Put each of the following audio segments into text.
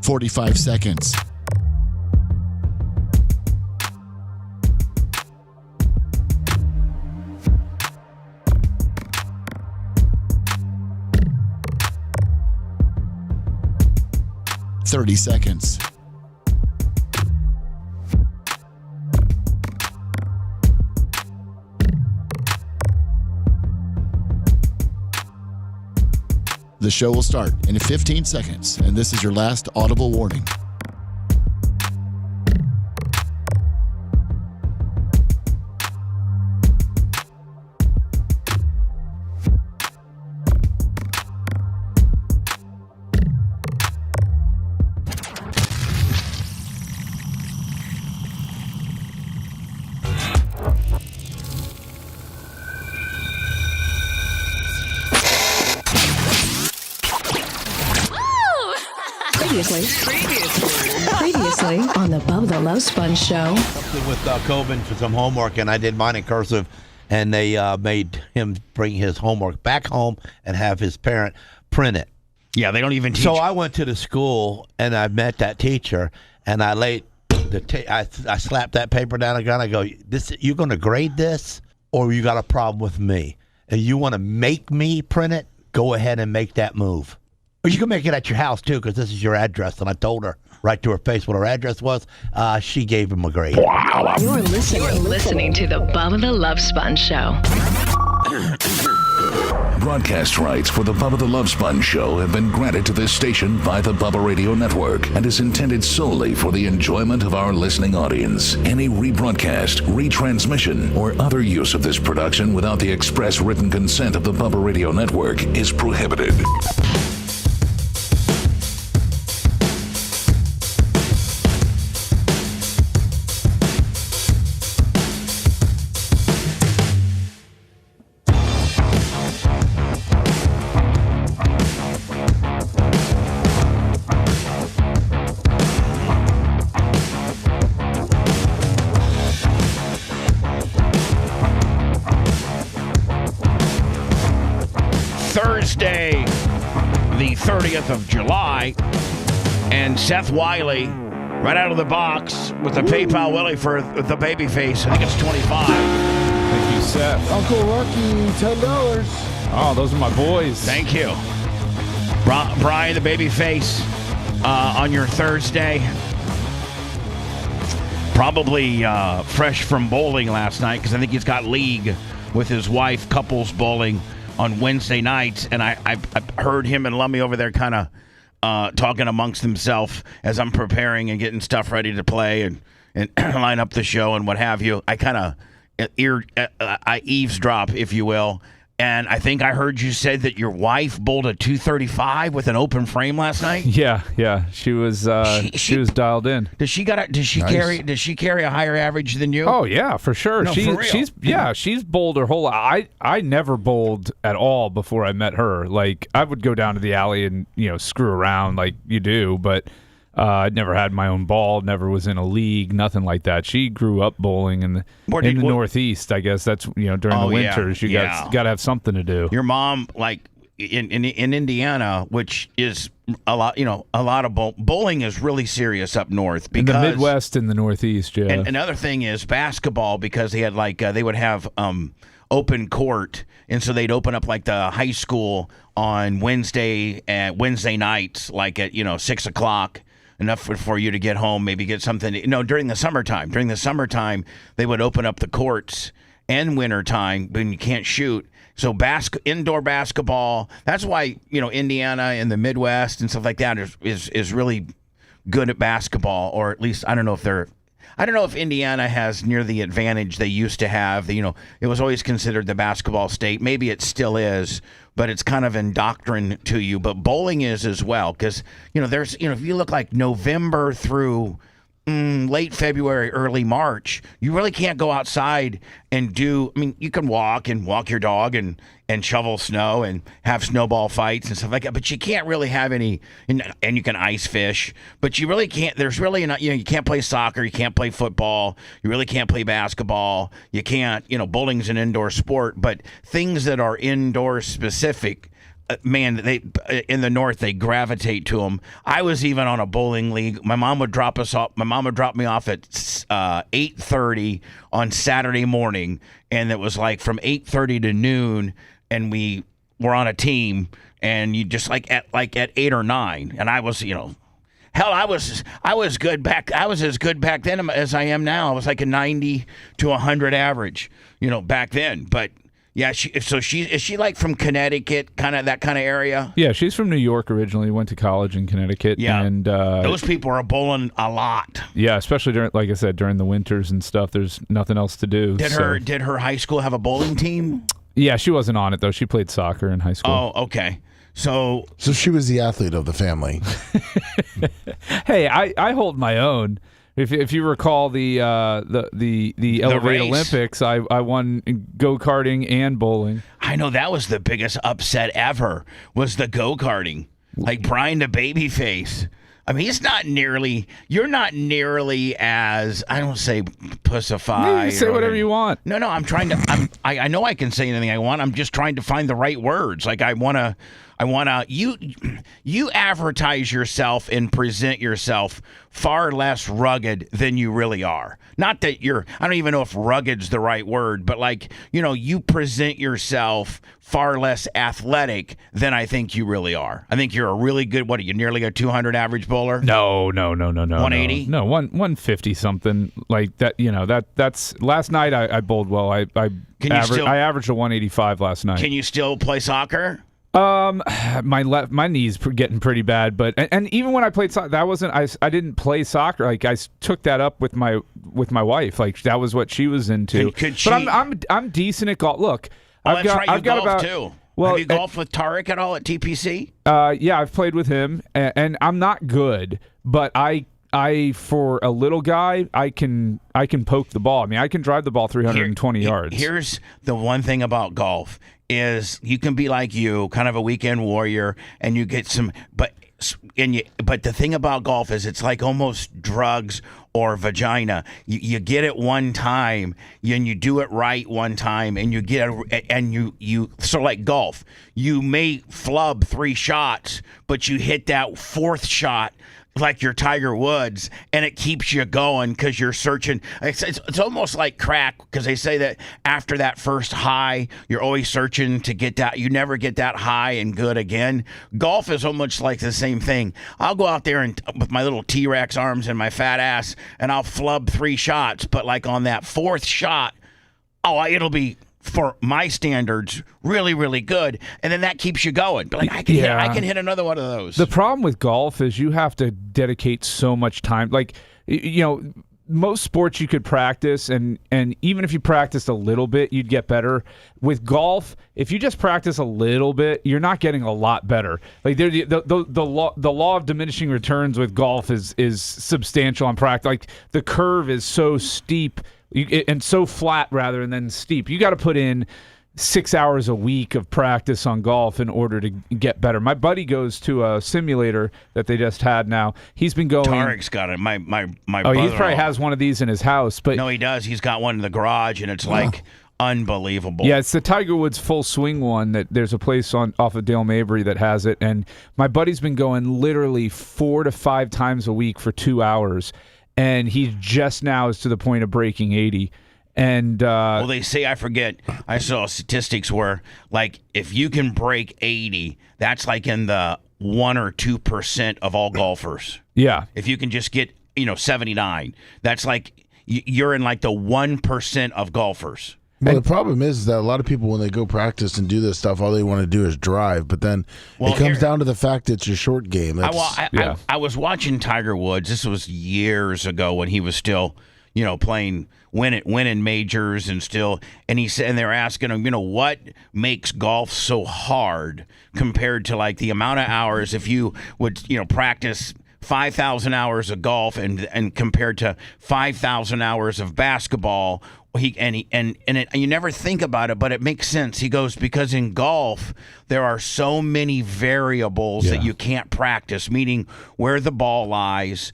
45 seconds. $30. The show will start in 15 seconds, and this is your last audible warning. Previously on the Bubba the Love Sponge Show. Something with Coben for some homework, and I did mine in cursive, and they made him bring his homework back home and have his parent print it. Yeah, they don't even teach. So I went to the school, and I met that teacher, and I laid I slapped that paper down again. I go, you going to grade this, or you got a problem with me? And you want to make me print it? Go ahead and make that move. Or you can make it at your house, too, because this is your address. And I told her right to her face what her address was. She gave him a grade. You're listening to the Bubba the Love Sponge Show. Broadcast rights for the Bubba the Love Sponge Show have been granted to this station by the Bubba Radio Network and is intended solely for the enjoyment of our listening audience. Any rebroadcast, retransmission, or other use of this production without the express written consent of the Bubba Radio Network is prohibited. Thursday, the 30th of July, and Seth Wiley right out of the box with the PayPal Willie for the baby face. I think it's 25. Thank you, Seth. Uncle Lucky, $10. Oh, those are my boys. Thank you. Brian, the baby face, on your Thursday. Probably fresh from bowling last night, because I think he's got league with his wife, couples bowling on Wednesday nights, and I heard him and Lummy over there kind of talking amongst themselves as I'm preparing and getting stuff ready to play and line up the show and what have you. I kind of I eavesdrop, if you will, and I think I heard you say that your wife bowled a 235 with an open frame last night. Yeah, she was she was dialed in. Does she carry a higher average than you? Oh yeah, for sure. No, for real. She's bowled her whole life. I never bowled at all before I met her. Like, I would go down to the alley and screw around like you do, but I never had my own ball, never was in a league, nothing like that. She grew up bowling in the Northeast. I guess that's during the winters you got to have something to do. Your mom, like in Indiana, which is a lot of bowling is really serious up north, because in the Midwest and the Northeast. Yeah. And another thing is basketball, because they had they would have open court, and so they'd open up like the high school on Wednesday nights, like at 6 o'clock. Enough for you to get home, maybe get something. During the summertime. During the summertime, they would open up the courts, and wintertime when you can't shoot. So indoor basketball. That's why Indiana and the Midwest and stuff like that is really good at basketball, or at least I don't know if Indiana has near the advantage they used to have. It was always considered the basketball state. Maybe it still is, but it's kind of indoctrined to you. But bowling is as well, because there's if you look like November through late February, early March, you really can't go outside and do. I mean, you can walk your dog and shovel snow and have snowball fights and stuff like that, but you can't really have any. And you can ice fish, but you really can't. There's really not. You can't play soccer, you can't play football, you really can't play basketball. You can't. Bowling's an indoor sport, but things that are indoor specific man, they in the north they gravitate to them. I was even on a bowling league. My mom would drop us off. My mom would drop me off at 8:30 on Saturday morning, and it was like from 8:30 to noon, and we were on a team. And you just at 8 or 9, and I was hell, I was good back. I was as good back then as I am now. I was like a 90 to 100 average, back then. But yeah, is she like from Connecticut, kind of that kind of area? Yeah, she's from New York originally. Went to college in Connecticut. Yeah, and those people are bowling a lot. Yeah, especially during, like I said, during the winters and stuff. There's nothing else to do. Did her high school have a bowling team? Yeah, she wasn't on it though. She played soccer in high school. Oh, okay. So she was the athlete of the family. Hey, I hold my own. If you recall the Elevate race. Olympics, I won go-karting and bowling. I know that was the biggest upset ever, was the go-karting. Like Brian the Babyface. I mean, you're not nearly as, I don't say pussified. You can say whatever you want. No, I'm trying to, I know I can say anything I want. I'm just trying to find the right words. Like you advertise yourself and present yourself far less rugged than you really are. Not that I don't even know if rugged's the right word, but you present yourself far less athletic than I think you really are. I think you're a really good, what are you, nearly a 200 average bowler? No. 180? No, 150 something like that. That's last night I bowled well. I averaged a 185 last night. Can you still play soccer? My knee's getting pretty bad, but and even when I played soccer, I didn't play soccer. Like I took that up with my wife. Like that was what she was into. Could she? But I'm decent at golf. Look, I've got about too. Well, have you golfed with Tarek at all at TPC? Yeah, I've played with him, and I'm not good, but I for a little guy, I can poke the ball. I mean, I can drive the ball 320 yards. Here's the one thing about golf is you can be like you, kind of a weekend warrior, and you get some. But the thing about golf is it's like almost drugs or vagina. You get it one time, and you do it right one time, and you so like golf, you may flub 3 shots, but you hit that 4th shot like you're Tiger Woods, and it keeps you going because you're searching. It's almost like crack, because they say that after that first high, you're always searching to get that. You never get that high and good again. Golf is almost like the same thing. I'll go out there and with my little T-Rex arms and my fat ass, and I'll flub 3 shots, but like on that 4th shot, it'll be, for my standards, really, really good, and then that keeps you going. But I can hit another one of those. The problem with golf is you have to dedicate so much time. Like, most sports you could practice, and even if you practiced a little bit, you'd get better. With golf, if you just practice a little bit, you're not getting a lot better. Like the law of diminishing returns with golf is substantial on practice. Like the curve is so steep. And so flat rather than steep. You got to put in 6 hours a week of practice on golf in order to get better. My buddy goes to a simulator that they just had now. He's been going. Tarek's got it. My brother. He probably has one of these in his house. But no, he does. He's got one in the garage, and it's like unbelievable. Yeah, it's the Tiger Woods full swing one. That there's a place off of Dale Mabry that has it, and my buddy's been going literally 4 to 5 times a week for 2 hours. And he just now is to the point of breaking 80. And well, they say, I forget, I saw statistics where, like, if you can break 80, that's like in the 1 or 2% of all golfers. Yeah. If you can just get, 79, that's like you're in like the 1% of golfers. Well, the problem is that a lot of people, when they go practice and do this stuff, all they want to do is drive. But then it comes down to the fact that it's your short game. I was watching Tiger Woods. This was years ago when he was still, playing, winning majors and still. And he said, and they were asking him, what makes golf so hard compared to like the amount of hours if you would, practice 5,000 hours of golf and compared to 5,000 hours of basketball. You never think about it, but it makes sense. He goes, because in golf there are so many variables that you can't practice, meaning where the ball lies,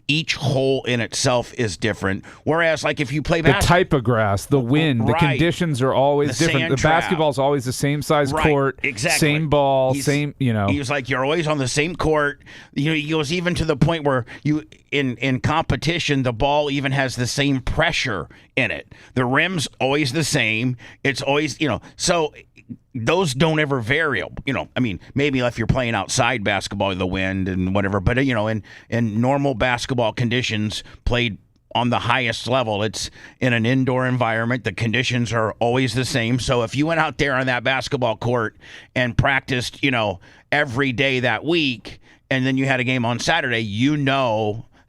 each hole in itself is different. Whereas, like if you play basketball, the type of grass, the wind, the conditions are always the different. The basketball's always the same size court, exactly. Same ball, same. He was like, you're always on the same court. He goes even to the point where in competition, the ball even has the same pressure in it. The rim's always the same. It's always, so those don't ever vary. I mean, maybe if you're playing outside basketball, the wind and whatever, but in normal basketball conditions played on the highest level, it's in an indoor environment. The conditions are always the same. So if you went out there on that basketball court and practiced, every day that week, and then you had a game on Saturday,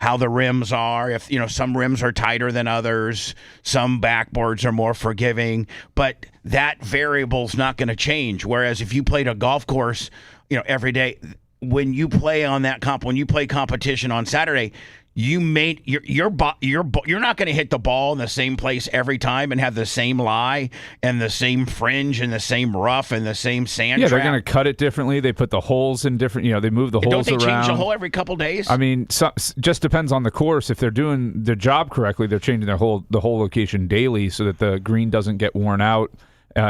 how the rims are. If some rims are tighter than others, some backboards are more forgiving, but that variable's not going to change. Whereas if you played a golf course, every day, when you play on that when you play competition on Saturday, you're not going to hit the ball in the same place every time and have the same lie and the same fringe and the same rough and the same sand trap. They're going to cut it differently. They put the holes in different, they move the holes around. Don't they change the hole every couple days? I mean, just depends on the course. If they're doing their job correctly, they're changing the whole location daily so that the green doesn't get worn out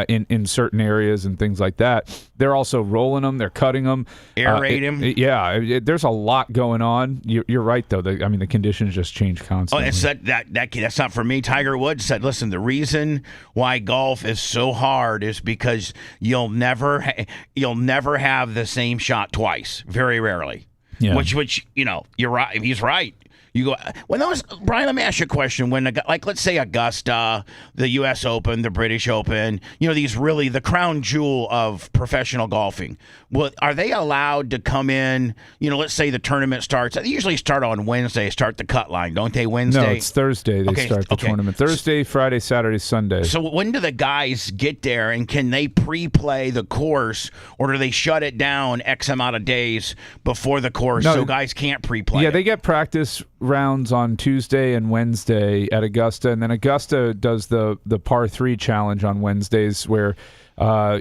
in certain areas and things like that. They're also rolling them. They're cutting them. Aerate them. There's a lot going on. You're right, though. The conditions just change constantly. Oh, it's that's not for me. Tiger Woods said, listen, the reason why golf is so hard is because you'll never have the same shot twice. Very rarely. Yeah. Which you're right. He's right. You go Brian. Let me ask you a question. When let's say Augusta, the U.S. Open, the British Open, these really the crown jewel of professional golfing. Well, are they allowed to come in? Let's say the tournament starts. They usually start on Wednesday. Start the cut line, don't they? Wednesday. No, it's Thursday. They start the tournament. Thursday, Friday, Saturday, Sunday. So when do the guys get there, and can they pre-play the course, or do they shut it down X amount of days before the course so guys can't pre-play? Yeah, they get practice rounds on Tuesday and Wednesday at Augusta, and then Augusta does the par 3 challenge on Wednesdays where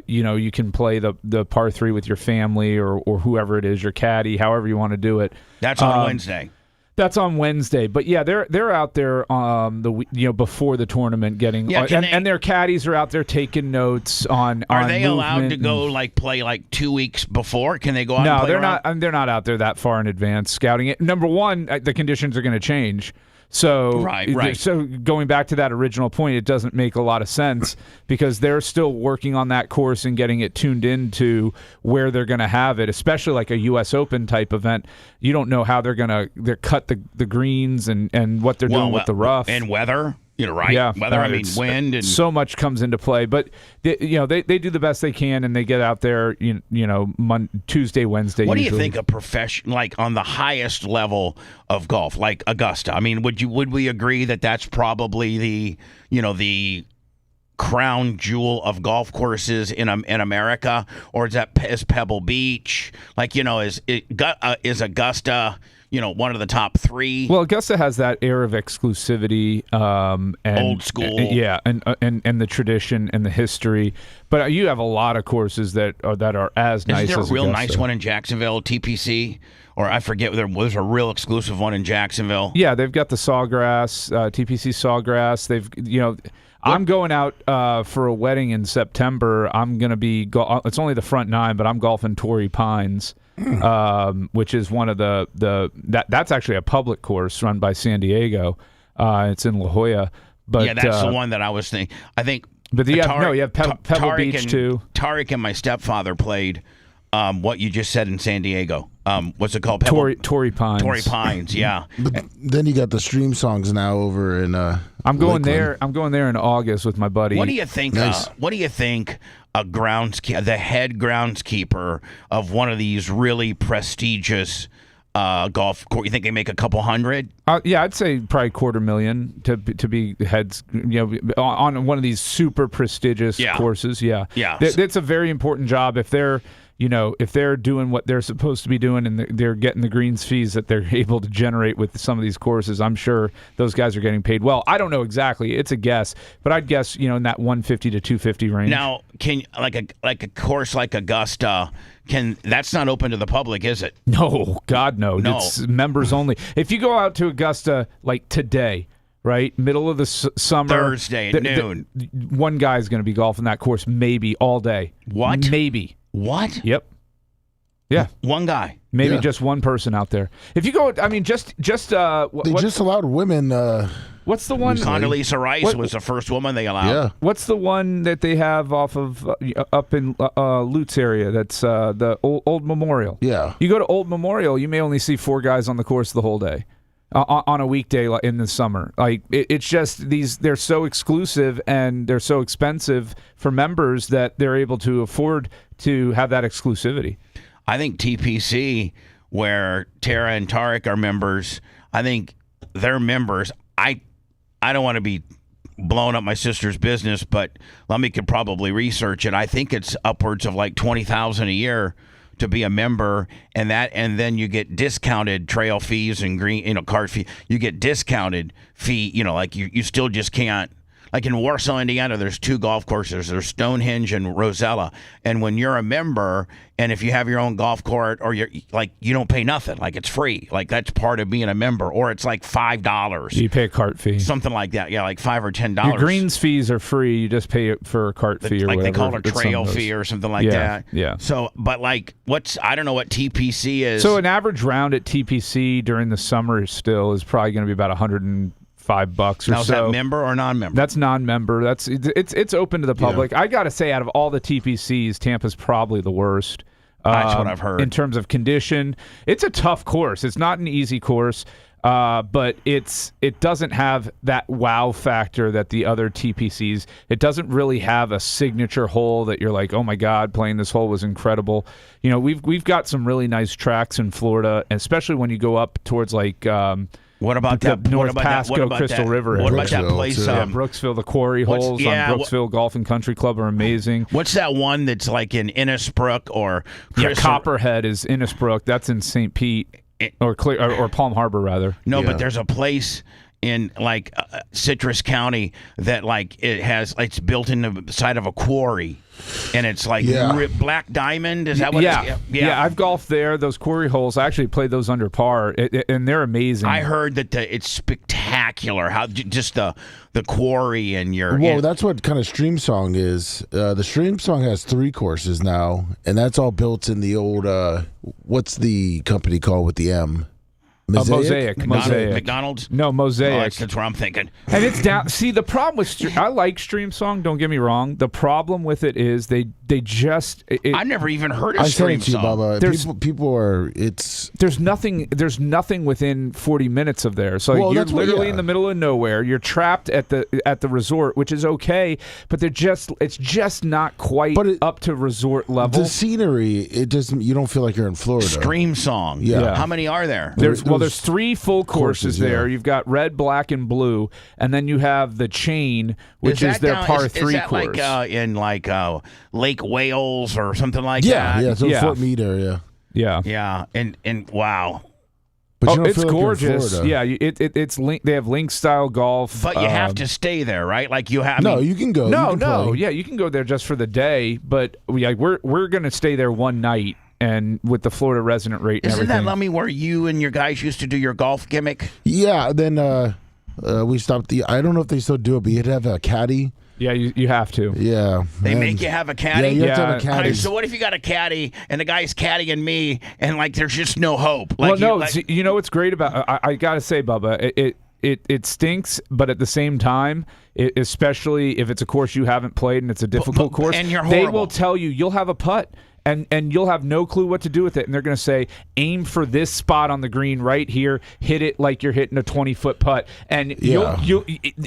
you can play the par 3 with your family or whoever it is, your caddy, however you want to do it. That's on Wednesday. That's on Wednesday, but yeah, they're out there before the tournament getting and their caddies are out there taking notes on. Are they allowed to go play 2 weeks before? Can they go out? No, and play they're around? not. They're not out there that far in advance scouting it. Number one, the conditions are going to change. So right. So going back to that original point, it doesn't make a lot of sense because they're still working on that course and getting it tuned into where they're going to have it, especially like a U.S. Open type event. You don't know how they're cut the greens and what they're doing with the rough and weather. Right? Yeah, weather. Wind and so much comes into play. But they do the best they can, and they get out there. Tuesday, Wednesday. What usually. Do you think a profession on the highest level of golf, like Augusta? I mean, would we agree that that's probably the crown jewel of golf courses in America, or is Pebble Beach is Augusta? One of the top 3. Well, Augusta has that air of exclusivity, and old school, and the tradition and the history. But you have a lot of courses that are as nice. Is there as a real Augusta. nice one in Jacksonville, TPC, or I forget? There was a real exclusive one in Jacksonville. Yeah, they've got the Sawgrass, TPC Sawgrass. They've I'm going out for a wedding in September. I'm going to be. It's only the front 9, but I'm golfing Torrey Pines. Which is one of that's actually a public course run by San Diego. It's in La Jolla. But that's the one that I was thinking. I think. But you have Pebble Beach too. Tariq and my stepfather played what you just said in San Diego. What's it called? Torrey Pines. Torrey Pines, yeah. But then you got the stream songs now over in. I'm going there. I'm going there in August with my buddy. What do you think? Nice. What do you think? The head groundskeeper of one of these really prestigious golf course. You think they make a couple hundred? Yeah, I'd say probably $250,000 to be heads. On one of these super prestigious courses. Yeah. Yeah. It's a very important job. If they're if they're doing what they're supposed to be doing and they're getting the greens fees that they're able to generate with some of these courses, I'm sure those guys are getting paid well. I don't know exactly; it's a guess, but I'd guess in that 150 to 250 range. Now, can like a course like Augusta? That's not open to the public, is it? No, God, no. No. It's members only. If you go out to Augusta like today, right, middle of the summer, Thursday at noon, one guy's going to be golfing that course maybe all day. What? Maybe. What? Yep. Yeah. One guy. Maybe just one person out there. If you go, I mean, just they just allowed women. What's the one? Condoleezza Rice was the first woman they allowed. Yeah. What's the one that they have off of up in Lutz area? That's the Old Memorial. Yeah. You go to Old Memorial, you may only see 4 guys on the course the whole day. On a weekday in the summer. Like it's just they're so exclusive and they're so expensive for members that they're able to afford to have that exclusivity. I think TPC, where Tara and Tarek are members, I think they're members. I don't want to be blowing up my sister's business, but Lummy could probably research it. I think it's upwards of like $20,000 a year to be a member, and then you get discounted trail fees and card fee. You get discounted fee. Like you still just can't. Like in Warsaw, Indiana, there's 2 golf courses. There's Stonehenge and Rosella. And when you're a member, and if you have your own golf court, or you don't pay nothing. Like it's free. Like that's part of being a member. Or it's like $5. You pay a cart fee. Something like that. Yeah, like $5 or $10. Your greens fees are free. You just pay for a cart fee or like whatever. They call it a trail fee or something like that. Yeah. So, but like, I don't know what TPC is. So an average round at TPC during the summer is probably going to be about $105 or now, is so. that member or non-member? That's non-member. It's open to the public. I got to say, out of all the TPCs, Tampa's probably the worst. That's what I've heard. In terms of condition, it's a tough course. It's not an easy course, but it doesn't have that wow factor that the other TPCs. It doesn't really have a signature hole that you're like, oh my God, playing this hole was incredible. We've got some really nice tracks in Florida, especially when you go up towards like. What about that? North Pasco, Crystal River. What about that place? Brooksville, the quarry holes on Brooksville Golf and Country Club are amazing. What's that one that's like in Innisbrook or Copperhead is Innisbrook. That's in St. Pete or Palm Harbor rather. No, but there's a place in like Citrus County that like it's built in the side of a quarry. And it's like Black Diamond. Is that what? Yeah. I've golfed there. Those quarry holes. I actually played those under par, and they're amazing. I heard that it's spectacular. How just the quarry and your. Well, that's what kind of Stream Song is. The Stream Song has 3 courses now, and that's all built in the old. What's the company called with the M? Mosaic. McDonald's? No, Mosaic. That's what I'm thinking. And it's down. See, the problem with I like Stream Song. Don't get me wrong. The problem with it is they just. I've never even heard of Stream Song. Bubba. People are. There's nothing within 40 minutes of there. So you're literally in the middle of nowhere. You're trapped at the resort, which is okay, but it's just not quite up to resort level. The scenery, you don't feel like you're in Florida. Stream Song. Yeah. How many are there? There's 3 full courses there. You've got red, black, and blue, and then you have the chain, which is their par 3 course. Is that like in like Lake Wales or something like that? Yeah, so Fort Meade area. Yeah. And wow. But it's gorgeous. Yeah, it's they have link style golf. But you have to stay there, right? Like you have. You can go. Yeah, you can go there just for the day. But we're gonna stay there one night. And with the Florida resident rate and Isn't everything. that, Lummy, where you and your guys used to do your golf gimmick? Yeah, then we stopped I don't know if they still do it, but you had to have a caddy. Yeah, you have to. Yeah. They make you have a caddy? Yeah, you have to have a caddy. So what if you got a caddy and the guy's caddying me and like there's just no hope? Like, you know what's great about I got to say, Bubba, it stinks, but at the same time, especially if it's a course you haven't played and it's a difficult course, and you're horrible. They will tell you'll have a putt. And you'll have no clue what to do with it. And they're going to say, aim for this spot on the green right here. Hit it like you're hitting a 20-foot putt. And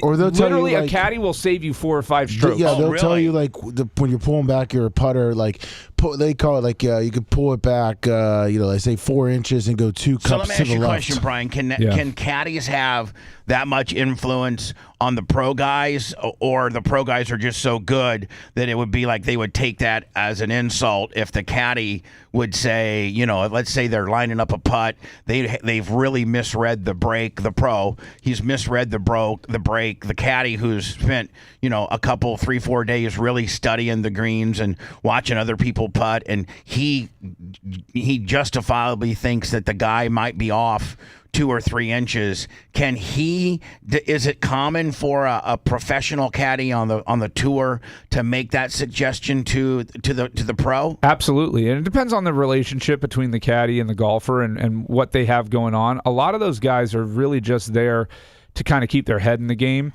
or they'll tell you, a caddy will save you 4 or 5 strokes. Yeah, they'll tell you like when you're pulling back your putter, like they call it like you can pull it back. They say 4 inches and go 2 cups to the left. So let me ask you a question, Brian. Can caddies have that much influence on the pro guys, or the pro guys are just so good that it would be like they would take that as an insult if the caddy would say, let's say they're lining up a putt, they've really misread the break, the pro, he's misread the break, the caddy who's spent, a couple, 3-4 days really studying the greens and watching other people putt, and he justifiably thinks that the guy might be off 2 or 3 inches. Is it common for a professional caddy on the tour to make that suggestion to the pro? Absolutely. And it depends on the relationship between the caddy and the golfer and what they have going on. A lot of those guys are really just there to kind of keep their head in the game,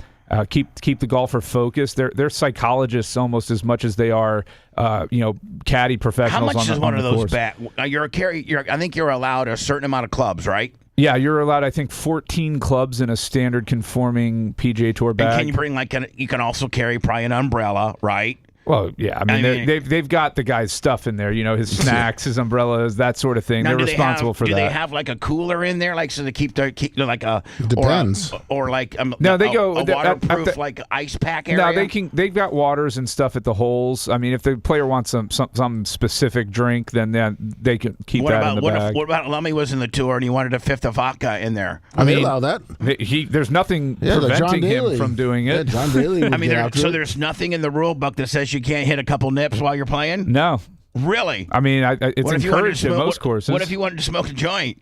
keep the golfer focused. They're psychologists almost as much as they are caddy professionals. How much on is the, one on of the those course. I think you're allowed a certain amount of clubs, right? Yeah, you're allowed, I think, 14 clubs in a standard conforming PGA Tour bag. And can you bring you can also carry probably an umbrella, right? Well, yeah. I mean, they've got the guy's stuff in there. His snacks, his umbrellas, that sort of thing. Now, they're responsible for that. Do they have like a cooler in there, like so they keep like a depends or like no, they go a waterproof like ice pack area? No, they've got waters and stuff at the holes. I mean, if the player wants some specific drink, then they can keep that in the bag. What about Lummy was in the tour and he wanted a fifth of vodka in there? I mean, they allow that. There's nothing preventing him from doing it. Yeah, John Daly would there's nothing in the rule book that says you can't hit a couple nips while you're playing? No. Really? I mean, it's encouraged in most courses. What if you wanted to smoke a joint,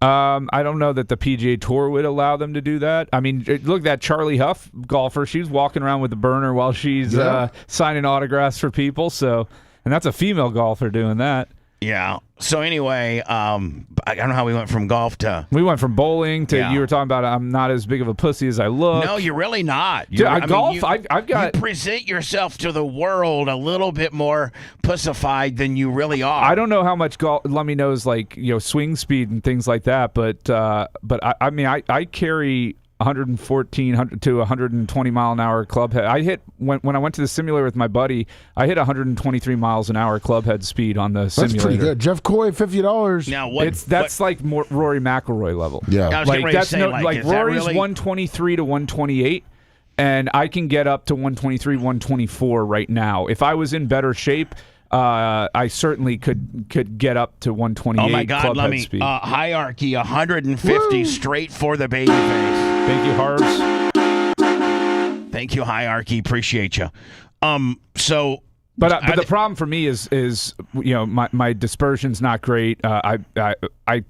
I don't know that the PGA Tour would allow them to do that. I mean, look at that Charlie Huff golfer. She's walking around with a burner while she's signing autographs for people. So, and that's a female golfer doing that. Yeah. So anyway, I don't know how we went from golf to... We went from bowling to you were talking about I'm not as big of a pussy as I look. No, you're really not. Golf, I've got... You present yourself to the world a little bit more pussified than you really are. I don't know how much golf... Lummy knows, swing speed and things like that, but I mean, I carry 114 to 120 mile an hour club head. I hit when I went to the simulator with my buddy. I hit 123 miles an hour club head speed on the simulator. That's pretty good. Jeff Coy, $50. Now that's like more Rory McIlroy level. Yeah, I was getting ready to say, Rory's really? 123 to 128. And I can get up to 123, 124 right now. If I was in better shape, I certainly could get up to 128. Oh my God, club let head me speed. hierarchy 150 straight for the baby face. Thank you, Harbs. Thank you, hierarchy. Appreciate you. But the problem for me is my dispersion's not great. I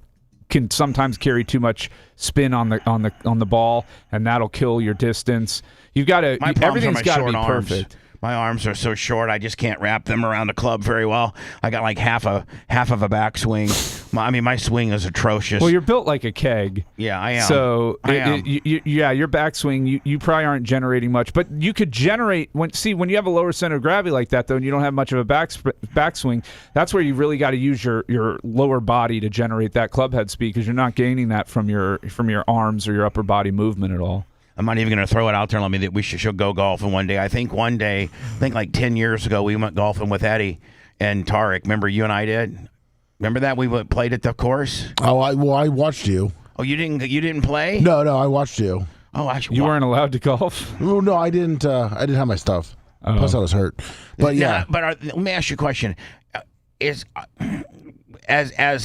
can sometimes carry too much spin on the ball, and that'll kill your distance. You've got to everything's got to be perfect. My arms are so short, I just can't wrap them around the club very well. I got like half of a backswing. My swing is atrocious. Well, you're built like a keg. Yeah, I am. So, your backswing, you probably aren't generating much. But you could generate, when you have a lower center of gravity like that, though, and you don't have much of a backswing, that's where you really got to use your lower body to generate that club head speed, because you're not gaining that from your arms or your upper body movement at all. I'm not even going to throw it out there, Let me that we should go golfing one day. I think like 10 years ago, we went golfing with Eddie and Tarek. Remember you and I did? Remember that? We played at the course? Oh, I watched you. Oh, you didn't play? No, I watched you. Oh, actually, you weren't allowed to golf? Oh, no, I didn't. I didn't have my stuff. Plus, I was hurt. But yeah. Let me ask you a question. As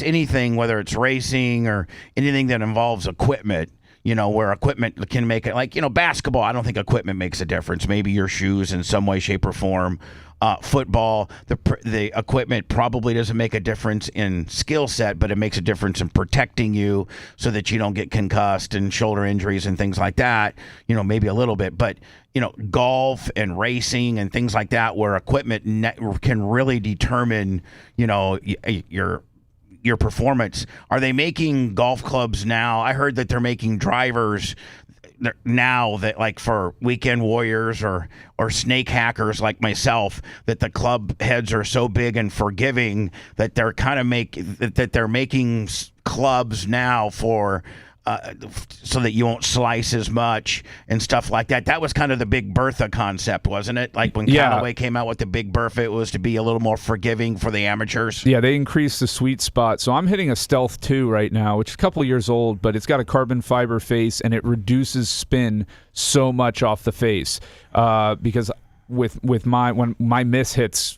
anything, whether it's racing or anything that involves equipment, where equipment can make it, like, basketball, I don't think equipment makes a difference. Maybe your shoes in some way, shape, or form. Football, the equipment probably doesn't make a difference in skill set, but it makes a difference in protecting you so that you don't get concussed and shoulder injuries and things like that. Maybe a little bit, but golf and racing and things like that, where equipment can really determine, your performance. Are they making golf clubs now? I heard that they're making drivers now that, like, for weekend warriors or snake hackers like myself, that the club heads are so big and forgiving that they're kind of making clubs now for so that you won't slice as much and stuff like that. That was kind of the Big Bertha concept, wasn't it? Like when Callaway came out with the Big Bertha, it was to be a little more forgiving for the amateurs. Yeah, they increased the sweet spot. So I'm hitting a Stealth 2 right now, which is a couple of years old, but it's got a carbon fiber face, and it reduces spin so much off the face. Because when my miss hits,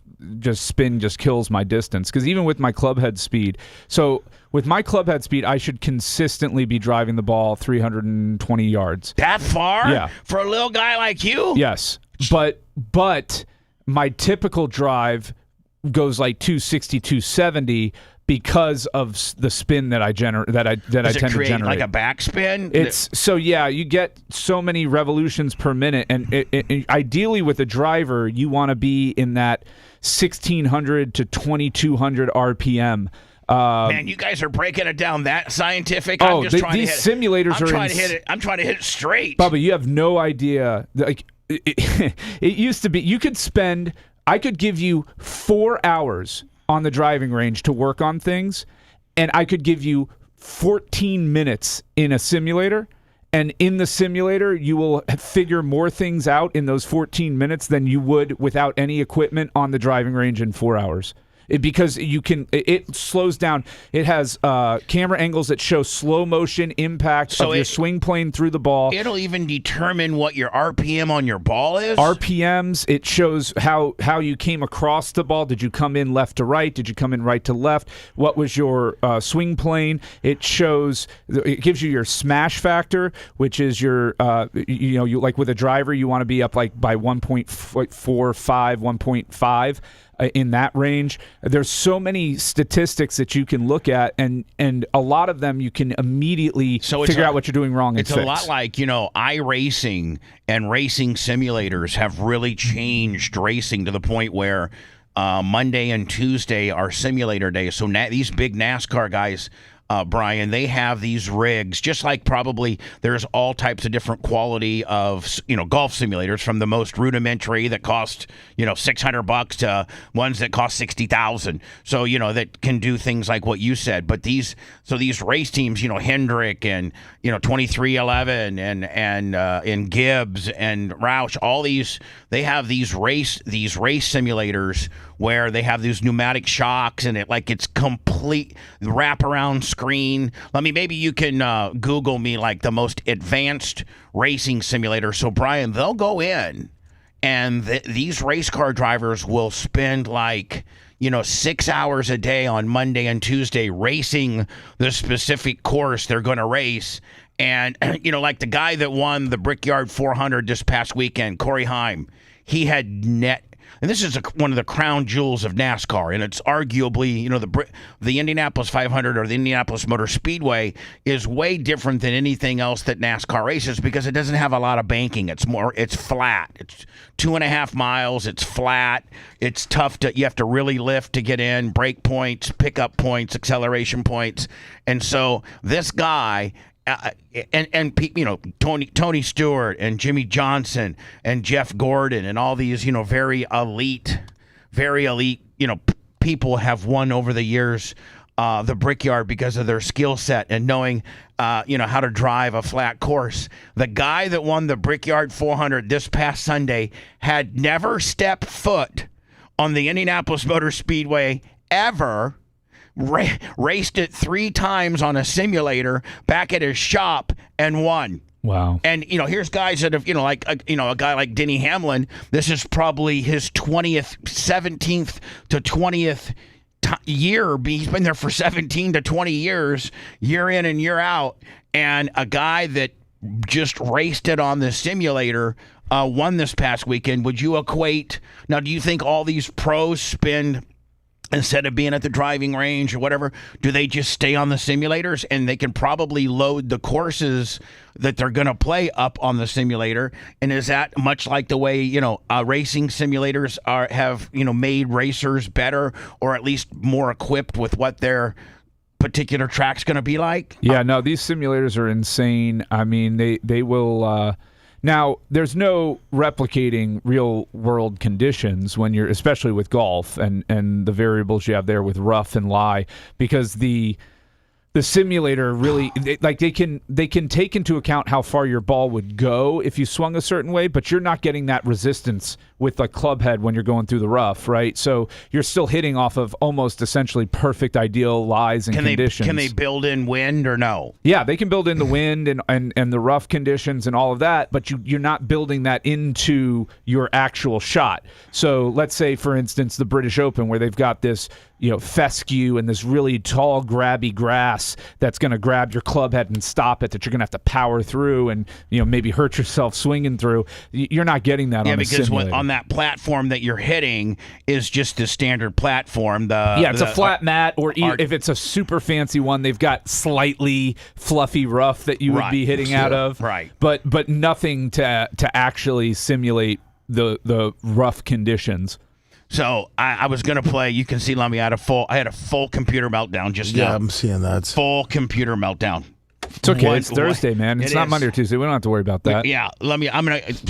spin just kills my distance. Because even with my club head speed, so with my club head speed, I should consistently be driving the ball 320 yards. That far? Yeah. For a little guy like you? Yes. But my typical drive goes like 260, 270 because of the spin that I tend to generate. Does it create like a backspin? You get so many revolutions per minute, and ideally with a driver, you want to be in that 1600 to 2200 RPM. Man, you guys are breaking it down that scientific. These simulators are. I'm trying to hit it straight. Bubba, you have no idea. Like it used to be, I could give you 4 hours on the driving range to work on things, and I could give you 14 minutes in a simulator. And in the simulator, you will figure more things out in those 14 minutes than you would without any equipment on the driving range in 4 hours. Because it slows down. It has camera angles that show slow motion impact of your swing plane through the ball. It'll even determine what your RPM on your ball is? RPMs, it shows how you came across the ball. Did you come in left to right? Did you come in right to left? What was your swing plane? It gives you your smash factor, which is your, you like with a driver, you want to be up like by 1.45, 1.5. In that range. There's so many statistics that you can look at, and a lot of them you can immediately figure out what you're doing wrong. It's a lot like, iRacing and racing simulators have really changed racing to the point where Monday and Tuesday are simulator days. So these big NASCAR guys, Brian, they have these rigs, just like probably there's all types of different quality of, golf simulators, from the most rudimentary that cost, $600 to ones that cost $60,000. So, that can do things like what you said. But these race teams, Hendrick and, 2311 and Gibbs and Roush, all these, they have these race simulators where they have these pneumatic shocks, and it's complete wraparound screen. Maybe you can Google me like the most advanced racing simulator. So Brian, they'll go in, and these race car drivers will spend 6 hours a day on Monday and Tuesday racing the specific course they're going to race. And like the guy that won the Brickyard 400 this past weekend, Corey Heim, he had and this is one of the crown jewels of NASCAR, and it's arguably, the Indianapolis 500 or the Indianapolis Motor Speedway is way different than anything else that NASCAR races because it doesn't have a lot of banking. It's flat. It's 2.5 miles. It's flat. It's tough you have to really lift to get in, brake points, pickup points, acceleration points. And so this guy, Tony Stewart and Jimmy Johnson and Jeff Gordon and all these, very elite, people have won over the years the Brickyard because of their skill set and knowing, how to drive a flat course. The guy that won the Brickyard 400 this past Sunday had never stepped foot on the Indianapolis Motor Speedway ever. Raced it 3 times on a simulator back at his shop and won. Wow. And, here's guys that have, a guy like Denny Hamlin, this is probably his 17th to 20th year. He's been there for 17 to 20 years, year in and year out. And a guy that just raced it on the simulator won this past weekend. Would you equate, now do you think all these pros spend, instead of being at the driving range or whatever, do they just stay on the simulators and they can probably load the courses that they're going to play up on the simulator? And is that much like the way, racing simulators have made racers better, or at least more equipped with what their particular track's going to be like? Yeah, no, these simulators are insane. I mean, they will... Now, there's no replicating real-world conditions when you're, especially with golf and the variables you have there with rough and lie, because the the simulator really they can take into account how far your ball would go if you swung a certain way, but you're not getting that resistance with like club head when you're going through the rough, right? So you're still hitting off of almost essentially perfect ideal lies and conditions. Can they build in wind or no? Yeah, they can build in the wind and the rough conditions and all of that, but you're not building that into your actual shot. So let's say, for instance, the British Open, where they've got this fescue and this really tall, grabby grass that's going to grab your club head and stop it, that you're going to have to power through and maybe hurt yourself swinging through. You're not getting that on the simulator. Because on that platform that you're hitting is just a standard platform. It's a flat mat, or if it's a super fancy one, they've got slightly fluffy rough that you would be hitting out of. Right. But nothing to actually simulate the rough conditions. So I was gonna play. You can see, Lummy, I had a full computer meltdown just now. Yeah, I'm seeing that. Full computer meltdown. It's okay. It's Thursday, man. It's not Monday or Tuesday. We don't have to worry about that. Yeah,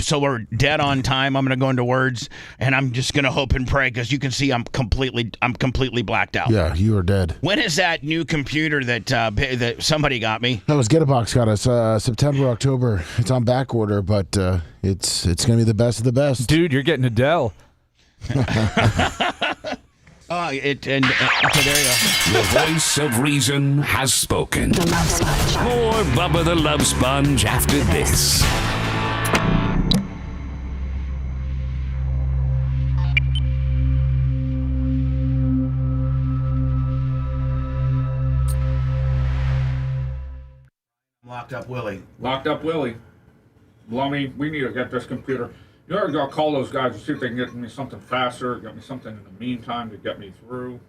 so we're dead on time. I'm gonna go into words, and I'm just gonna hope and pray, because you can see I'm completely blacked out. Yeah, you are dead. When is that new computer that somebody got me? That was Getabox got us September, October. It's on back order, but it's gonna be the best of the best. Dude, you're getting a Dell. Okay, there you go. The voice of reason has spoken. The Love Sponge. More Bubba the Love Sponge after this. Locked up Willie. Locked up Willie. Lummy, we need to get this computer. You already got to call those guys to see if they can get me something faster, get me something in the meantime to get me through.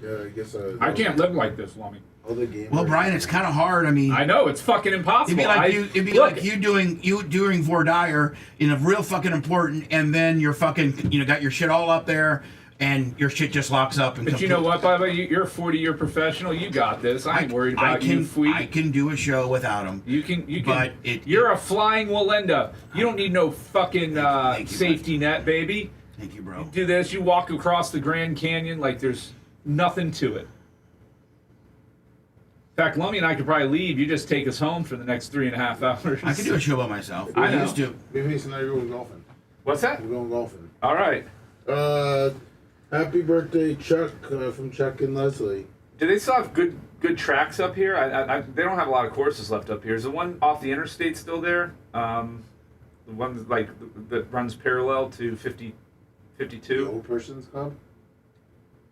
Yeah, I guess I can't live like this, Lummy. Well, Brian, it's kind of hard. I mean, I know, it's fucking impossible. it'd be like you doing Vore Dyer in a real fucking important, and then you're fucking got your shit all up there, and your shit just locks up. And but you know what, Bubba? You're a 40-year professional. You got this. I ain't worried about you, Fweet. I can do a show without him. You can. But you're a flying Walenda. You don't need no fucking safety net, baby. Thank you, bro. You do this. You walk across the Grand Canyon like there's nothing to it. In fact, Lummy and I could probably leave. You just take us home for the next 3.5 hours. I can do a show by myself. I know. used to. Maybe so now you're going golfing. What's that? We're going golfing. All right. Happy birthday, Chuck, from Chuck and Leslie. Do they still have good tracks up here? They don't have a lot of courses left up here. Is the one off the interstate still there? The one that runs parallel to 52? The Old Persons Club?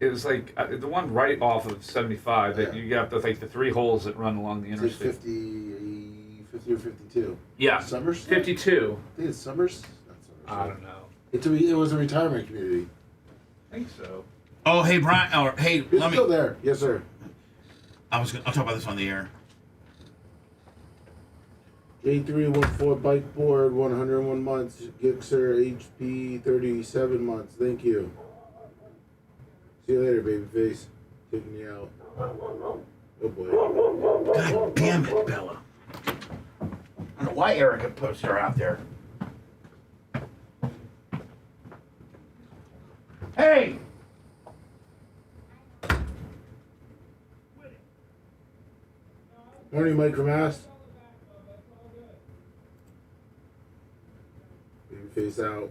It was like the one right off of 75 that you got the 3 holes that run along the interstate. Is it 50 or 52? Yeah. Summers? 52. I think it's Summers. Not Summers. I don't know. It was a retirement community. I think so. Oh, hey, Brian. Or hey, It's let me. still there. Yes, sir. I'll talk about this on the air. J314 bike board, 101 months. Gixxer HP, 37 months. Thank you. See you later, babyface. Taking you out. Oh boy. God damn it, Bella. I don't know why Erica puts her out there. Hey! Morning, Mike from Ass. Babyface out.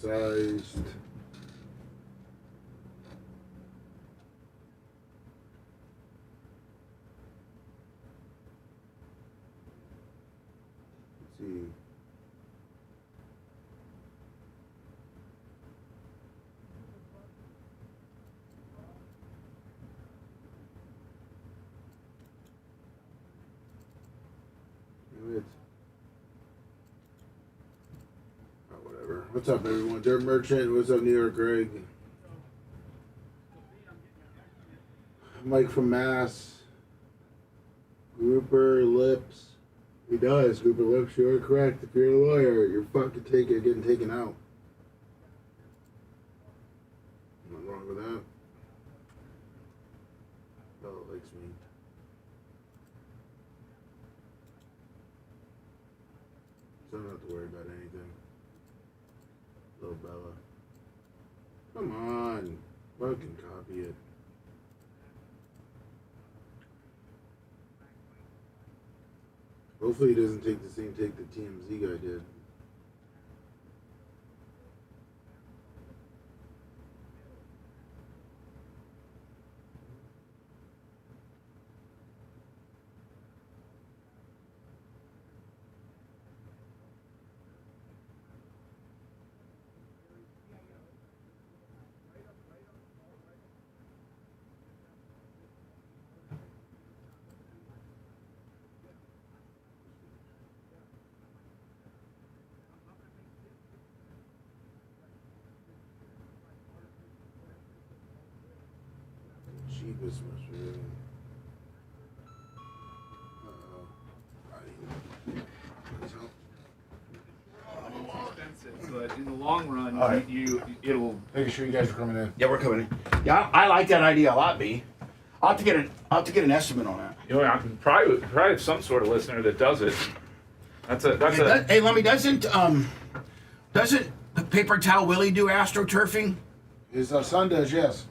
Sized. Let's see. Whatever. What's up, everyone? Dirt Merchant. What's up, New York Greg? Mike from Mass. Grouper Lips. He does. Grouper Lips, you're correct. If you're a lawyer, you're fucking getting taken out. Nothing wrong with that. Bella likes me. So I don't have to to worry about anything. Little Bella. Come on. Fucking copy it. Hopefully he doesn't take the same take that TMZ guy did. Cheapest mushroom. Expensive, but in the long run, All right. it'll. Making sure you guys are coming in. Yeah, we're coming in. Yeah, I like that idea a lot, B. I'll have to get an estimate on that. You know, I can probably have some sort of listener that does it. Hey, Lummy, doesn't Paper Towel Willie do astroturfing? His son does, yes.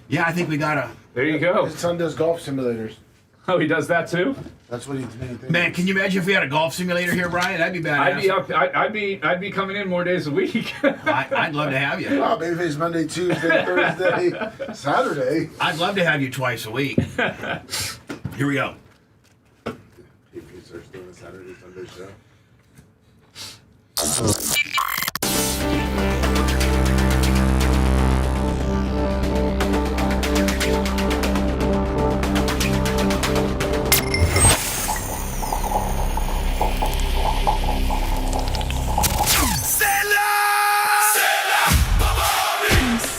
Yeah, I think we gotta. There you go. His son does golf simulators. Oh, he does that too. That's what he's main thing. Man, can you imagine if we had a golf simulator here, Brian? That'd be badass. I'd be coming in more days a week. I'd love to have you. Oh, Babyface Monday, Tuesday, Thursday, Saturday. I'd love to have you twice a week. Here we go. Babyface starts doing a Saturday, Sunday show.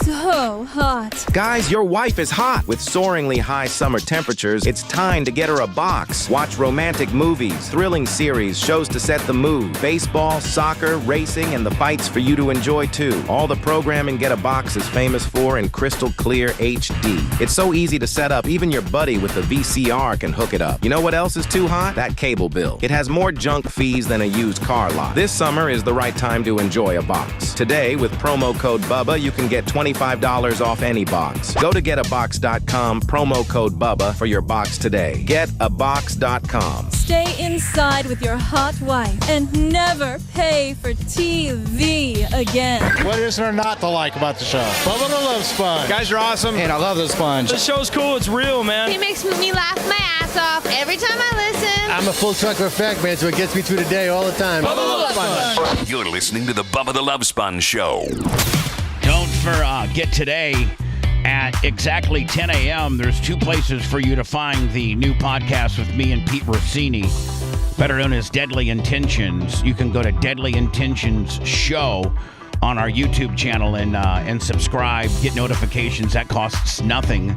So hot. Guys, your wife is hot. With soaringly high summer temperatures, it's time to get her a box. Watch romantic movies, thrilling series, shows to set the mood, baseball, soccer, racing, and the fights for you to enjoy too. All the programming Get a Box is famous for in crystal clear HD. It's so easy to set up, even your buddy with the VCR can hook it up. You know what else is too hot? That cable bill. It has more junk fees than a used car lot. This summer is the right time to enjoy a box. Today, with promo code Bubba, you can get $25 off any box. Go to getabox.com, promo code Bubba for your box today. Getabox.com. Stay inside with your hot wife and never pay for TV again. What is there not to like about the show? Bubba the Love Sponge. Guys are awesome, and I love the sponge. The show's cool. It's real, man. He makes me laugh my ass off every time I listen. I'm a full trucker effect, man, so it gets me through the day all the time. Bubba the Love Sponge. You're listening to the Bubba the Love Sponge Show. Don't forget today at exactly 10 a.m. There's two places for you to find the new podcast with me and Pete Rossini, better known as Deadly Intentions. You can go to Deadly Intentions Show on our YouTube channel and subscribe, get notifications. That costs nothing.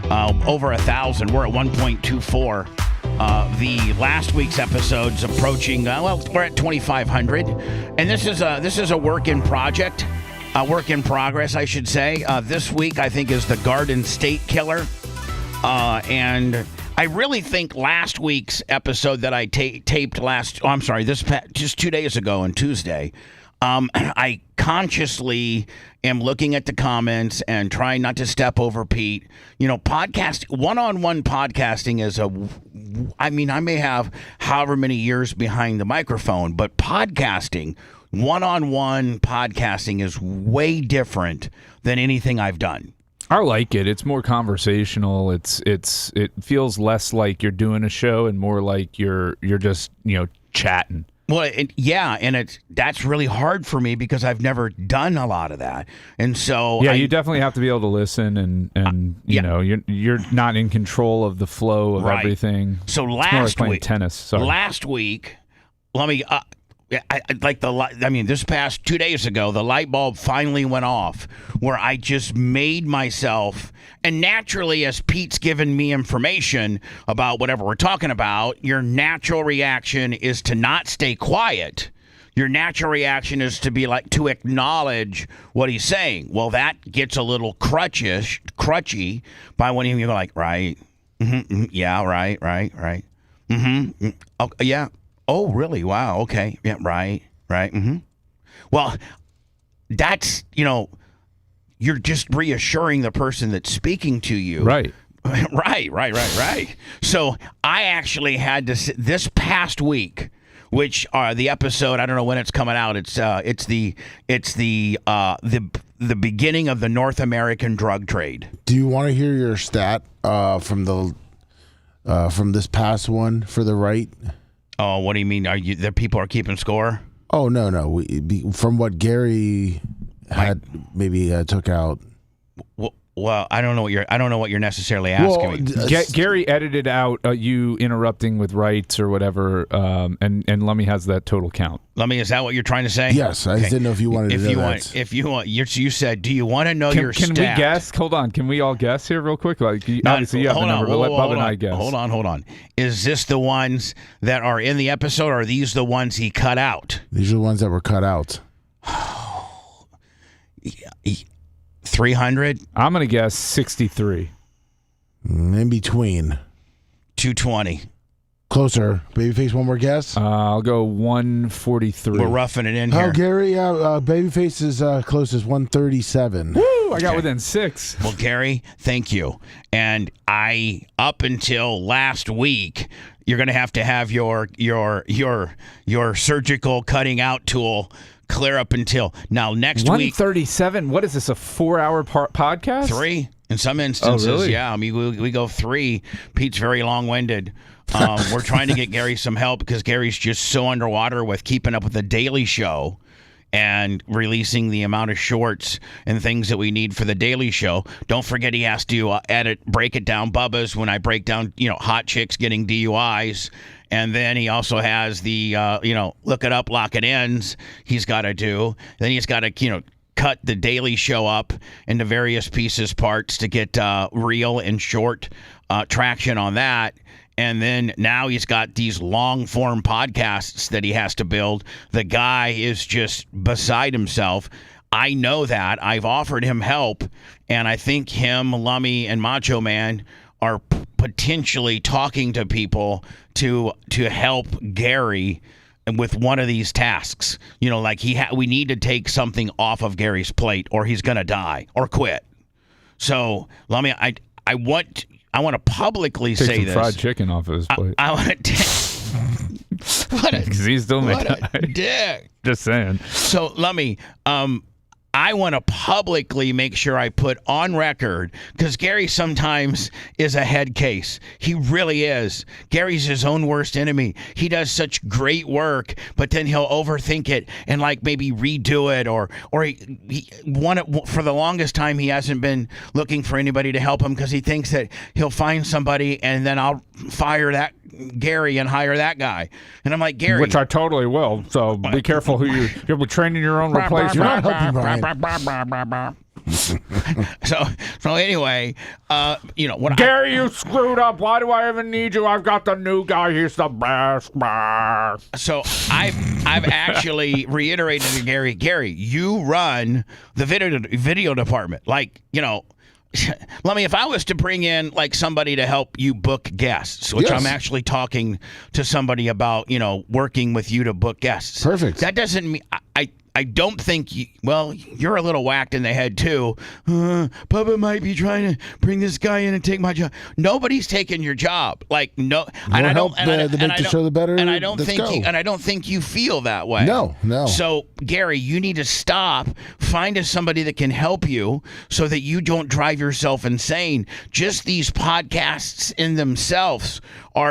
Over 1,000. We're at 1.24. The last week's episode's approaching. We're at 2,500, and this is a work in progress, I should say. This week, I think, is the Garden State Killer, and I really think last week's episode that I taped just 2 days ago on Tuesday. I consciously am looking at the comments and trying not to step over Pete. You know, one-on-one podcasting is I may have however many years behind the microphone, but podcasting, one-on-one podcasting is way different than anything I've done. I like it. It's more conversational. It feels less like you're doing a show and more like you're just, chatting. Well, that's really hard for me because I've never done a lot of that, and so you definitely have to be able to listen, and you're not in control of the flow of everything. So it's more like playing tennis. Sorry. Last week, this past 2 days ago, the light bulb finally went off where I just made myself, and naturally, as Pete's given me information about whatever we're talking about, your natural reaction is to not stay quiet. Your natural reaction is to be to acknowledge what he's saying. Well, that gets a little crutchy by when you go right, yeah, right, mm-hmm, oh, yeah. Oh, really? Wow. Okay. Yeah. Right. Right. Mm-hmm. Well, that's, you're just reassuring the person that's speaking to you. Right. Right. So I actually had to this past week, which the episode, I don't know when it's coming out. It's the beginning of the North American drug trade. Do you want to hear your stat from this past one for the right? Oh, what do you mean? The people are keeping score? Oh no. From what Gary had took out. Well, I don't know what you're necessarily asking me. Gary edited out you interrupting with rights or whatever, and Lummy has that total count. Lummy, is that what you're trying to say? Yes, I didn't know if you wanted to know that. If you want, you said, do you want to know your stat? Can we guess? Hold on. Can we all guess here real quick? Obviously, you have the number, but let Bubba and I guess. Hold on. Is this the ones that are in the episode, or are these the ones he cut out? These are the ones that were cut out. 300? I'm going to guess 63. In between. 220. Closer. Babyface, one more guess? I'll go 143. We're roughing it in here. Oh, Gary, Babyface is closest, 137. Woo! I got within 6. Well, Gary, thank you. And up until last week, you're going to have your surgical cutting out tool clear up until now. Next week, 137. What is this? A 4-hour podcast? 3 in some instances. Oh, really? Yeah, I mean we go 3. Pete's very long-winded. We're trying to get Gary some help because Gary's just so underwater with keeping up with the Daily Show and releasing the amount of shorts and things that we need for the Daily Show. Don't forget he has to break it down Bubba's when I break down, hot chicks getting DUIs. And then he also has the, look it up, lock it ends he's got to do. Then he's got to, cut the Daily Show up into various parts to get real and short traction on that. And then now he's got these long-form podcasts that he has to build. The guy is just beside himself. I know that. I've offered him help, and I think him, Lummy, and Macho Man are potentially talking to people to help Gary with one of these tasks. We need to take something off of Gary's plate, or he's going to die or quit. So, Lummy, I want to publicly Take say some this. fried chicken off of his plate. I want to because he's still what a dick. Just saying. So, Lummy, I want to publicly make sure I put on record, because Gary sometimes is a head case. He really is. Gary's his own worst enemy. He does such great work, but then he'll overthink it and maybe redo it, or he for the longest time he hasn't been looking for anybody to help him because he thinks that he'll find somebody and then I'll fire that Gary and hire that guy. And I'm like, Gary. Which I totally will. So be careful who you'll be training your own replacement. You're not helping Brian. So anyway, when Gary, you screwed up. Why do I even need you? I've got the new guy. He's the best. So I've actually reiterated to Gary, you run the video department. Lummy, if I was to bring in somebody to help you book guests, which Yes. I'm actually talking to somebody about, working with you to book guests. Perfect. That doesn't mean I don't think you're a little whacked in the head too. Bubba might be trying to bring this guy in and take my job. Nobody's taking your job. The show the better. And I don't Let's go. and I don't think you feel that way. No. So Gary, you need to stop. Find us somebody that can help you so that you don't drive yourself insane. Just these podcasts in themselves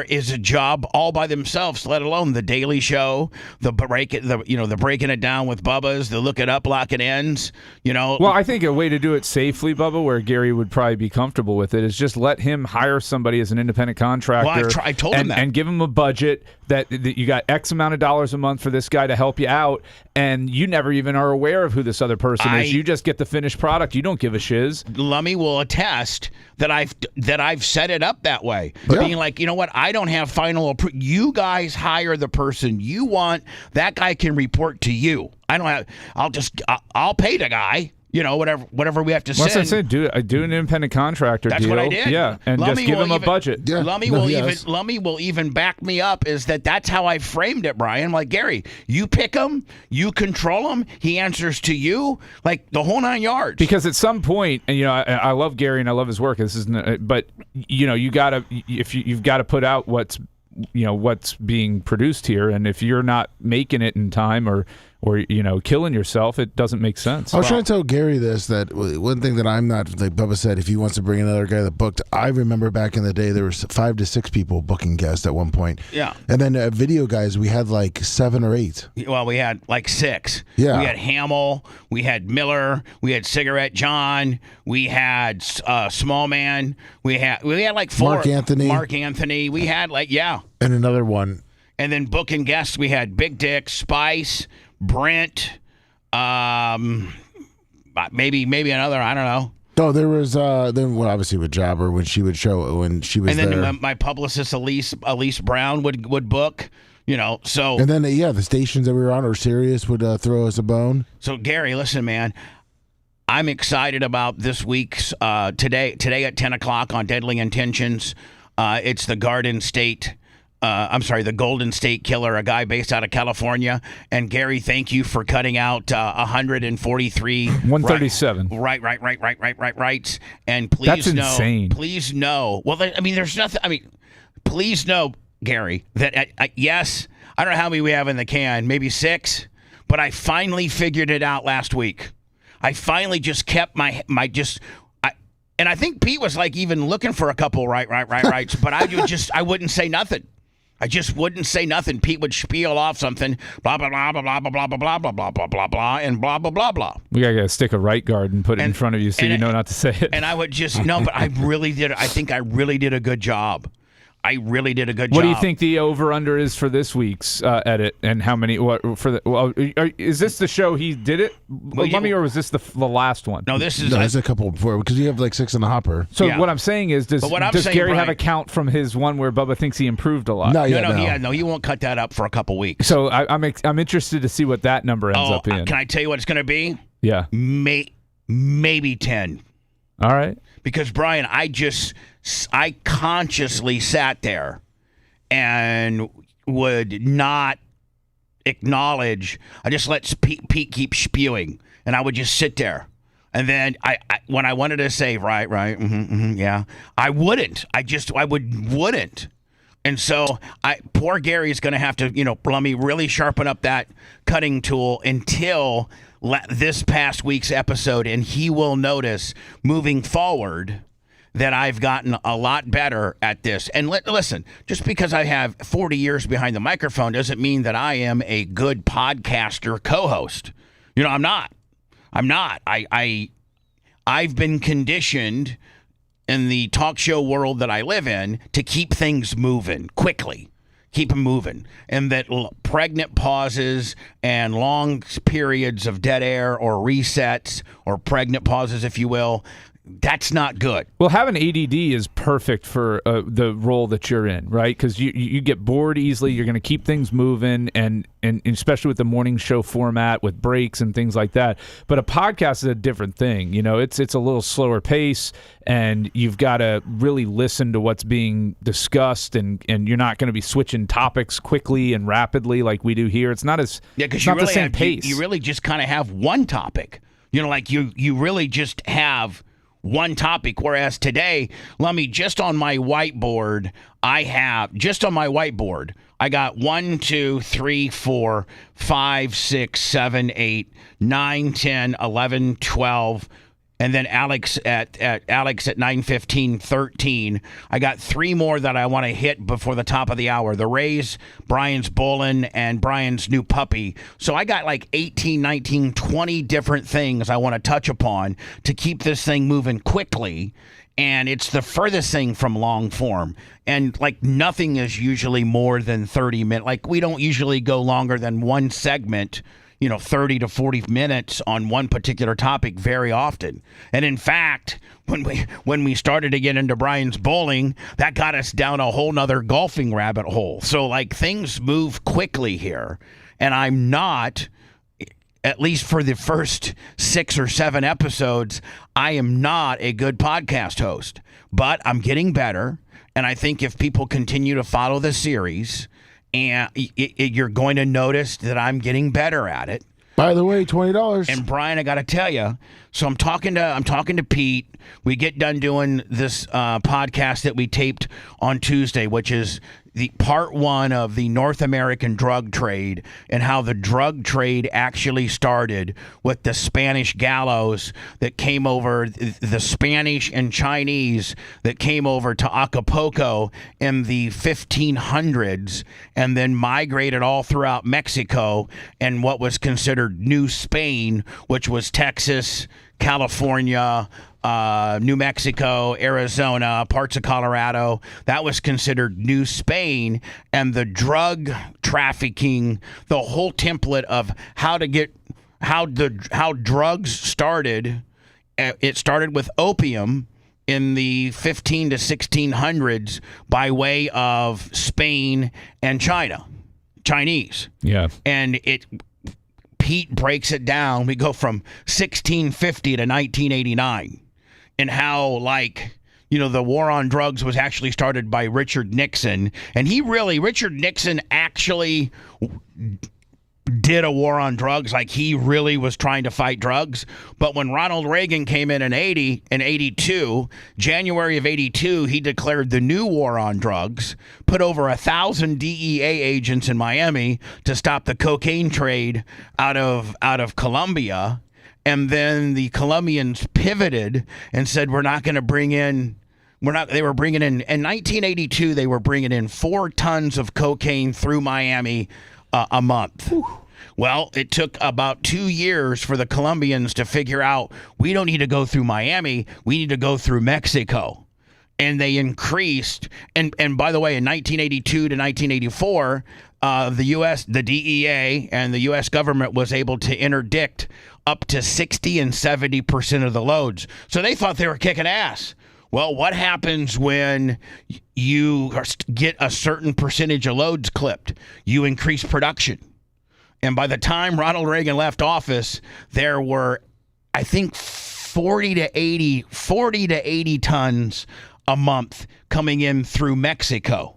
is a job all by themselves. Let alone the Daily Show, the breaking it down with Bubba's, the look it up, lock it ends. Well, I think a way to do it safely, Bubba, where Gary would probably be comfortable with it, is just let him hire somebody as an independent contractor. Well, I told him that. And give him a budget that you got X amount of dollars a month for this guy to help you out, and you never even are aware of who this other person is. You just get the finished product. You don't give a shiz. Lummy will attest that I've set it up that way. Yeah. Being like, you know what? I don't have final approval. You guys hire the person you want. That guy can report to you. I don't have. I'll pay the guy. whatever we have to What's I send. say? Do an independent contractor That's deal. what I did. Yeah, and Lummi just give will him a budget. Yeah. Lummi will even back me up. That's how I framed it, Brian. Like, Gary, you pick him, you control him. He answers to you, like the whole 9 yards. Because at some point, and I love Gary and I love his work. But you've got to put out what's being produced here, and if you're not making it in time or killing yourself, it doesn't make sense. I was trying to tell Gary that one thing that I'm not, like Bubba said, if he wants to bring another guy that booked, I remember back in the day there were 5 to 6 people booking guests at one point. Yeah. And then video guys, we had like 7 or 8. Well, we had like 6. Yeah. We had Hamill, we had Miller, we had Cigarette John, we had Small Man, we had like 4. Mark Anthony. We had And another one. And then booking guests, we had Big Dick, Spice, Brent, maybe another, I don't know. No, there was then obviously with Jobber when she was and then there. My publicist Elise Brown would book, so. And then the stations that we were on or Sirius would throw us a bone. So Gary, listen, man, I'm excited about this week's today at 10 o'clock on Deadly Intentions. It's the the Golden State Killer, a guy based out of California. And Gary, thank you for cutting out 143. 137. Right. And please That's insane. Please know. Well, there's nothing. Please know, Gary, that yes, I don't know how many we have in the can, maybe 6, but I finally figured it out last week. I finally just kept and I think Pete was like even looking for a couple rights, but I wouldn't say nothing. I just wouldn't say nothing. Pete would spiel off something, blah blah blah blah blah blah blah blah blah blah blah blah blah and blah blah blah blah. We gotta stick a right guard and put it in front of you so you know not to say it. And I would just but I really did. I think I really did a good job. What do you think the over/under is for this week's edit, and how many? Is this the show he did it? Or was this the last one? No, this is. There's a couple before because you have like 6 in the hopper. So what I'm saying is, does Gary have a count from his one where Bubba thinks he improved a lot? No, he won't cut that up for a couple weeks. So I'm interested to see what that number ends up in. Can I tell you what it's going to be? Yeah, maybe 10. All right. Because Brian, I consciously sat there and would not acknowledge. I just let Pete keep spewing, and I would just sit there. And then I when I wanted to say right, yeah, I wouldn't. I wouldn't. And so poor Gary is going to have to, let me really sharpen up that cutting tool until this past week's episode, and he will notice moving forward that I've gotten a lot better at this. And listen, just because I have 40 years behind the microphone doesn't mean that I am a good podcaster co-host. I'm not. I've been conditioned in the talk show world that I live in to keep things moving quickly. Keep them moving. And that pregnant pauses and long periods of dead air or resets or pregnant pauses, if you will, that's not good. Well, having ADD is perfect for the role that you're in, right? Because you get bored easily. You're going to keep things moving, and especially with the morning show format with breaks and things like that. But a podcast is a different thing. It's a little slower pace, and you've got to really listen to what's being discussed, and you're not going to be switching topics quickly and rapidly like we do here. It's not the same pace. You really just kind of have one topic. You really just have one topic, whereas today, just on my whiteboard, I got 1, 2, 3, 4, 5, 6, 7, 8, 9, 10, 11, 12, and then Alex at 9:15, 13. I got 3 more that I want to hit before the top of the hour. The Rays, Brian's Bowlin, and Brian's new puppy. So I got like 18, 19, 20 different things I want to touch upon to keep this thing moving quickly. And it's the furthest thing from long form. And like nothing is usually more than 30 minutes. Like we don't usually go longer than one segment, 30 to 40 minutes on one particular topic very often. And in fact, when we started to get into Brian's bowling, that got us down a whole nother golfing rabbit hole. So like things move quickly here. And I'm not, at least for the first 6 or 7 episodes, I am not a good podcast host. But I'm getting better, and I think if people continue to follow the series, and you're going to notice that I'm getting better at it. By the way, $20. And Brian, I got to tell you, so I'm talking to Pete. We get done doing this podcast that we taped on Tuesday, which is the part 1 of the North American drug trade and how the drug trade actually started with the Spanish gallows that came over, the Spanish and Chinese that came over to Acapulco in the 1500s and then migrated all throughout Mexico and what was considered New Spain, which was Texas, California, New Mexico, Arizona, parts of Colorado. That was considered New Spain, and the drug trafficking, the whole template of how drugs started. It started with opium in the 15 to 1600s by way of Spain and Chinese. Yeah. And Pete breaks it down. We go from 1650 to 1989. And how, the war on drugs was actually started by Richard Nixon. And Richard Nixon actually did a war on drugs. He really was trying to fight drugs. But when Ronald Reagan came in 82, January of 82, he declared the new war on drugs, put over 1,000 DEA agents in Miami to stop the cocaine trade out of Colombia. And then the Colombians pivoted and said, we're not going to bring in, they were bringing in 1982, they were bringing in 4 tons of cocaine through Miami a month. Whew. Well, it took about 2 years for the Colombians to figure out, we don't need to go through Miami, we need to go through Mexico. And they increased, and by the way, in 1982 to 1984, the DEA and the U.S. government was able to interdict up to 60 and 70% of the loads. So they thought they were kicking ass. Well, what happens when you get a certain percentage of loads clipped? You increase production. And by the time Ronald Reagan left office, there were, I think, 40 to 80 tons a month coming in through Mexico.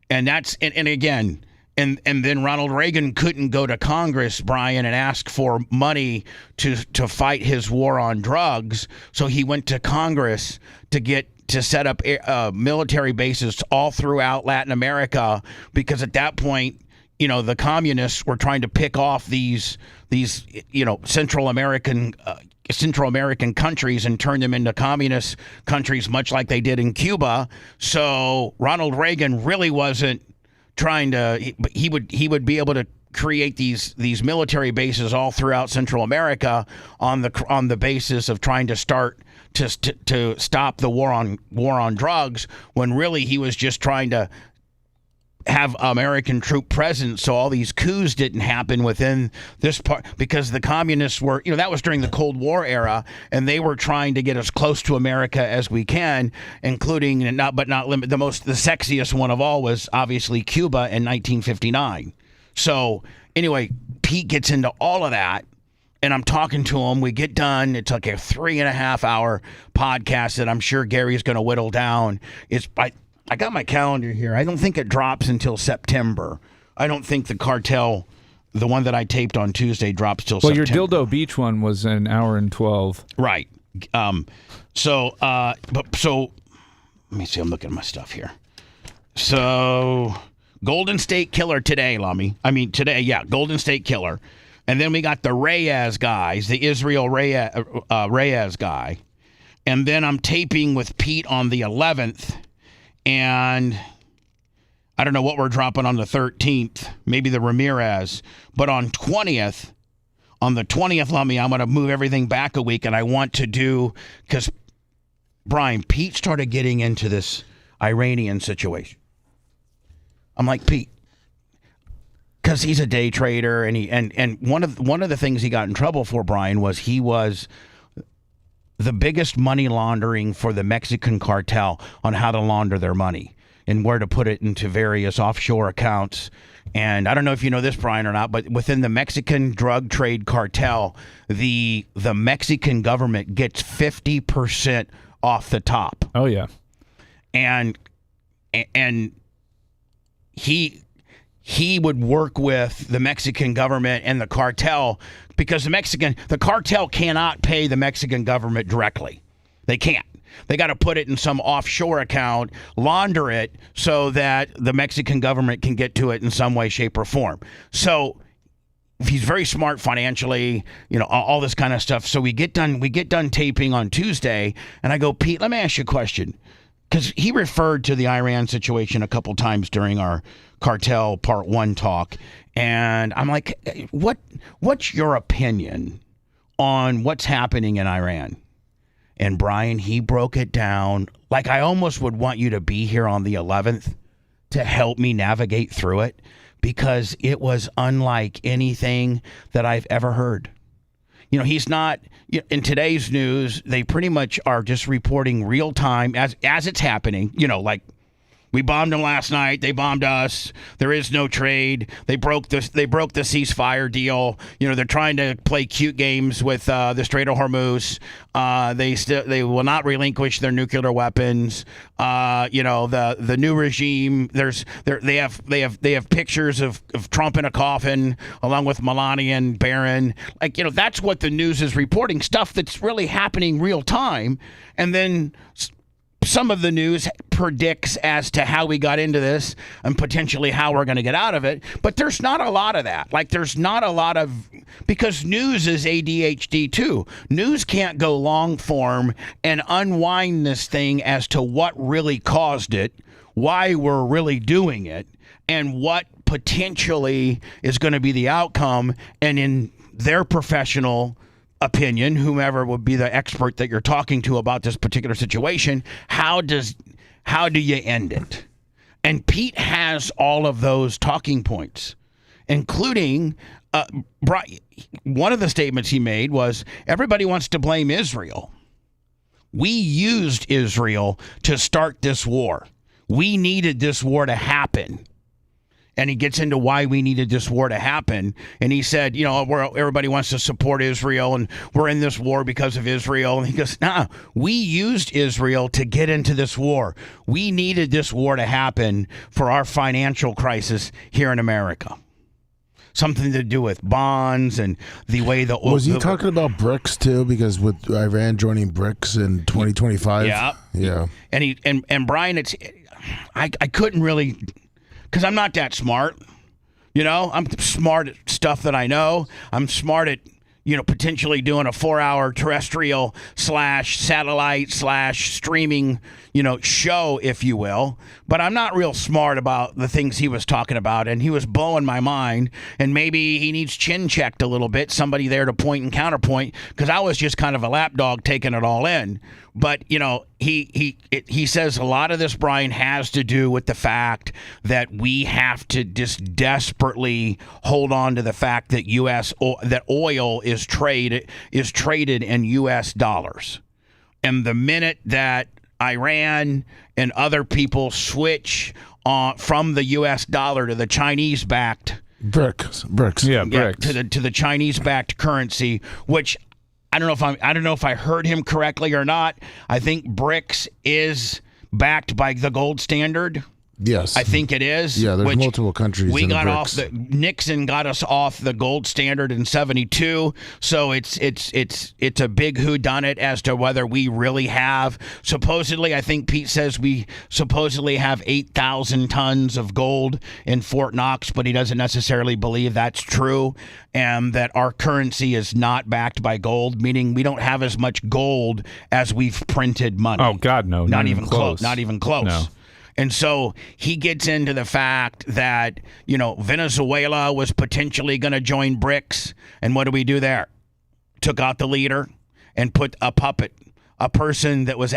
And that's, and again, and then Ronald Reagan couldn't go to Congress, Brian, and ask for money to fight his war on drugs. So he went to Congress to set up military bases all throughout Latin America, because at that point, the communists were trying to pick off these Central American countries and turn them into communist countries, much like they did in Cuba. So Ronald Reagan really wasn't trying to. He would be able to create these military bases all throughout Central America on the basis of trying to start to stop the war on drugs, when really he was just trying to have American troop presence so all these coups didn't happen within this part, because the communists were, that was during the Cold War era, and they were trying to get as close to America as we can, including the sexiest one of all was obviously Cuba in 1959. So anyway, Pete gets into all of that, and I'm talking to him. We get done. It's like a 3.5 hour podcast that I'm sure Gary's going to whittle down. I got my calendar here. I don't think it drops until September. I don't think the cartel, the one that I taped on Tuesday, drops till September. Well, your Dildo Beach one was an hour and 12. Right. So let me see. I'm looking at my stuff here. So Golden State Killer today, Lummy. Golden State Killer. And then we got the Reyes guys, the Israel Reyes guy. And then I'm taping with Pete on the 11th. And I don't know what we're dropping on the 13th, maybe the Ramirez. But on the 20th, Lummy, I'm going to move everything back a week. And I want to do, because, Brian, Pete started getting into this Iranian situation. I'm like, Pete, because he's a day trader. And one of the things he got in trouble for, Brian, was he was the biggest money laundering for the Mexican cartel on how to launder their money. and where to put it into various offshore accounts. And I don't know if you know this, Brian, or not, but within the Mexican drug trade cartel, the Mexican government gets 50% off the top. Oh, yeah. And he would work with the Mexican government and the cartel because the cartel cannot pay the Mexican government directly. They can't. They got to put it in some offshore account, launder it so that the Mexican government can get to it in some way, shape, or form. So he's very smart financially, all this kind of stuff. So we get done taping on Tuesday, and I go, Pete, let me ask you a question. Because he referred to the Iran situation a couple times during our Cartel Part 1 talk. And I'm like, what's your opinion on what's happening in Iran? And Brian, he broke it down. Like, I almost would want you to be here on the 11th to help me navigate through it, because it was unlike anything that I've ever heard. He's not, in today's news, they pretty much are just reporting real time as it's happening, like, we bombed them last night. They bombed us. There is no trade. They broke the ceasefire deal. They're trying to play cute games with the Strait of Hormuz. They will not relinquish their nuclear weapons. The new regime. They have pictures of Trump in a coffin along with Melania and Barron. That's what the news is reporting. Stuff that's really happening real time, and then some of the news predicts as to how we got into this and potentially how we're going to get out of it. But there's not a lot of that. There's not a lot of, because news is ADHD too. News can't go long form and unwind this thing as to what really caused it, why we're really doing it, and what potentially is going to be the outcome. And in their professional opinion, whomever would be the expert that you're talking to about this particular situation, how do you end it? And Pete has all of those talking points, including one of the statements he made was, everybody wants to blame Israel. We used Israel to start this war. We needed this war to happen. And he gets into why we needed this war to happen. And he said, everybody wants to support Israel, and we're in this war because of Israel. And he goes, nah, we used Israel to get into this war. We needed this war to happen for our financial crisis here in America. Something to do with bonds and the way the... Was he talking about BRICS too? Because with Iran joining BRICS in 2025? Yeah. And Brian, I couldn't really... Because I'm not that smart, I'm smart at stuff that I know. I'm smart at, potentially doing a 4-hour terrestrial / satellite / streaming, show, if you will. But I'm not real smart about the things he was talking about, and he was blowing my mind. And maybe he needs chin checked a little bit, somebody there to point and counterpoint, because I was just kind of a lapdog taking it all in. But, he says a lot of this, Brian, has to do with the fact that we have to just desperately hold on to the fact that that oil is traded in U.S. dollars. And the minute that Iran and other people switch from the U.S. dollar to the Chinese-backed BRICS. Yeah, BRICS. To the Chinese-backed currency, which I don't know if I heard him correctly or not. I think BRICS is backed by the gold standard. Yes, I think it is. Yeah, there's multiple countries. We got BRICS. Nixon got us off the gold standard in '72, so it's a big whodunit as to whether we really have. Supposedly, I think Pete says we supposedly have 8,000 tons of gold in Fort Knox, but he doesn't necessarily believe that's true, and that our currency is not backed by gold, meaning we don't have as much gold as we've printed money. Oh God, no, not even close. Not even close. No. And so he gets into the fact that, Venezuela was potentially going to join BRICS. And what do we do there? Took out the leader and put a puppet, a person that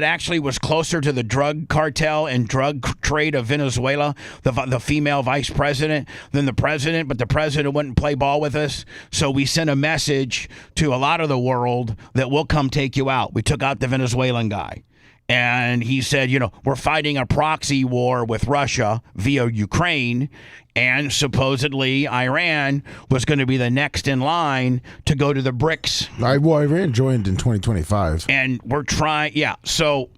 actually was closer to the drug cartel and drug trade of Venezuela, the female vice president, than the president. But the president wouldn't play ball with us. So we sent a message to a lot of the world that we'll come take you out. We took out the Venezuelan guy. And he said, we're fighting a proxy war with Russia via Ukraine, and supposedly Iran was going to be the next in line to go to the BRICS. Iran joined in 2025. And we're trying, so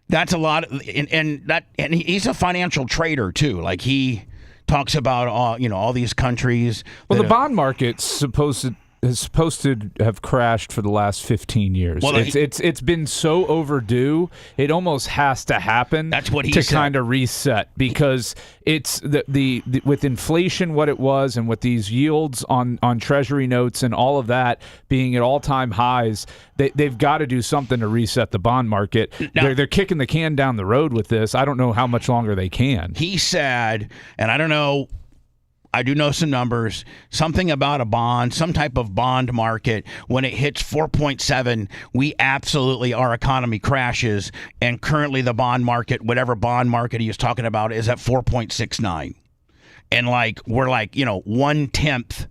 that's a lot, and he's a financial trader too. Like he talks about all these countries. Well, the bond market's supposed to have crashed for the last 15 years. Well, it's been so overdue. It almost has to happen. That's what he to said. Kind of reset, because it's the with inflation what it was, and with these yields on Treasury notes and all of that being at all-time highs, they've got to do something to reset the bond market. Now, they're kicking the can down the road with this. I don't know how much longer they can. He said, and I don't know, I do know some numbers, something about a bond, some type of bond market. When it hits 4.7, our economy crashes. And currently the bond market, whatever bond market he was talking about, is at 4.69. And we're 1/10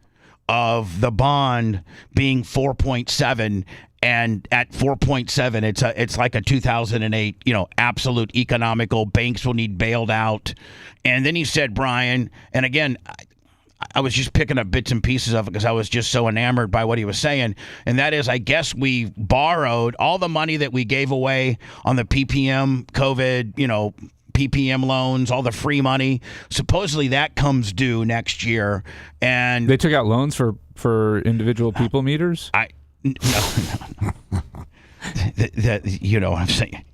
of the bond being 4.7. And at 4.7, it's like a 2008, absolute economical. Banks will need bailed out. And then he said, Brian, and again, I was just picking up bits and pieces of it because I was just so enamored by what he was saying. And that is, I guess we borrowed all the money that we gave away on the PPM, COVID, PPM loans, all the free money. Supposedly that comes due next year. And they took out loans for individual people meters? No. You know what I'm saying?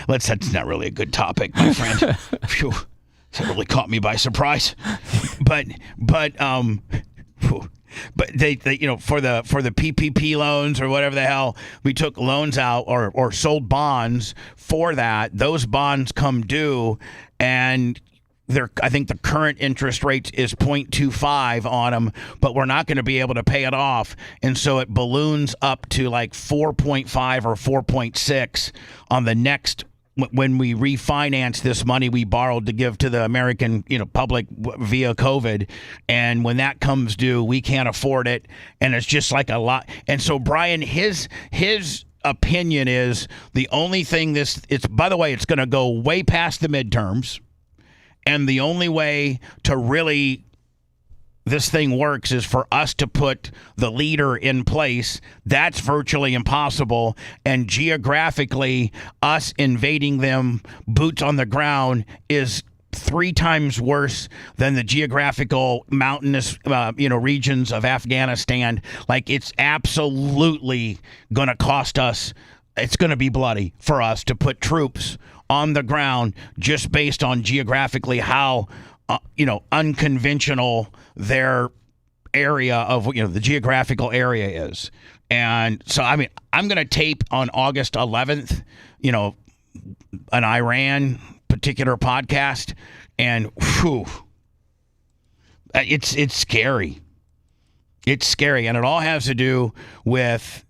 That's not really a good topic, my friend. Phew. That really caught me by surprise. But they for the PPP loans or whatever the hell, we took loans out or sold bonds for that. Those bonds come due, and I think the current interest rate is 0.25 on them, but we're not going to be able to pay it off. And so it balloons up to 4.5 or 4.6 on the next, when we refinance this money we borrowed to give to the American public via COVID. And when that comes due, we can't afford it. And it's just a lot. And so Brian, his opinion is the only thing by the way, it's going to go way past the midterms. And the only way to really this thing works is for us to put the leader in place. That's virtually impossible. And geographically, us invading them, boots on the ground, is 3 times worse than the geographical mountainous regions of Afghanistan. It's absolutely going to cost us. It's going to be bloody for us to put troops on the ground just based on geographically how unconventional their area of the geographical area is. And so I'm going to tape on August 11th an Iran particular podcast, and it's scary. It's scary, and it all has to do with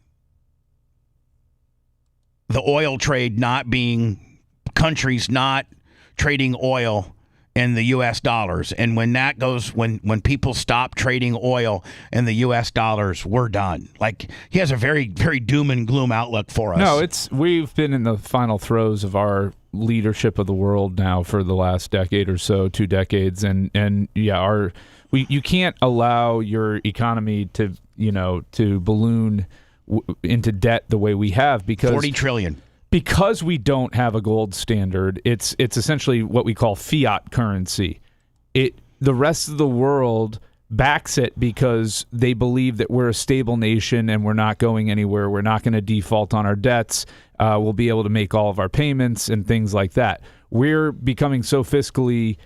the oil trade countries not trading oil in the U.S. dollars. And when that goes, when people stop trading oil in the U.S. dollars, we're done. He has a very, very doom and gloom outlook for us. No, we've been in the final throes of our leadership of the world now for the last decade or so, 2 decades. And yeah, you can't allow your economy to balloon into debt the way we have, because 40 trillion. Because we don't have a gold standard, it's essentially what we call fiat currency. The rest of the world backs it because they believe that we're a stable nation and we're not going anywhere. We're not going to default on our debts. We'll be able to make all of our payments and things like that. We're becoming so fiscally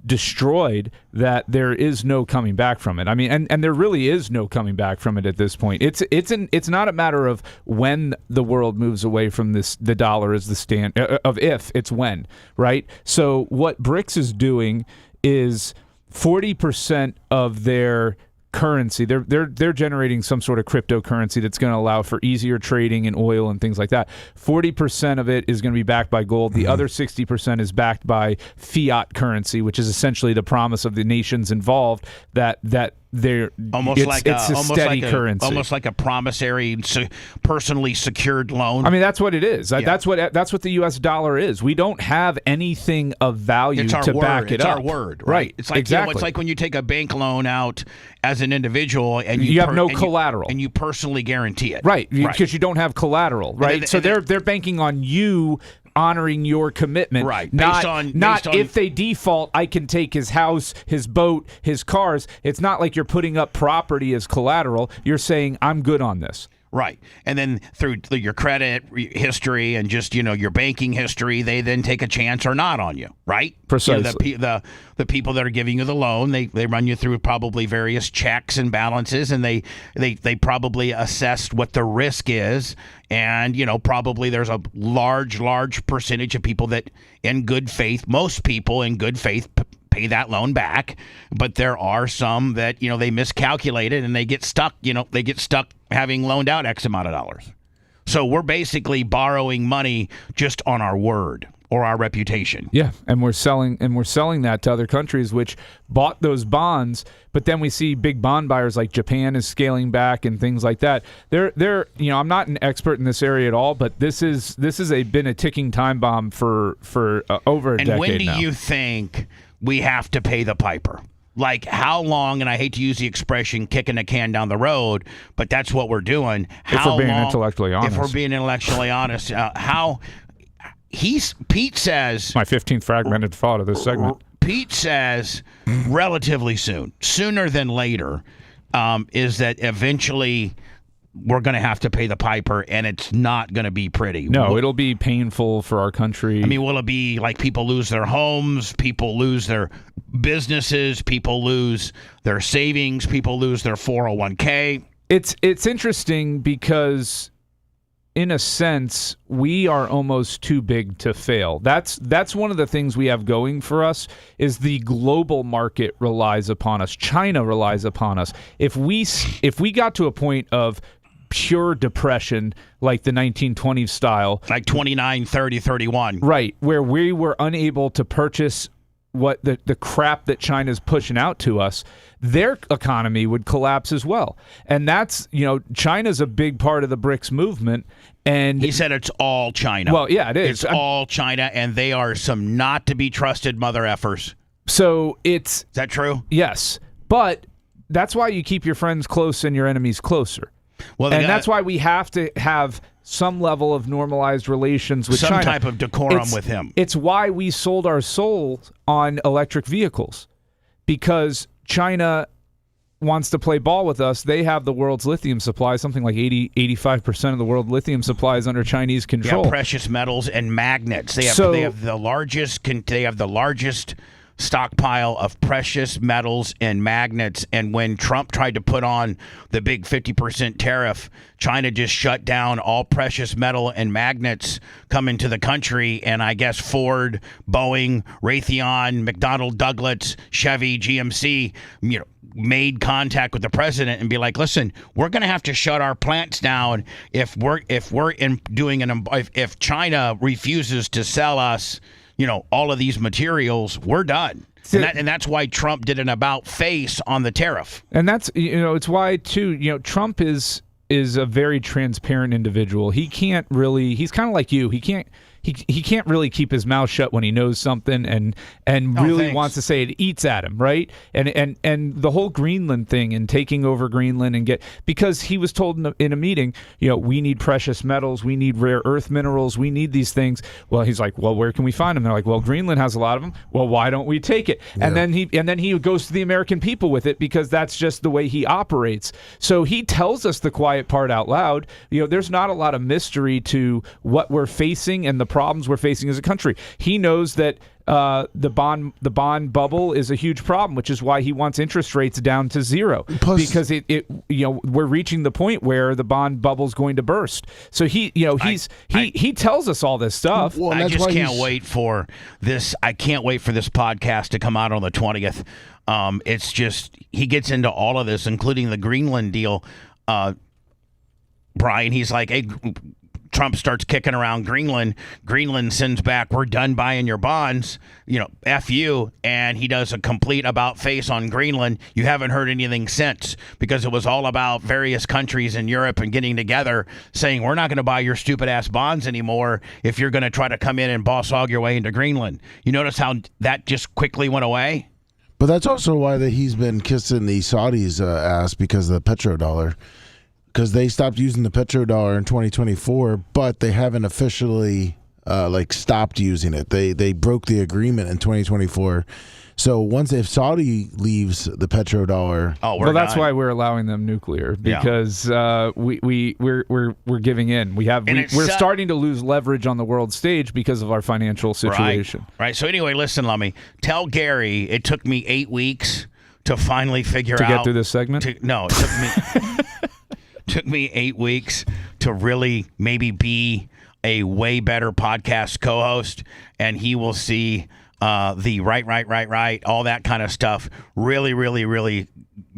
destroyed that there is no coming back from it. I mean, and there really is no coming back from it at this point. It's not a matter of when the world moves away from the dollar as the stand of if, it's when, right? So what BRICS is doing is 40% of their currency. They're generating some sort of cryptocurrency that's going to allow for easier trading in oil and things like that. 40% of it is going to be backed by gold. The other 60% is backed by fiat currency, which is essentially the promise of the nations involved that they're it's a steady currency, almost like a promissory, personally secured loan. I mean, that's what it is. That's what the U.S. dollar is. We don't have anything of value to back it up. It's our word, right? It's like exactly. It's like when you take a bank loan out as an individual and you have no collateral, and you personally guarantee it, right? Because you don't have collateral, right? So they're banking on you honoring your commitment, right? Not if they default, I can take his house, his boat, his cars. It's not like you're putting up property as collateral. You're saying I'm good on this. Right. And then through your credit history and just, your banking history, they then take a chance or not on you, right? Precisely. The people that are giving you the loan, they run you through probably various checks and balances, and they probably assessed what the risk is. And, probably there's a large percentage of people that in good faith, most people in good faith pay that loan back, but there are some that they miscalculated and they get stuck having loaned out X amount of dollars. So we're basically borrowing money just on our word or our reputation. Yeah, and we're selling that to other countries which bought those bonds, but then we see big bond buyers like Japan is scaling back and things like that. They're I'm not an expert in this area at all, but this has been a ticking time bomb for over a decade now. And when do you think we have to pay the piper? Like, how long, and I hate to use the expression kicking the can down the road, but that's what we're doing. If we're being intellectually honest. If we're being intellectually honest, Pete says... My 15th fragmented thought of this segment. Pete says relatively soon, sooner than later, is that eventually we're going to have to pay the piper, and it's not going to be pretty. No, it'll be painful for our country. I mean, will it be like people lose their homes, people lose their businesses, people lose their savings, people lose their 401k? It's interesting because, in a sense, we are almost too big to fail. That's one of the things we have going for us is the global market relies upon us. China relies upon us. If we got to a point of pure depression like the 1920s style, like 29, 30, 31, right, where we were unable to purchase what the crap that China's pushing out to us, their economy would collapse as well. And that's, China's a big part of the BRICS movement. And he said it's all China. Well, yeah, it is. It's all China, and they are some not to be trusted mother effers. So is that true? Yes. But that's why you keep your friends close and your enemies closer. Well, that's why we have to have some level of normalized relations with China. Some type of decorum with him. It's why we sold our souls on electric vehicles, because China wants to play ball with us. They have the world's lithium supply, something like 85% of the world lithium supply is under Chinese control. Yeah, precious metals and magnets. They have the largest stockpile of precious metals and magnets, and when Trump tried to put on the big 50% tariff, China just shut down all precious metal and magnets coming to the country, and I guess Ford, Boeing, Raytheon, McDonnell Douglas, Chevy, GMC, made contact with the president and be like, listen, we're going to have to shut our plants down if China refuses to sell us all of these materials, we're done. And that's why Trump did an about face on the tariff. And that's, it's why, too, Trump is a very transparent individual. He can't really, he's kind of like you. He can't really keep his mouth shut when he knows something and really wants to say it eats at him, right? And the whole Greenland thing and taking over Greenland because he was told in a meeting, we need precious metals, we need rare earth minerals, we need these things. Well, he's like, well, where can we find them? They're like, well, Greenland has a lot of them. Well, why don't we take it? Yeah. And then he goes to the American people with it because that's just the way he operates. So he tells us the quiet part out loud. There's not a lot of mystery to what we're facing and the problems we're facing as a country. He knows that the bond bubble is a huge problem, which is why he wants interest rates down to zero. Because we're reaching the point where the bond bubble is going to burst. So he tells us all this stuff. Well, I just can't wait for this. I can't wait for this podcast to come out on the 20th. It's just he gets into all of this, including the Greenland deal. Brian, he's like, hey, Trump starts kicking around Greenland. Greenland sends back, "We're done buying your bonds. F you." And he does a complete about face on Greenland. You haven't heard anything since, because it was all about various countries in Europe and getting together saying, "We're not going to buy your stupid ass bonds anymore if you're going to try to come in and boss hog your way into Greenland." You notice how that just quickly went away? But that's also why he's been kissing the Saudis' ass, because of the petrodollar. Because they stopped using the petrodollar in 2024, but they haven't officially stopped using it. They broke the agreement in 2024. So if Saudi leaves the petrodollar, that's why we're allowing them nuclear, because we're giving in. We're starting to lose leverage on the world stage because of our financial situation. Right. So anyway, listen, Lummy, tell Gary it took me 8 weeks to finally figure out to get through this segment. It took me. Took me 8 weeks to really maybe be a way better podcast co-host, and he will see the right, all that kind of stuff really, really, really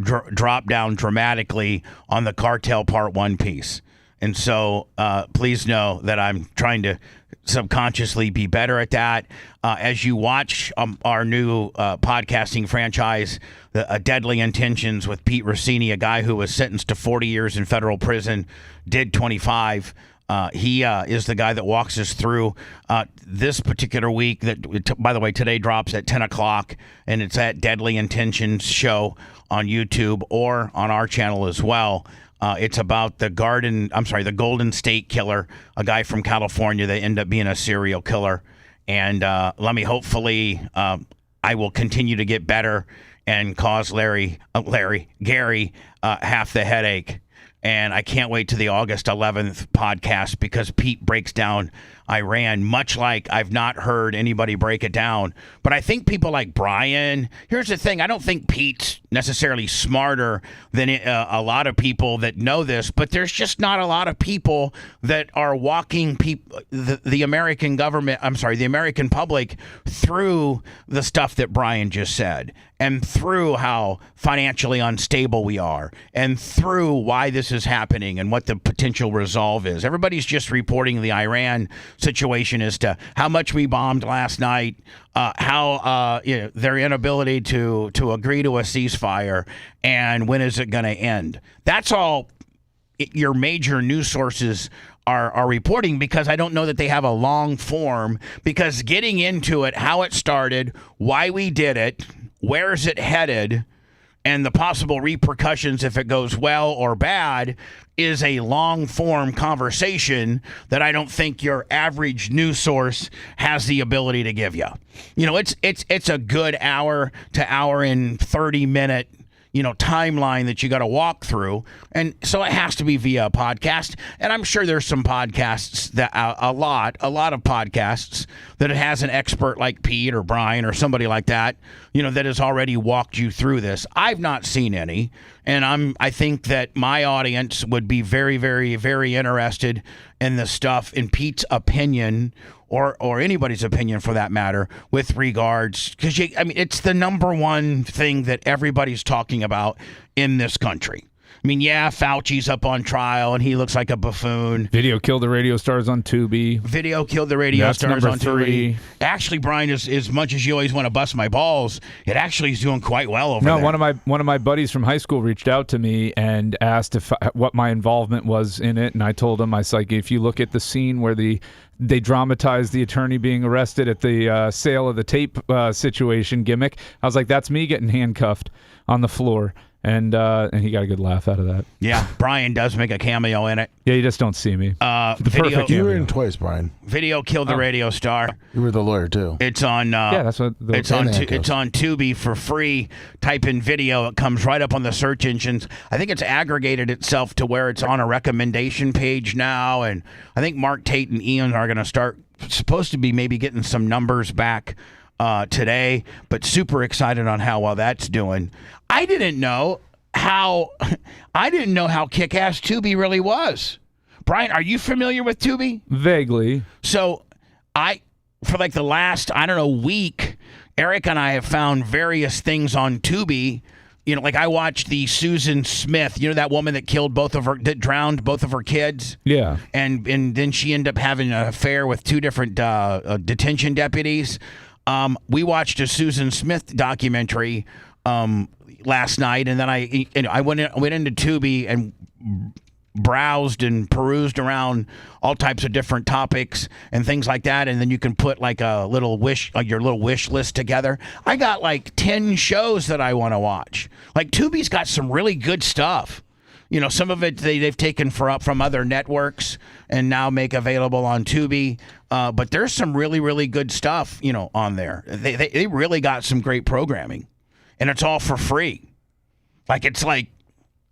drop down dramatically on the cartel part 1 piece. And so please know that I'm trying to subconsciously be better at that. As you watch our new podcasting franchise, Deadly Intentions with Pete Rossini, a guy who was sentenced to 40 years in federal prison, did 25. He is the guy that walks us through this particular week. That, by the way, today drops at 10 o'clock, and it's at Deadly Intentions Show on YouTube or on our channel as well. It's about the Golden State Killer, a guy from California that ended up being a serial killer. And hopefully I will continue to get better and cause Gary half the headache. And I can't wait to the August 11th podcast, because Pete breaks down Iran, much like I've not heard anybody break it down. But I think people like Brian, here's the thing, I don't think Pete's necessarily smarter than a lot of people that know this, but there's just not a lot of people that are walking the American government, the American public through the stuff that Brian just said, and through how financially unstable we are, and through why this is happening and what the potential resolve is. Everybody's just reporting the Iran situation as to how much we bombed last night, how their inability to agree to a ceasefire, and when is it going to end. That's all your major news sources are reporting, because I don't know that they have a long form, because getting into it, how it started, why we did it, where is it headed, and the possible repercussions if it goes well or bad is a long-form conversation that I don't think your average news source has the ability to give you. It's a good hour to hour and 30-minute timeline that you got to walk through. And so it has to be via a podcast. And I'm sure there's some podcasts that a lot of podcasts that it has an expert like Pete or Brian or somebody like that, that has already walked you through this. I've not seen any. And I think that my audience would be very, very, very interested in the stuff, in Pete's opinion, or anybody's opinion for that matter, with regards, because it's the number one thing that everybody's talking about in this country. Fauci's up on trial and he looks like a buffoon. Video killed the radio stars on Tubi. Video killed the radio stars on Tubi. Actually, Brian, as much as you always want to bust my balls, it actually is doing quite well over there. One of my buddies from high school reached out to me and asked what my involvement was in it, and I told him, if you look at the scene where they dramatized the attorney being arrested at the sale of the tape situation gimmick, I was like, that's me getting handcuffed on the floor. And he got a good laugh out of that. Yeah, Brian does make a cameo in it. Yeah, you just don't see me. You were in twice, Brian. Video killed the radio star. You were the lawyer too. It's on. That's what. It's on Tubi for free. Type in video. It comes right up on the search engines. I think it's aggregated itself to where it's on a recommendation page now, and I think Mark Tate and Ian are going to start. Supposed to be maybe getting some numbers back today, but super excited on how well that's doing. I didn't know how kick-ass Tubi really was. Brian, are you familiar with Tubi? Vaguely. So for like the last, week, Eric and I have found various things on Tubi You know, like I watched the Susan Smith, you know, that woman that drowned both of her kids. Yeah. And then she ended up having an affair with two different detention deputies. We watched a Susan Smith documentary last night, and then I went into Tubi and browsed and perused around all types of different topics and things like that, and then you can put like a little your little wish list together. I got like 10 shows that I want to watch. Like Tubi's got some really good stuff. You know, some of it they've taken from other networks and now make available on Tubi. But there's some really, really good stuff, you know, on there. They really got some great programming, and it's all for free. Like it's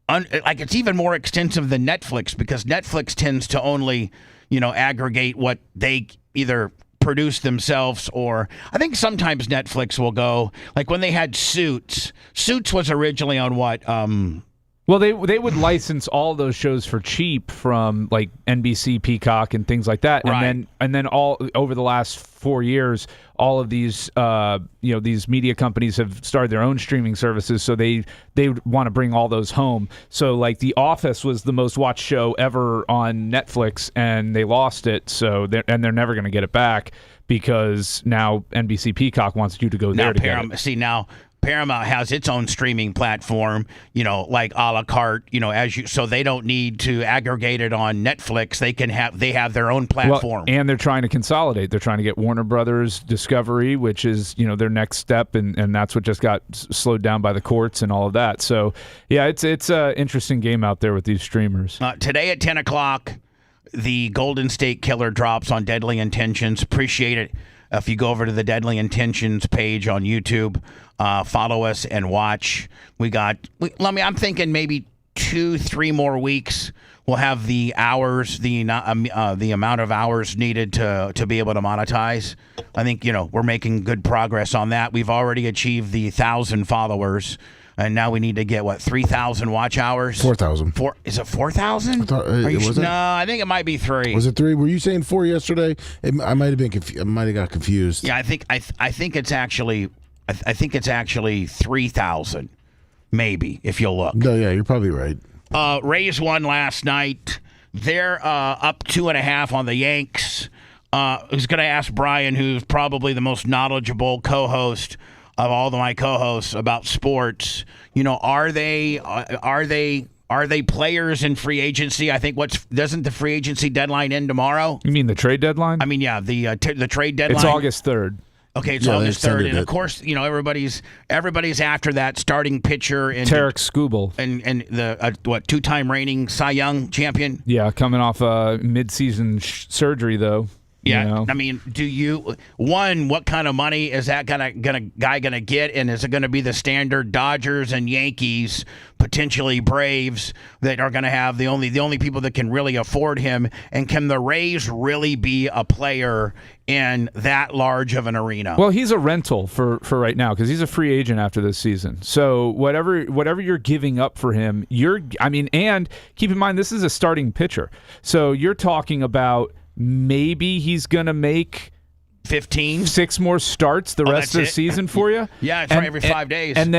it's even more extensive than Netflix, because Netflix tends to only, you know, aggregate what they either produce themselves, or I think sometimes Netflix will go, like when they had Suits. Suits was originally on what? Well, they would license all those shows for cheap from like NBC, Peacock, and things like that, right. and then all over the last 4 years, all of these these media companies have started their own streaming services, so they want to bring all those home. So like The Office was the most watched show ever on Netflix, and they lost it. So they're never going to get it back, because now NBC Peacock wants you to go there to get it. See now. Paramount has its own streaming platform, you know, like a la carte, you know, so they don't need to aggregate it on Netflix. They have their own platform. Well, and they're trying to consolidate. They're trying to get Warner Brothers Discovery, which is, you know, their next step, and that's what just got slowed down by the courts and all of that. So, yeah, it's an interesting game out there with these streamers. Today at 10 o'clock, the Golden State Killer drops on Deadly Intentions. Appreciate it. If you go over to the Deadly Intentions page on YouTube, follow us and watch. I'm thinking maybe 2-3 more weeks. We'll have the hours, the amount of hours needed to be able to monetize. I think, you know, we're making good progress on that. We've already achieved the 1,000 followers. And now we need to get, 3,000 watch hours? 4,000. Is it 4,000? No, I think it might be 3. Was it 3? Were you saying 4 yesterday? I might have been I might have got confused. Yeah, I think it's actually 3,000, maybe, if you'll look. No, yeah, you're probably right. Rays won last night. They're up 2.5 on the Yanks. I was going to ask Brian, who's probably the most knowledgeable co-host of all of my co-hosts about sports. You know, are they players in free agency? I think doesn't the free agency deadline end tomorrow? You mean the trade deadline? I mean, yeah, the trade deadline. It's August 3rd. Okay, it's August 3rd, and of course, you know, everybody's after that starting pitcher and Tarek Skubal and the 2-time reigning Cy Young champion. Yeah, coming off mid-season surgery though. Yeah, you know? I mean, what kind of money is that guy gonna get, and is it gonna be the standard Dodgers and Yankees, potentially Braves, that are gonna have the only people that can really afford him? And can the Rays really be a player in that large of an arena? Well, he's a rental for right now, because he's a free agent after this season. So whatever you're giving up for him, and keep in mind, this is a starting pitcher. So you're talking about maybe he's going to make 6 more starts the rest of the season for you. Yeah, it's every 5 days. And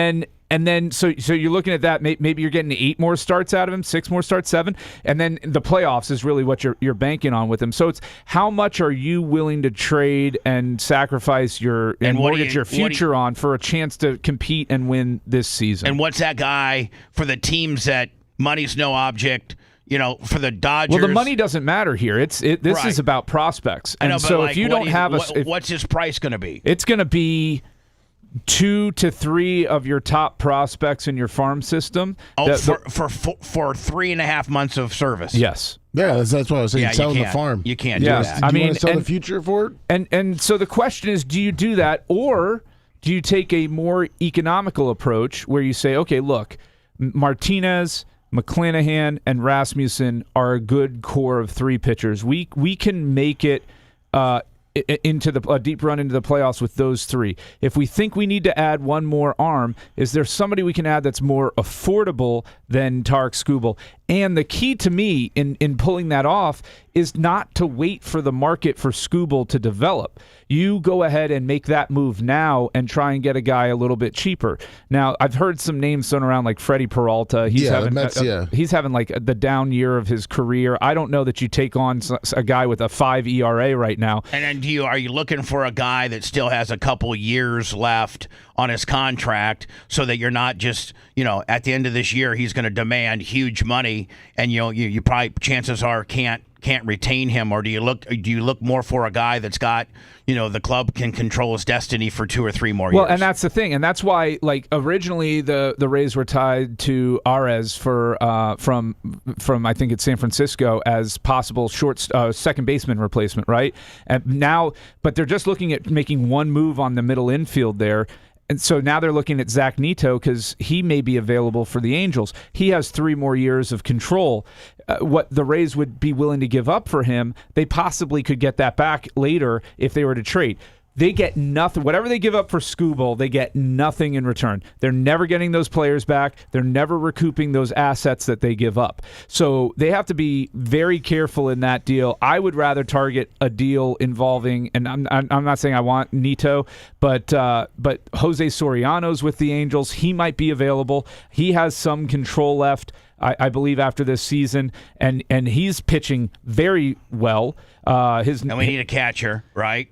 then so you're looking at that. Maybe you're getting 8 more starts out of him, 6 more starts, 7, and then the playoffs is really what you're banking on with him. So it's how much are you willing to trade and sacrifice and mortgage your future on for a chance to compete and win this season? And what's that guy for the teams that money's no object? You know, for the Dodgers. Well, the money doesn't matter here. This is about prospects. And so if you don't have what's his price going to be? It's going to be 2 to 3 of your top prospects in your farm system. Oh, for 3.5 months of service. Yes. Yeah, that's what I was saying. Selling the farm. You can't do that. Do you want to sell the future for it? And so the question is, do you do that, or do you take a more economical approach where you say, okay, look, Martinez, McClanahan, and Rasmussen are a good core of 3 pitchers. We can make it into a deep run into the playoffs with those 3. If we think we need to add one more arm, is there somebody we can add that's more affordable than Tarek Skubal? And the key to me in pulling that off is not to wait for the market for Skubal to develop. You go ahead and make that move now and try and get a guy a little bit cheaper. Now, I've heard some names thrown around like Freddie Peralta. He's having like the down year of his career. I don't know that you take on a guy with a 5 ERA right now. And then are you looking for a guy that still has a couple years left on his contract so that you're not just, at the end of this year he's going to demand huge money and you probably chances are can't retain him, or do you look more for a guy that's got, the club can control his destiny for 2 or 3 more years? Well, and that's the thing, and that's why, like, originally the Rays were tied to Arez from I think it's San Francisco as possible second baseman replacement, right? And now, but they're just looking at making one move on the middle infield there. And so now they're looking at Zach Neto because he may be available for the Angels. He has 3 more years of control. What the Rays would be willing to give up for him, they possibly could get that back later if they were to trade. They get nothing. Whatever they give up for Skubal, they get nothing in return. They're never getting those players back. They're never recouping those assets that they give up. So they have to be very careful in that deal. I would rather target a deal involving, and I'm not saying I want Neto, but Jose Soriano's with the Angels. He might be available. He has some control left, I believe, after this season, and he's pitching very well. And we need a catcher, right?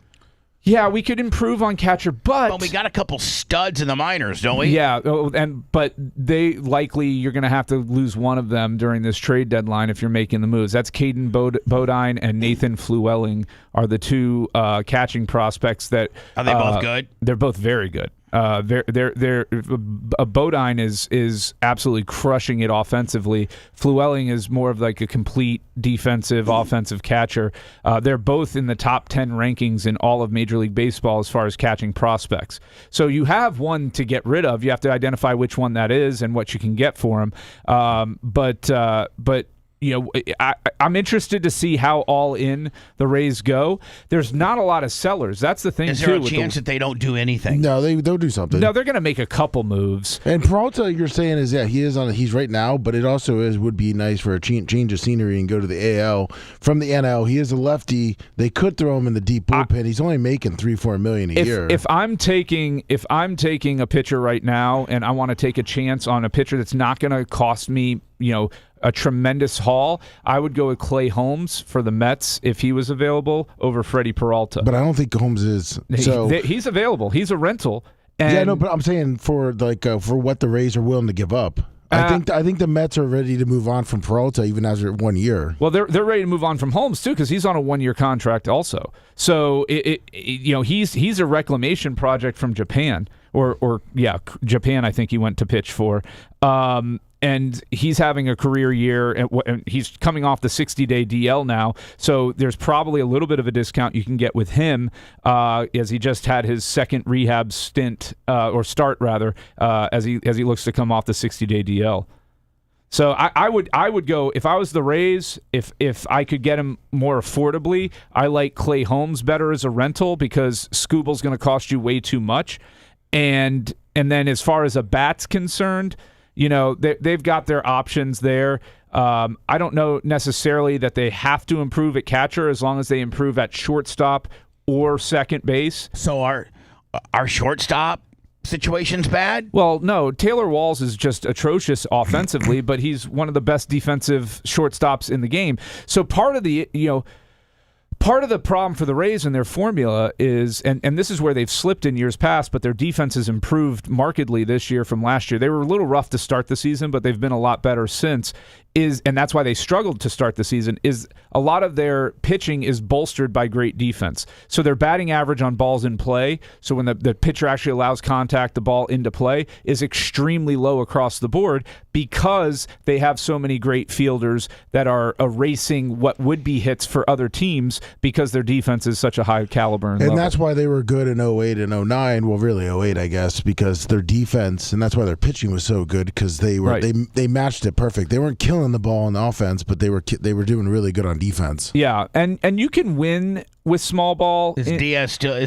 Yeah, we could improve on catcher, but we got a couple studs in the minors, don't we? Yeah, but you're going to have to lose one of them during this trade deadline if you're making the moves. That's Caden Bodine and Nathan Flewelling are the 2 catching prospects that are they both good? They're both very good. Bodine is absolutely crushing it offensively. Flewelling is more of like a complete defensive, offensive catcher. They're both in the top 10 rankings in all of Major League Baseball as far as catching prospects. So you have one to get rid of. You have to identify which one that is and what you can get for him. But I'm interested to see how all in the Rays go. There's not a lot of sellers. That's the thing. Is there a chance that they don't do anything? No, they'll do something. No, they're going to make a couple moves. And Peralta, you're saying he's right now, but it also would be nice for a change of scenery and go to the AL from the NL. He is a lefty. They could throw him in the deep bullpen. He's only making $3-4 million a year. If I'm taking a pitcher right now and I want to take a chance on a pitcher that's not going to cost me, a tremendous haul, I would go with Clay Holmes for the Mets if he was available over Freddie Peralta. But I don't think Holmes is. He's available. He's a rental. And but I'm saying for what the Rays are willing to give up. I think the Mets are ready to move on from Peralta even after 1 year. Well, they're ready to move on from Holmes too because he's on a 1-year contract also. So he's a reclamation project from Japan Japan. I think he went to pitch for. And he's having a career year, and he's coming off the 60-day DL now. So there's probably a little bit of a discount you can get with him, as he just had his second rehab stint start as he looks to come off the 60-day DL. So I would go if I was the Rays. If I could get him more affordably, I like Clay Holmes better as a rental because Skubal's going to cost you way too much, and then as far as a bat's concerned. They've got their options there. I don't know necessarily that they have to improve at catcher as long as they improve at shortstop or second base. So our shortstop situation's bad? Well, no. Taylor Walls is just atrocious offensively, but he's one of the best defensive shortstops in the game. So part of the problem for the Rays and their formula is, and this is where they've slipped in years past, but their defense has improved markedly this year from last year. They were a little rough to start the season, but they've been a lot better since. And that's why they struggled to start the season, is a lot of their pitching is bolstered by great defense. So their batting average on balls in play, so when the pitcher actually allows contact, the ball into play, is extremely low across the board because they have so many great fielders that are erasing what would be hits for other teams because their defense is such a high caliber. And that's why they were good in 08 and 09. Well, really 08, I guess, because their defense, and that's why their pitching was so good because they matched it perfect. They weren't killing stealing the ball on the offense, but they were doing really good on defense. Yeah, and you can win with small ball. Is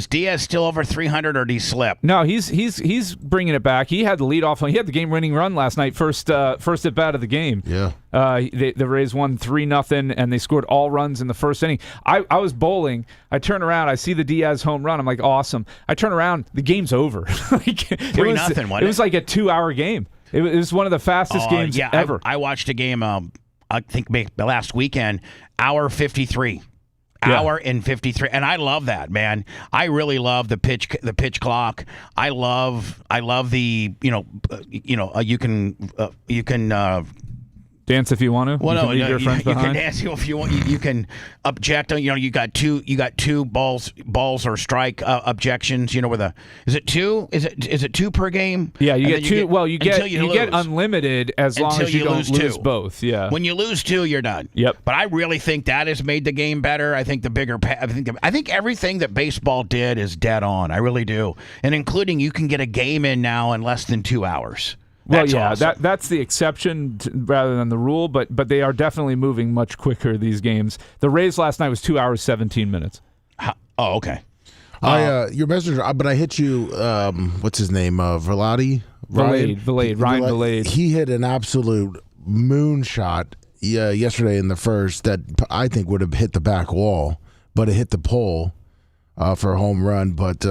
Diaz still over 300 or did he slip? No, he's bringing it back. He had the lead off. He had the game-winning run last night, first at bat of the game. Yeah. The Rays won 3-0, and they scored all runs in the first inning. I was bowling. I turn around. I see the Diaz home run. I'm like, awesome. I turn around. The game's over. 3-0. It was like a 2-hour game. It was one of the fastest games ever. I watched a game, I think the last weekend, hour 53. Hour and 53, and I love that, man. I really love the pitch clock. I love the you can dance if you want to. Well, you you can dance if you want. You can object. You got two balls or strike objections. Is it two? Is it two per game? Yeah, you get two. You get unlimited as long as you don't lose two. both. Yeah. When you lose two, you're done. Yep. But I really think that has made the game better. I think I think everything that baseball did is dead on. I really do, and including you can get a game in now in less than 2 hours. That's awesome. That's the exception rather than the rule, but they are definitely moving much quicker, these games. The Rays last night was 2 hours, 17 minutes. Oh, okay. Your messenger, but I hit you, what's his name, Ryan Vilade. He hit an absolute moonshot yesterday in the first that I think would have hit the back wall, but it hit the pole for a home run, but...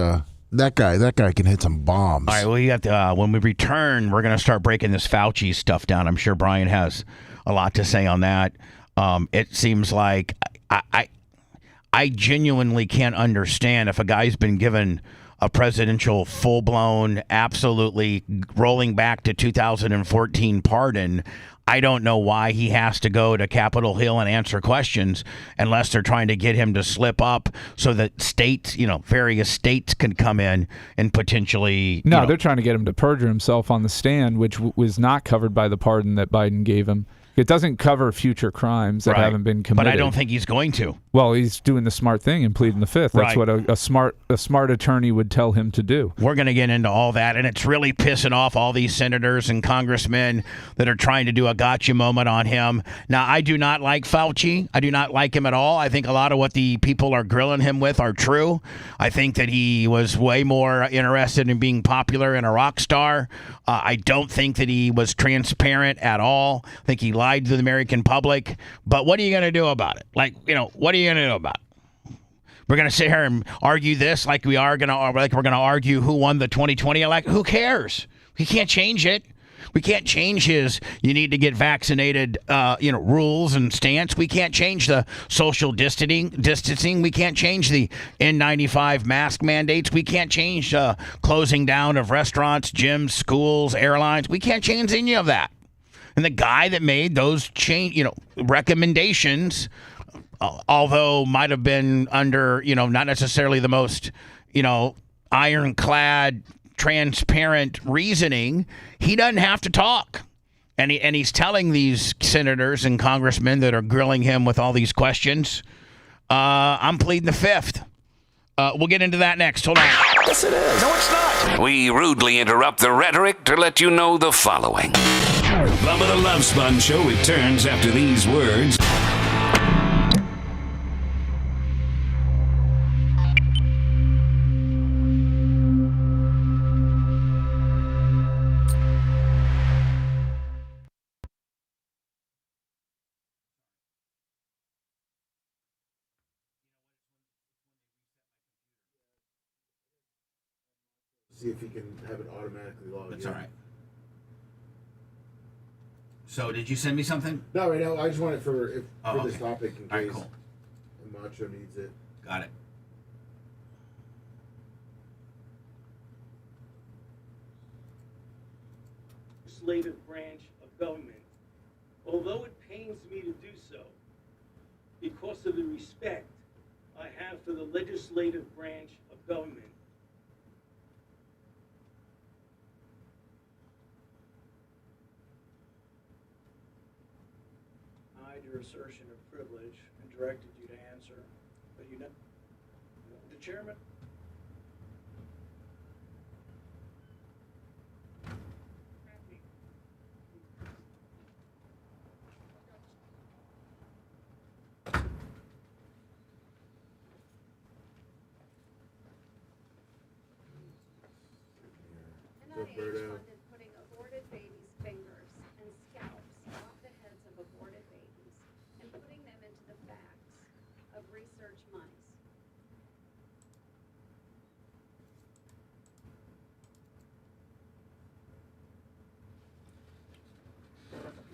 That guy can hit some bombs. All right, well, you got when we return, we're going to start breaking this Fauci stuff down. I'm sure Brian has a lot to say on that. It seems like I genuinely can't understand if a guy's been given a presidential full-blown, absolutely rolling back to 2014 pardon. I don't know why he has to go to Capitol Hill and answer questions unless they're trying to get him to slip up so that states, various states can come in and potentially... No, they're trying to get him to perjure himself on the stand, which was not covered by the pardon that Biden gave him. It doesn't cover future crimes that haven't been committed. But I don't think he's going to. Well, he's doing the smart thing and pleading the fifth. That's what a smart attorney would tell him to do. We're going to get into all that, and it's really pissing off all these senators and congressmen that are trying to do a gotcha moment on him. Now, I do not like Fauci. I do not like him at all. I think a lot of what the people are grilling him with are true. I think that he was way more interested in being popular and a rock star. I don't think that he was transparent at all. I think he lied to the American public. But what are you going to do about it? What are you going to do about it? We're going to sit here and argue this like we're going to argue who won the 2020 election. Who cares? We can't change it. We can't change his you need to get vaccinated rules and stance. We can't change the social distancing. We can't change the N95 mask mandates. We can't change closing down of restaurants, gyms, schools, airlines. We can't change any of that. And the guy that made those recommendations, although might have been under, not necessarily the most, ironclad, transparent reasoning, he doesn't have to talk. And he's telling these senators and congressmen that are grilling him with all these questions, I'm pleading the fifth. We'll get into that next. Hold on. Yes, it is. No, it's not. We rudely interrupt the rhetoric to let you know the following. Bubba the Love Sponge Show returns after these words. See if he can have it automatically logged in. That's all right. So, did you send me something? No, right now I just want it for this okay. topic in all right, case cool. Macho needs it. Got it. Legislative branch of government, although it pains me to do so, because of the respect I have for the legislative branch of government. Your assertion of privilege and directed you to answer, but the chairman. Roberto. Putting aborted babies' fingers and scalps off the heads of aborted babies and putting them into the backs of research mice.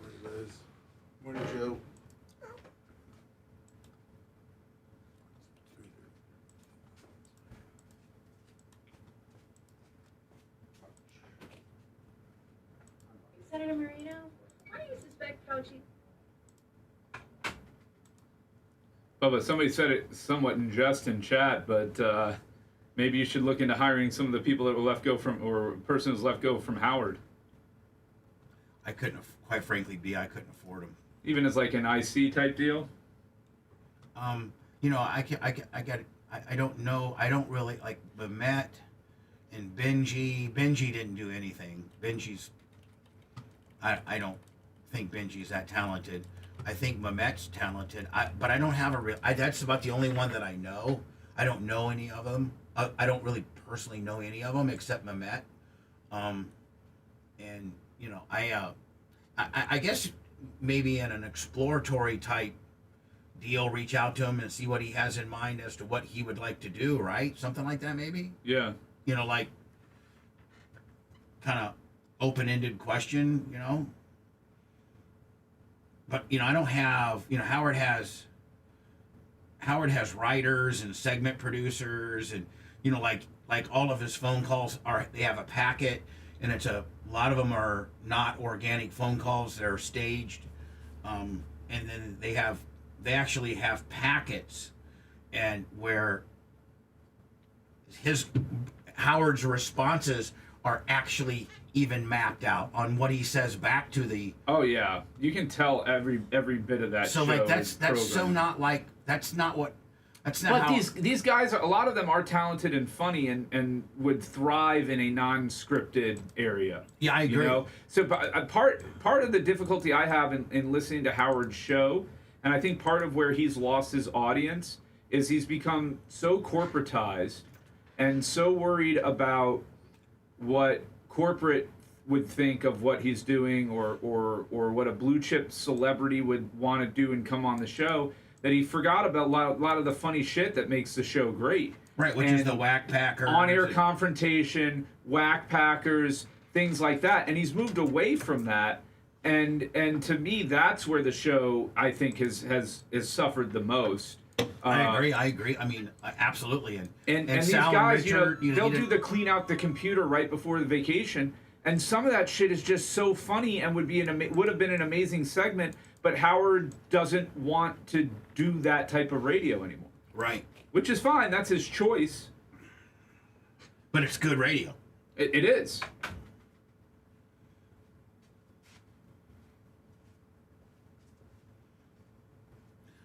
Morning, Liz. Morning, Joe. Senator Marino, why do you suspect Fauci? Bubba, somebody said it somewhat in jest in chat, but maybe you should look into hiring some of the people that were let go from, or persons let go from Howard. I couldn't, quite frankly, I couldn't afford them. Even as like an IC type deal? You know, I don't know. I don't really like Mamet and Benji. Benji didn't do anything. Benji's, I don't think Benji's that talented. I think Mamet's talented. But I don't have a real, that's about the only one that I know. I don't know any of them. I don't really personally know any of them except Mamet. And, you know, I guess maybe in an exploratory type deal, reach out to him and see what he has in mind as to what he would like to do, right? Something like that, maybe? Yeah. You know, like kind of open-ended question, you know? But, you know, I don't have, you know, Howard has writers and segment producers and, you know, like all of his phone calls they have a packet, and a lot of them are not organic phone calls that are staged. And then they actually have packets, and where Howard's responses are actually even mapped out on what he says back to the. Oh yeah, you can tell every bit of that. So show like that's so not like that's not what. That's not but how these guys, a lot of them are talented and funny and would thrive in a non-scripted area. Yeah, I agree. You know? So part of the difficulty I have in listening to Howard's show, and I think part of where he's lost his audience, is he's become so corporatized and so worried about what corporate would think of what he's doing, or what a blue chip celebrity would want to do and come on the show, that he forgot about a lot of the funny shit that makes the show great. Right, which is the whack packers. On-air confrontation, whack packers, things like that. And he's moved away from that. And to me, that's where the show, I think, has suffered the most. I agree. I mean, absolutely. And these guys, Richard, they'll do the clean out the computer right before the vacation. And some of that shit is just so funny and would have been an amazing segment. But Howard doesn't want to do that type of radio anymore. Right. Which is fine. That's his choice. But it's good radio. It is.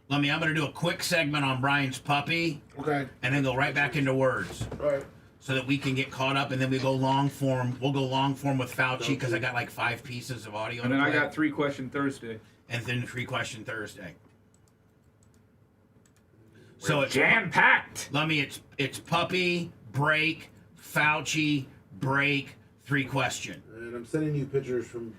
I'm going to do a quick segment on Brian's puppy. Okay. And then go right back into words. All right. So that we can get caught up, and then we go long form. We'll go long form with Fauci because I got like 5 pieces of audio. And then I got 3 Question Thursday. And then 3 Question Thursday. So it's jam packed. It's puppy, break, Fauci, break, 3 question. And I'm sending you pictures from.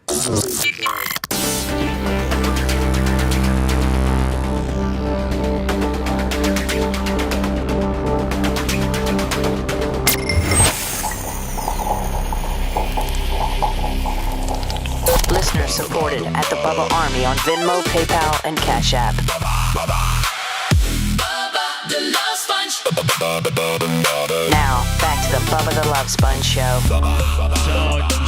Listener supported at the Bubba Army on Venmo, PayPal, and Cash App. Now, back to the Bubba the Love Sponge Show. So,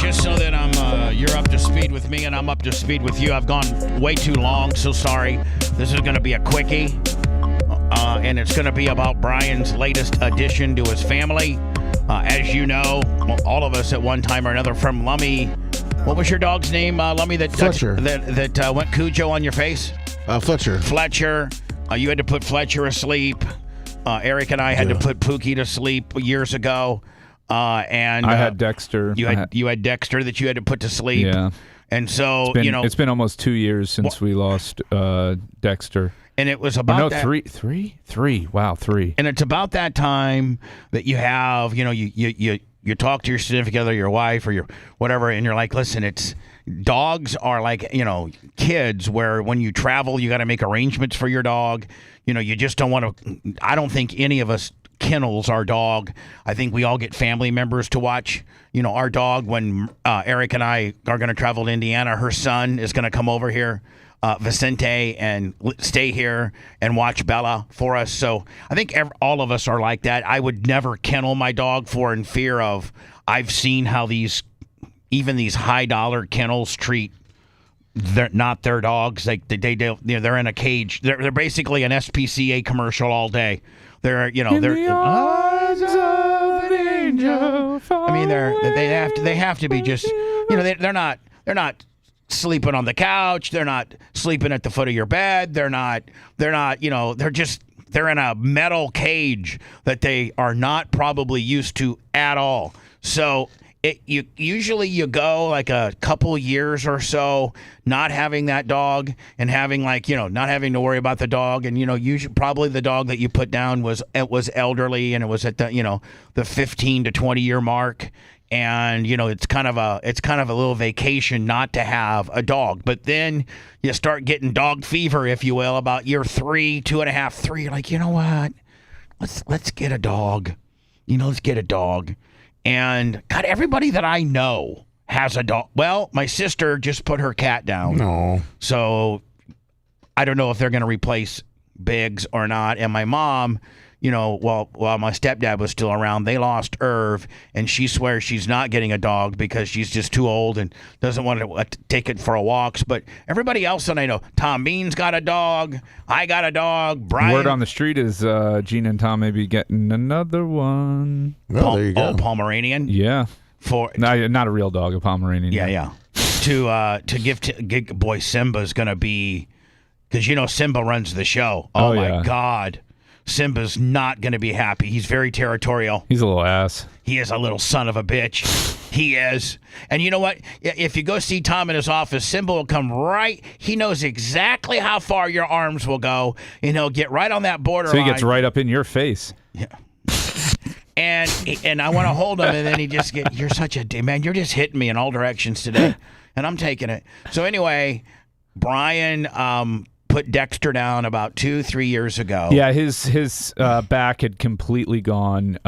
just so that you're up to speed with me and I'm up to speed with you, I've gone way too long, so sorry. This is going to be a quickie, and it's going to be about Brian's latest addition to his family. As you know, all of us at one time or another from Lummy. What was your dog's name, Lummy? Fletcher. That went Cujo on your face? Fletcher. Fletcher. You had to put Fletcher asleep. Eric and I had to put Pookie to sleep years ago. And I had Dexter. You had Dexter that you had to put to sleep. Yeah. And so, it's been almost 2 years since we lost Dexter. And it was about three. Wow, 3. And it's about that time that you have, you you talk to your significant other, your wife or your whatever, and you're like, listen, dogs are like, kids where when you travel, you got to make arrangements for your dog. You just don't want to. I don't think any of us kennels our dog. I think we all get family members to watch, our dog. When Eric and I are going to travel to Indiana, her son is going to come over here, Vicente, and stay here and watch Bella for us. So I think all of us are like that. I would never kennel my dog in fear of. I've seen how even these high dollar kennels treat. They're not their dogs. Like they're in a cage. They're basically an SPCA commercial all day. They're in they're the arms of an angel. I mean they have to be just they're not sleeping on the couch. They're not sleeping at the foot of your bed. They're in a metal cage that they are not probably used to at all. So usually you go like a couple years or so not having that dog and having not having to worry about the dog, and usually probably the dog that you put down was elderly, and it was at the 15 to 20 year mark, and it's kind of a little vacation not to have a dog. But then you start getting dog fever, if you will, about year 3, 2.5, 3. You're like, you know what? Let's get a dog. Let's get a dog. And God, everybody that I know has a dog. Well, my sister just put her cat down. No. So I don't know if they're going to replace Biggs or not. And my mom, while my stepdad was still around, they lost Irv, and she swears she's not getting a dog because she's just too old and doesn't want to take it for walks. But everybody else that I know, Tom Bean's got a dog. I got a dog. Brian. Word on the street is Gina and Tom may be getting another one. Oh, there you go. Pomeranian. Yeah. Not a real dog, a Pomeranian. Yeah. To give boy, Simba's gonna be, because Simba runs the show. Oh my God. Simba's not going to be happy. He's very territorial. He's a little ass. He is a little son of a bitch. He is. And you know what? If you go see Tom in his office, Simba will come right. He knows exactly how far your arms will go, and he'll get right on that border. So he gets right up in your face. Yeah. And I want to hold him, and then he just you're such a man. You're just hitting me in all directions today, and I'm taking it. So anyway, Brian put Dexter down about 2-3 years ago. Yeah, his back had completely gone.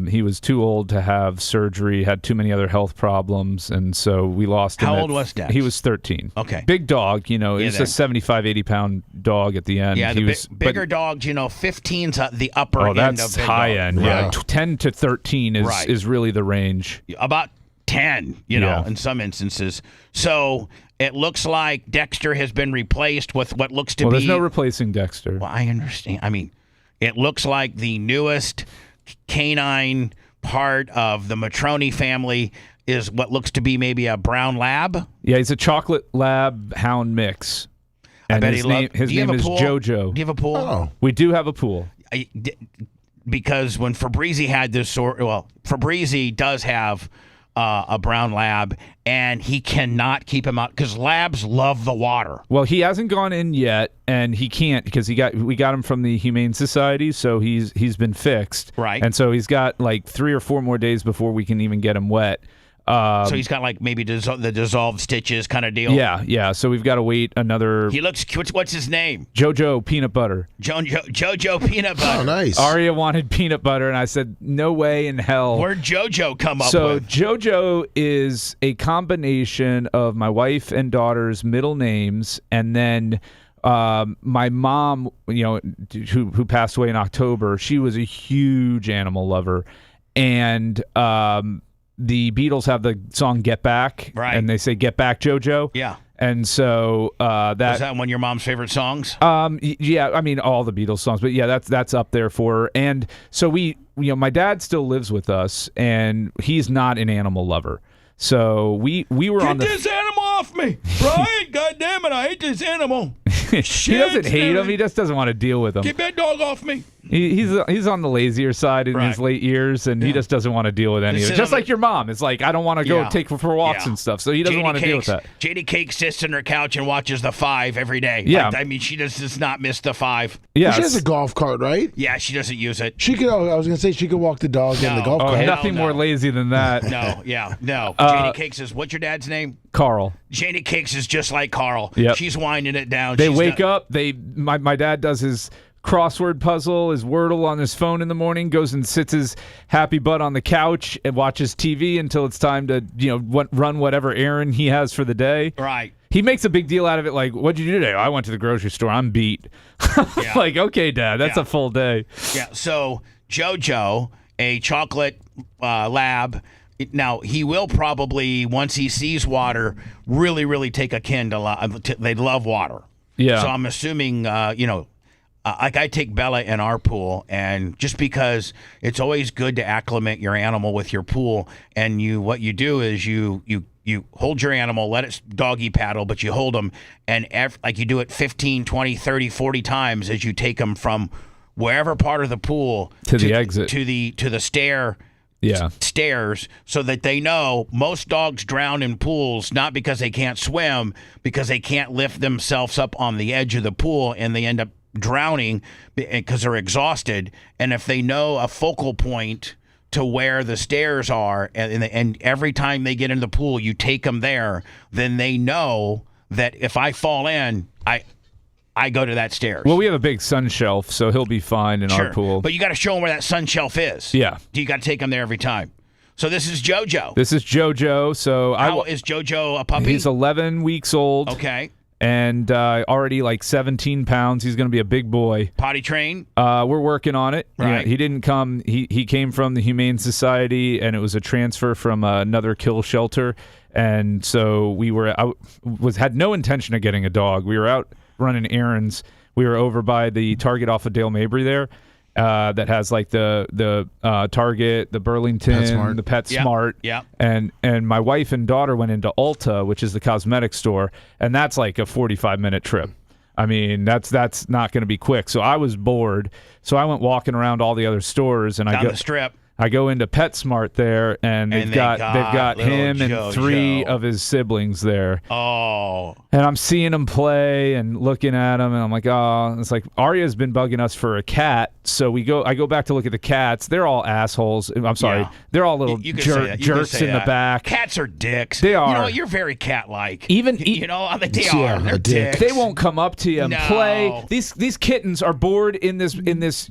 He was too old to have surgery, had too many other health problems, and so we lost him. How old was Dex? He was 13. Okay. Big dog, he's a 75, 80-pound dog at the end. Yeah, bigger dogs, 15's the upper end that's of big high dog. end. Yeah, 10 to 13 is really the range. About 10, in some instances. So it looks like Dexter has been replaced with what looks to be... Well, there's no replacing Dexter. Well, I understand. I mean, it looks like the newest canine part of the Matroni family is what looks to be maybe a brown lab. Yeah, he's a chocolate lab hound mix. And his name is Jojo. Do you have a pool? Oh. We do have a pool. Because when Fabrizi had this Fabrizi does have a brown lab, and he cannot keep him out because labs love the water. Well, he hasn't gone in yet, and he can't because we got him from the Humane Society, so he's been fixed. Right. And so he's got like 3 or 4 more days before we can even get him wet. So he's got like maybe the dissolved stitches kind of deal. Yeah. So we've got to wait another. He looks. What's his name? Jojo Peanut Butter. Jojo Peanut Butter. Oh, nice. Aria wanted peanut butter, and I said, no way in hell. Where'd Jojo come up So with? Jojo is a combination of my wife and daughter's middle names, and then my mom, who passed away in October. She was a huge animal lover, and the Beatles have the song "Get Back," right? And they say "Get Back, Jojo." Yeah. And so was that one of your mom's favorite songs? Yeah, I mean all the Beatles songs, but yeah, that's up there for her. And so my dad still lives with us, and he's not an animal lover. So we were on the. Get this animal off me, Brian! God damn it, I hate this animal. He doesn't hate him. He just doesn't want to deal with him. Get that dog off me. He's on the lazier side in his late years, and he just doesn't want to deal with any of it. Just like your mom is like, I don't want to go take her for walks and stuff, so he doesn't want to deal with that. JD Cake sits on her couch and watches the 5 every day. Yeah. Like, I mean, she does not miss the 5. Yeah. She has a golf cart, right? Yeah, she doesn't use it. She could. I was going to say she could walk the dog in the golf cart. Nothing more lazy than that. No. JD Cake says, what's your dad's name? Carl. JD Cakes is just like Carl. Yep. She's winding it down. They wake up. My dad does his crossword puzzle, his Wordle on his phone in the morning, goes and sits his happy butt on the couch and watches TV until it's time to run whatever errand he has for the day. Right. He makes a big deal out of it, like, what'd you do today? I went to the grocery store. I'm beat. Like, okay, Dad, that's a full day. Yeah, so JoJo, a chocolate lab. Now, he will probably, once he sees water, really, really take a kin to they love water. Yeah. So I'm assuming, like I take Bella in our pool, and just because it's always good to acclimate your animal with your pool, and what you do is you hold your animal, let it doggy paddle, but you hold them, and like you do it 15, 20, 30, 40 times as you take them from wherever part of the pool to the exit to the stairs, so that they know most dogs drown in pools not because they can't swim, because they can't lift themselves up on the edge of the pool, and they end up drowning because they're exhausted. And if they know a focal point to where the stairs are, and every time they get in the pool, you take them there, then they know that if I fall in, I go to that stairs. Well, we have a big sun shelf, so he'll be fine in our pool. But you got to show him where that sun shelf is. Yeah. You got to take him there every time. So this is JoJo. This is JoJo. So How is JoJo a puppy? He's 11 weeks old. Okay. And already like 17 pounds. He's going to be a big boy. Potty trained? We're working on it. Right. Yeah, he didn't come. He came from the Humane Society, and it was a transfer from another kill shelter. And so had no intention of getting a dog. We were out running errands. We were over by the Target off of Dale Mabry there. That has like the Target, the Burlington, the PetSmart. Yeah. And my wife and daughter went into Ulta, which is the cosmetic store, and that's like a 45-minute trip. I mean, that's not going to be quick. So I was bored. So I went walking around all the other stores, and Down the strip. I go into PetSmart there, and they've got him and 3 of his siblings there. Oh. And I'm seeing him play and looking at him, and I'm like, oh. It's like Arya's been bugging us for a cat, so I go back to look at the cats. They're all assholes. I'm sorry. Yeah. They're all little jerks in the back. Cats are dicks. They are. You know what? You're very cat-like. They are. They're dicks. They won't come up to you and play. These kittens are bored in this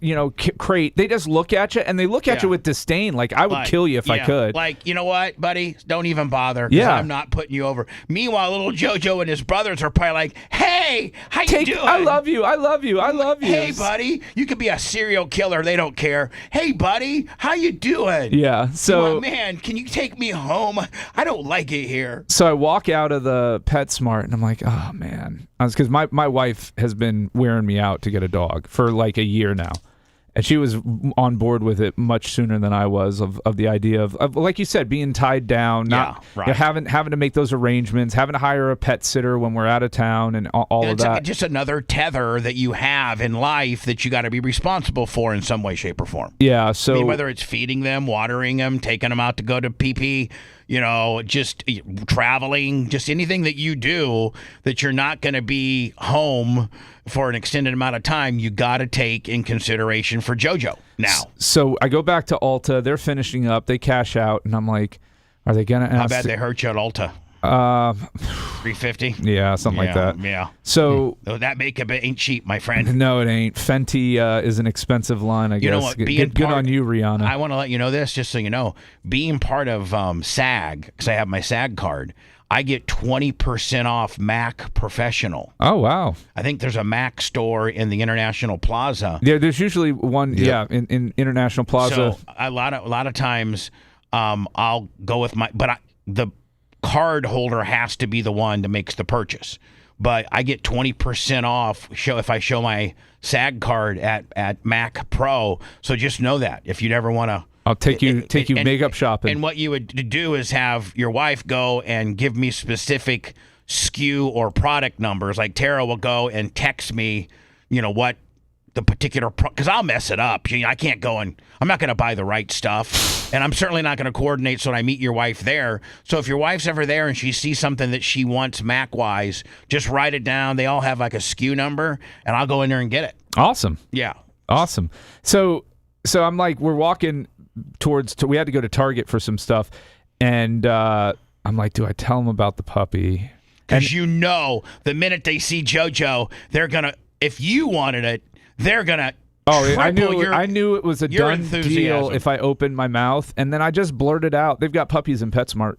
crate. They just look at you, and they look at you with disdain. Like, I would kill you if I could. Like, you know what, buddy? Don't even bother. 'Cause I'm not putting you over. Meanwhile, little JoJo and his brothers are probably like, hey, how you doing? I love you. I love you. I love you. Hey, buddy. You could be a serial killer. They don't care. Hey, buddy. How you doing? Yeah. So, man, can you take me home? I don't like it here. So I walk out of the PetSmart, and I'm like, oh, man. Because my wife has been wearing me out to get a dog for like a year now. And she was on board with it much sooner than I was of the idea of, like you said, being tied down, having to make those arrangements, having to hire a pet sitter when we're out of town, and all of that. It's just another tether that you have in life that you got to be responsible for in some way, shape, or form. Yeah. So I mean, whether it's feeding them, watering them, taking them out to go to pee-pee, just traveling, just anything that you do that you're not going to be home for an extended amount of time, you got to take in consideration for JoJo now. So I go back to Ulta. They're finishing up. They cash out, and I'm like, are they going to ask? How bad they hurt you at Ulta? $350. Yeah, something like that. Yeah. So that makeup ain't cheap, my friend. No, it ain't. Fenty is an expensive line, I guess. You know what? Good on you, Rihanna. I want to let you know this, just so you know. Being part of SAG, because I have my SAG card, I get 20% off Mac Professional. Oh, wow. I think there's a Mac store in the International Plaza. Yeah, there's usually one, in International Plaza. So a lot of times I'll go with the card holder has to be the one that makes the purchase. But I get 20% off if I show my SAG card at Mac Pro. So just know that if you'd ever want to. I'll take you makeup shopping. And what you would do is have your wife go and give me specific SKU or product numbers. Like Tara will go and text me, what the particular because I'll mess it up. I can't go and I'm not going to buy the right stuff, and I'm certainly not going to coordinate so that I meet your wife there. So if your wife's ever there and she sees something that she wants Mac wise, just write it down. They all have like a SKU number, and I'll go in there and get it. Awesome. Yeah. Awesome. So I'm like, we're walking we had to go to Target for some stuff, and I'm like, do I tell them about the puppy? Because the minute they see JoJo, they're gonna. If you wanted it, they're gonna. Oh, I knew it was a done enthusiasm. deal if I opened my mouth, and then I just blurted out, "They've got puppies in PetSmart,"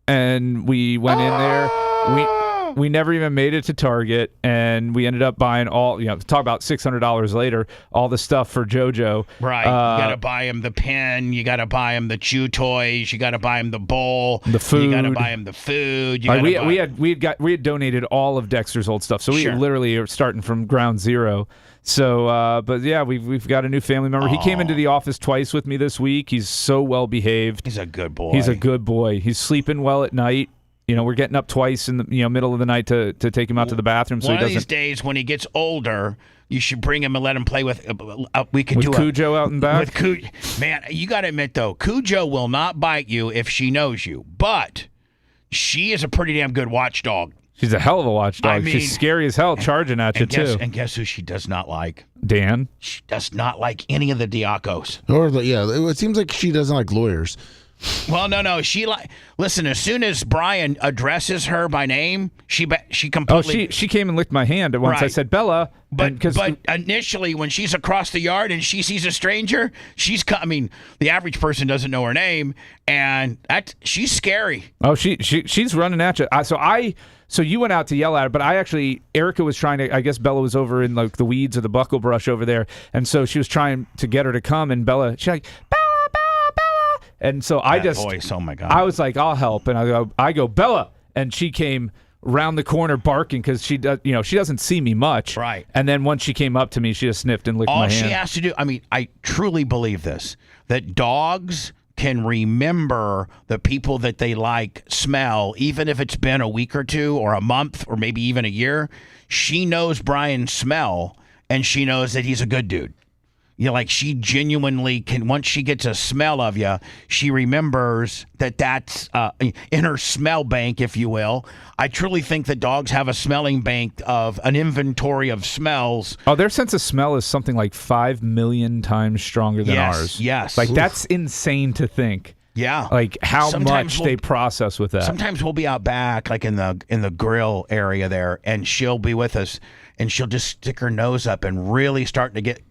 and we went in there. We never even made it to Target, and we ended up buying talk about $600 later, all the stuff for JoJo. Right. You got to buy him the pen. You got to buy him the chew toys. You got to buy him the bowl. The food. You got to buy him the food. We had donated all of Dexter's old stuff, so we literally are starting from ground zero. So, but yeah, we've got a new family member. He came into the office twice with me this week. He's so well behaved. He's a good boy. He's sleeping well at night. We're getting up twice in the middle of the night to take him out to the bathroom. So One of these days, when he gets older, you should bring him and let him play with. We could do Cujo out and back. With Cujo, man, you got to admit though, Cujo will not bite you if she knows you, but she is a pretty damn good watchdog. She's a hell of a watchdog. I mean, she's scary as hell, charging at you too. And guess who she does not like? Dan. She does not like any of the Diacos. It seems like she doesn't like lawyers. Well, no. Listen. As soon as Brian addresses her by name, she completely. Oh, she came and licked my hand once. Right. I said, Bella. But initially, when she's across the yard and she sees a stranger, the average person doesn't know her name, and she's scary. Oh, she's running at you. So you went out to yell at her, but Erica was trying to. I guess Bella was over in like the weeds or the buckle brush over there, and so she was trying to get her to come, and she's like, Bella. And so voice, oh my God. I was like, I'll help, and I go, Bella, and she came round the corner barking because she doesn't see me much, right? And then once she came up to me, she just sniffed and licked my hand. All she has to do, I truly believe this, that dogs can remember the people that they smell, even if it's been a week or two or a month or maybe even a year. She knows Brian's smell, and she knows that he's a good dude. She genuinely can, once she gets a smell of you, she remembers that's in her smell bank, if you will. I truly think that dogs have a smelling bank of an inventory of smells. Oh, their sense of smell is something like 5 million times stronger than ours. Yes. That's insane to think. Yeah. How much they process with that. Sometimes we'll be out back, in the grill area there, and she'll be with us, and she'll just stick her nose up and really trying to get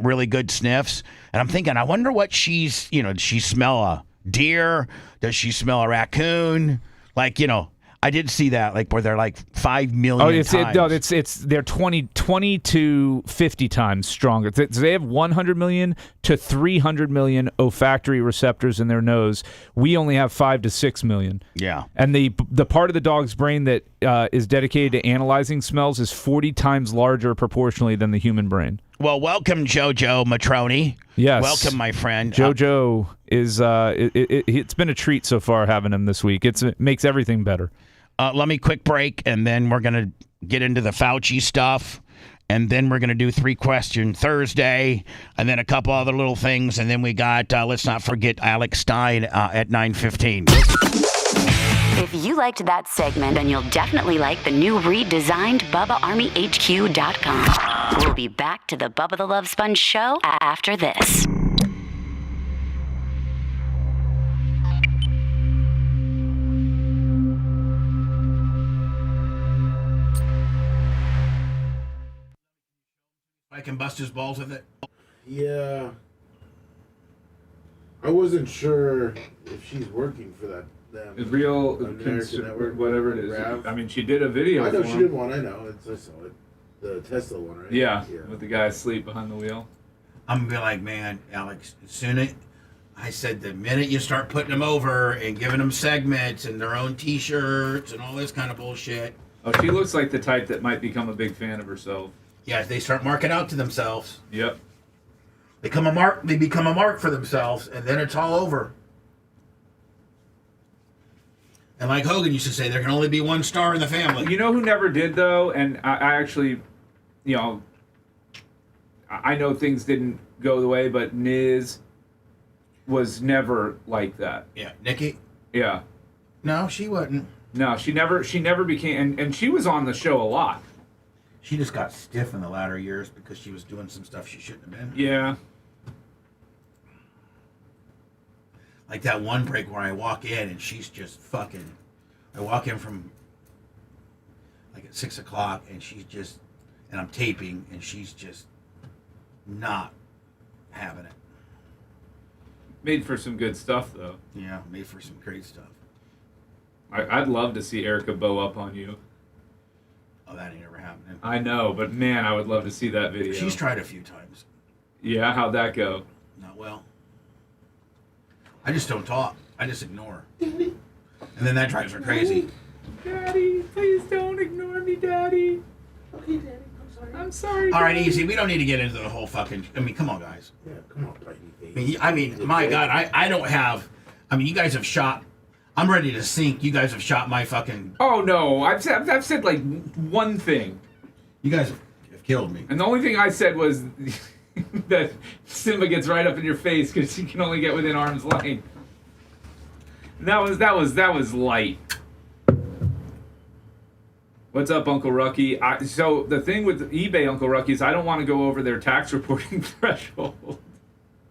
really good sniffs. And I'm thinking, I wonder what does she smell a deer? Does she smell a raccoon? I did see that, where they're 5 million times. They're 20 to 50 times stronger. They have 100 million to 300 million olfactory receptors in their nose. We only have 5 to 6 million. Yeah. And the part of the dog's brain that is dedicated to analyzing smells is 40 times larger proportionally than the human brain. Well, welcome, JoJo Matroni. Yes. Welcome, my friend. JoJo is it's been a treat so far having him this week. It makes everything better. Let me quick break, and then we're going to get into the Fauci stuff, and then we're going to do 3-question Thursday, and then a couple other little things, and then we got, let's not forget, Alex Stein at 9:15. If you liked that segment, then you'll definitely like the new redesigned BubbaArmyHQ.com. We'll be back to the Bubba the Love Sponge show after this. I can bust his balls with it? Yeah. I wasn't sure if she's working for that. Real Network, whatever it is. I mean, she did a video. I know she did one. I know. I saw it. The Tesla one, right? Yeah. With the guy asleep behind the wheel. I'm gonna be like, man, Alex. I said the minute you start putting them over and giving them segments and their own T-shirts and all this kind of bullshit. Oh, she looks like the type that might become a big fan of herself. Yeah, they start marking out to themselves. Yep. They become a mark for themselves, and then it's all over. And like Hogan used to say, there can only be one star in the family. You know who never did, though? And I actually, I know things didn't go the way, but Niz was never like that. Yeah, Nikki. Yeah. No, she wasn't. No, she never became, and she was on the show a lot. She just got stiff in the latter years because she was doing some stuff she shouldn't have been. Yeah. Like that one break where I walk in and she's just fucking. I walk in from like at 6 o'clock and she's just, and I'm taping and she's just not having it. Made for some good stuff, though. Yeah, made for some great stuff. I'd love to see Erica bow up on you. Oh, that ain't ever happening. I know, but man, I would love to see that video. She's tried a few times. Yeah, how'd that go? Not well. I just don't talk. I just ignore. And then that drives her crazy. Daddy, please don't ignore me, Daddy. Okay, Daddy, I'm sorry. I'm sorry. All right, Daddy. easy. We don't need to get into the whole fucking. I mean, come on, guys. Yeah, come on, buddy. I mean, my God, I don't have. I mean, you guys have shot. I'm ready to sink. You guys have shot my fucking. Oh no, I've said like one thing. You guys have killed me. And the only thing I said was that Simba gets right up in your face because you can only get within arm's length. That was light. What's up, Uncle Rucky? So the thing with eBay, Uncle Rucky, is I don't want to go over their tax reporting threshold.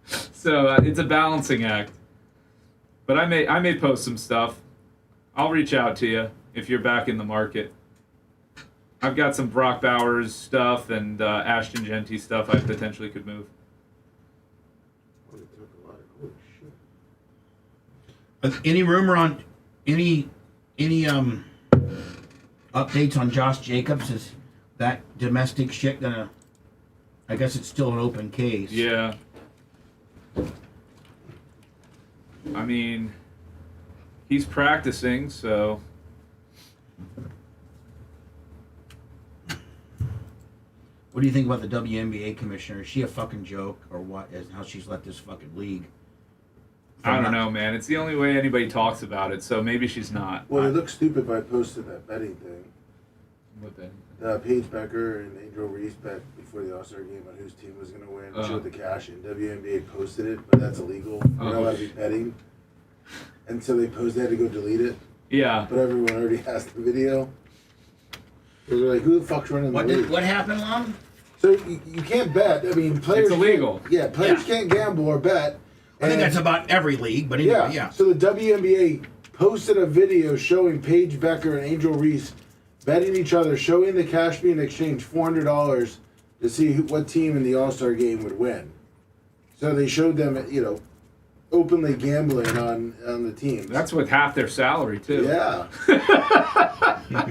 So it's a balancing act. But I may post some stuff. I'll reach out to you if you're back in the market. I've got some Brock Bowers stuff and Ashton Genty stuff I potentially could move. Any rumor on any updates on Josh Jacobs? Is that domestic shit gonna? I guess it's still an open case. Yeah. I mean, he's practicing, so. What do you think about the WNBA commissioner? Is she a fucking joke, or what? Is how she's let this fucking league? I don't know, man. It's the only way anybody talks about it, so maybe she's not. Well, it looks stupid if I posted that betting thing. What betting? Paige Becker and Angel Reese bet before the All-Star game on whose team was going to win. Showed the cash, and WNBA posted it, but that's illegal. You're not allowed to be betting. And so they had to go delete it. Yeah. But everyone already has the video. They were like, who the fuck's running the league? What happened, Lon? So you can't bet. I mean, players. It's illegal. Yeah, players can't gamble or bet. I think that's about every league, but anyway, yeah. So the WNBA posted a video showing Paige Becker and Angel Reese betting each other, showing the cash being exchanged, $400 to see what team in the All-Star game would win. So they showed them, openly gambling on the teams. That's with half their salary, too. Yeah. I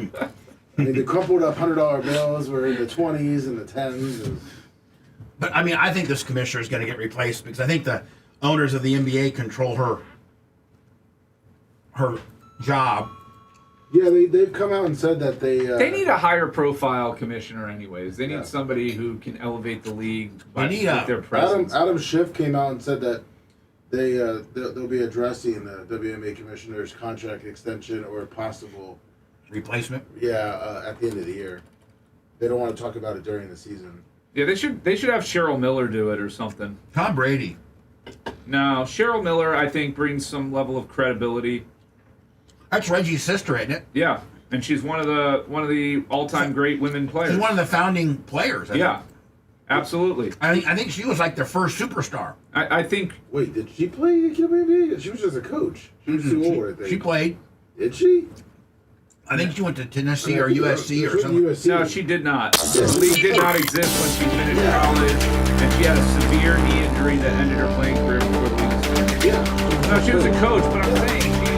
mean, the crumpled up $100 bills were in the 20s and the 10s. But, I mean, I think this commissioner is going to get replaced because I think the owners of the NBA control her job. Yeah, they've come out and said that they need a higher profile commissioner anyways. They need somebody who can elevate the league with their presence. Adam Schiff came out and said that they'll be addressing the WNBA commissioner's contract extension or possible replacement. Yeah, at the end of the year. They don't want to talk about it during the season. Yeah, they should have Cheryl Miller do it or something. Tom Brady. No, Cheryl Miller, I think, brings some level of credibility. That's Reggie's sister, isn't it? Yeah, and she's one of the all-time great women players. She's one of the founding players. I think. Absolutely. I think she was like their first superstar. I think. Wait, did she play WNBA? She was just a coach. She was too old, I think. She played. Did she? I think she went to Tennessee or USC or something. No, she did not. The league did not exist when she finished college, and she had a severe knee injury that ended her playing career before the league started. Yeah. No, she was a coach, but I'm saying she's.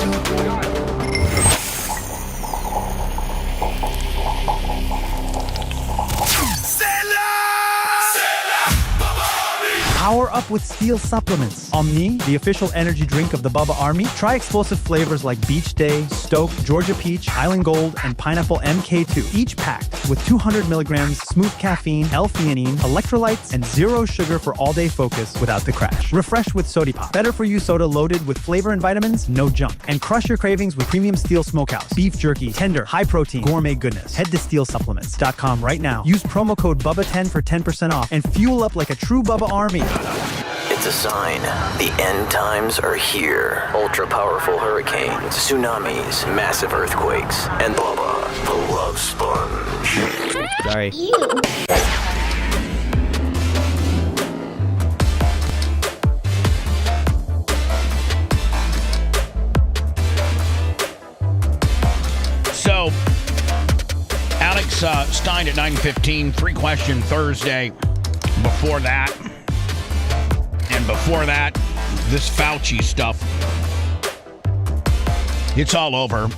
Power up with Steel supplements. Omni, the official energy drink of the Bubba Army. Try explosive flavors like Beach Day, Stoke, Georgia Peach, Island Gold, and Pineapple MK2. Each packed with 200 milligrams smooth caffeine, L-theanine, electrolytes, and zero sugar for all-day focus without the crash. Refresh with Sody Pop. Better for you soda loaded with flavor and vitamins, no junk. And crush your cravings with premium Steel Smokehouse. Beef jerky, tender, high protein, gourmet goodness. Head to steelsupplements.com right now. Use promo code BUBBA10 for 10% off and fuel up like a true Bubba army. It's a sign. The end times are here. Ultra-powerful hurricanes, tsunamis, massive earthquakes, and Bubba, the Love Sponge. Sorry. So, Alex Stein at 9:15, 3-question Thursday. Before that, this Fauci stuff. It's all over.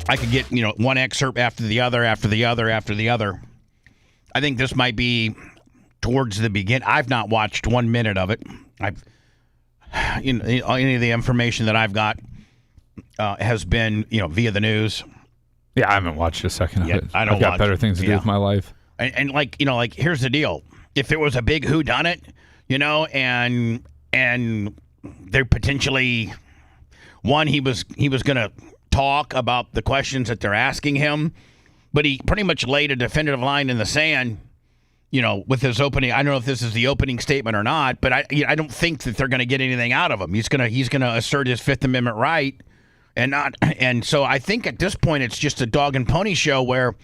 I could get, one excerpt after the other. I think this might be towards the beginning. I've not watched 1 minute of it. Any of the information that I've got has been, via the news. Yeah, I haven't watched a second of it. I've got better things to do with my life. And here's the deal. If it was a big whodunit, and they're potentially, he was going to talk about the questions that they're asking him, but he pretty much laid a definitive line in the sand, with his opening. I don't know if this is the opening statement or not, but I don't think that they're going to get anything out of him. He's going to assert his Fifth Amendment right. And so I think at this point it's just a dog and pony show where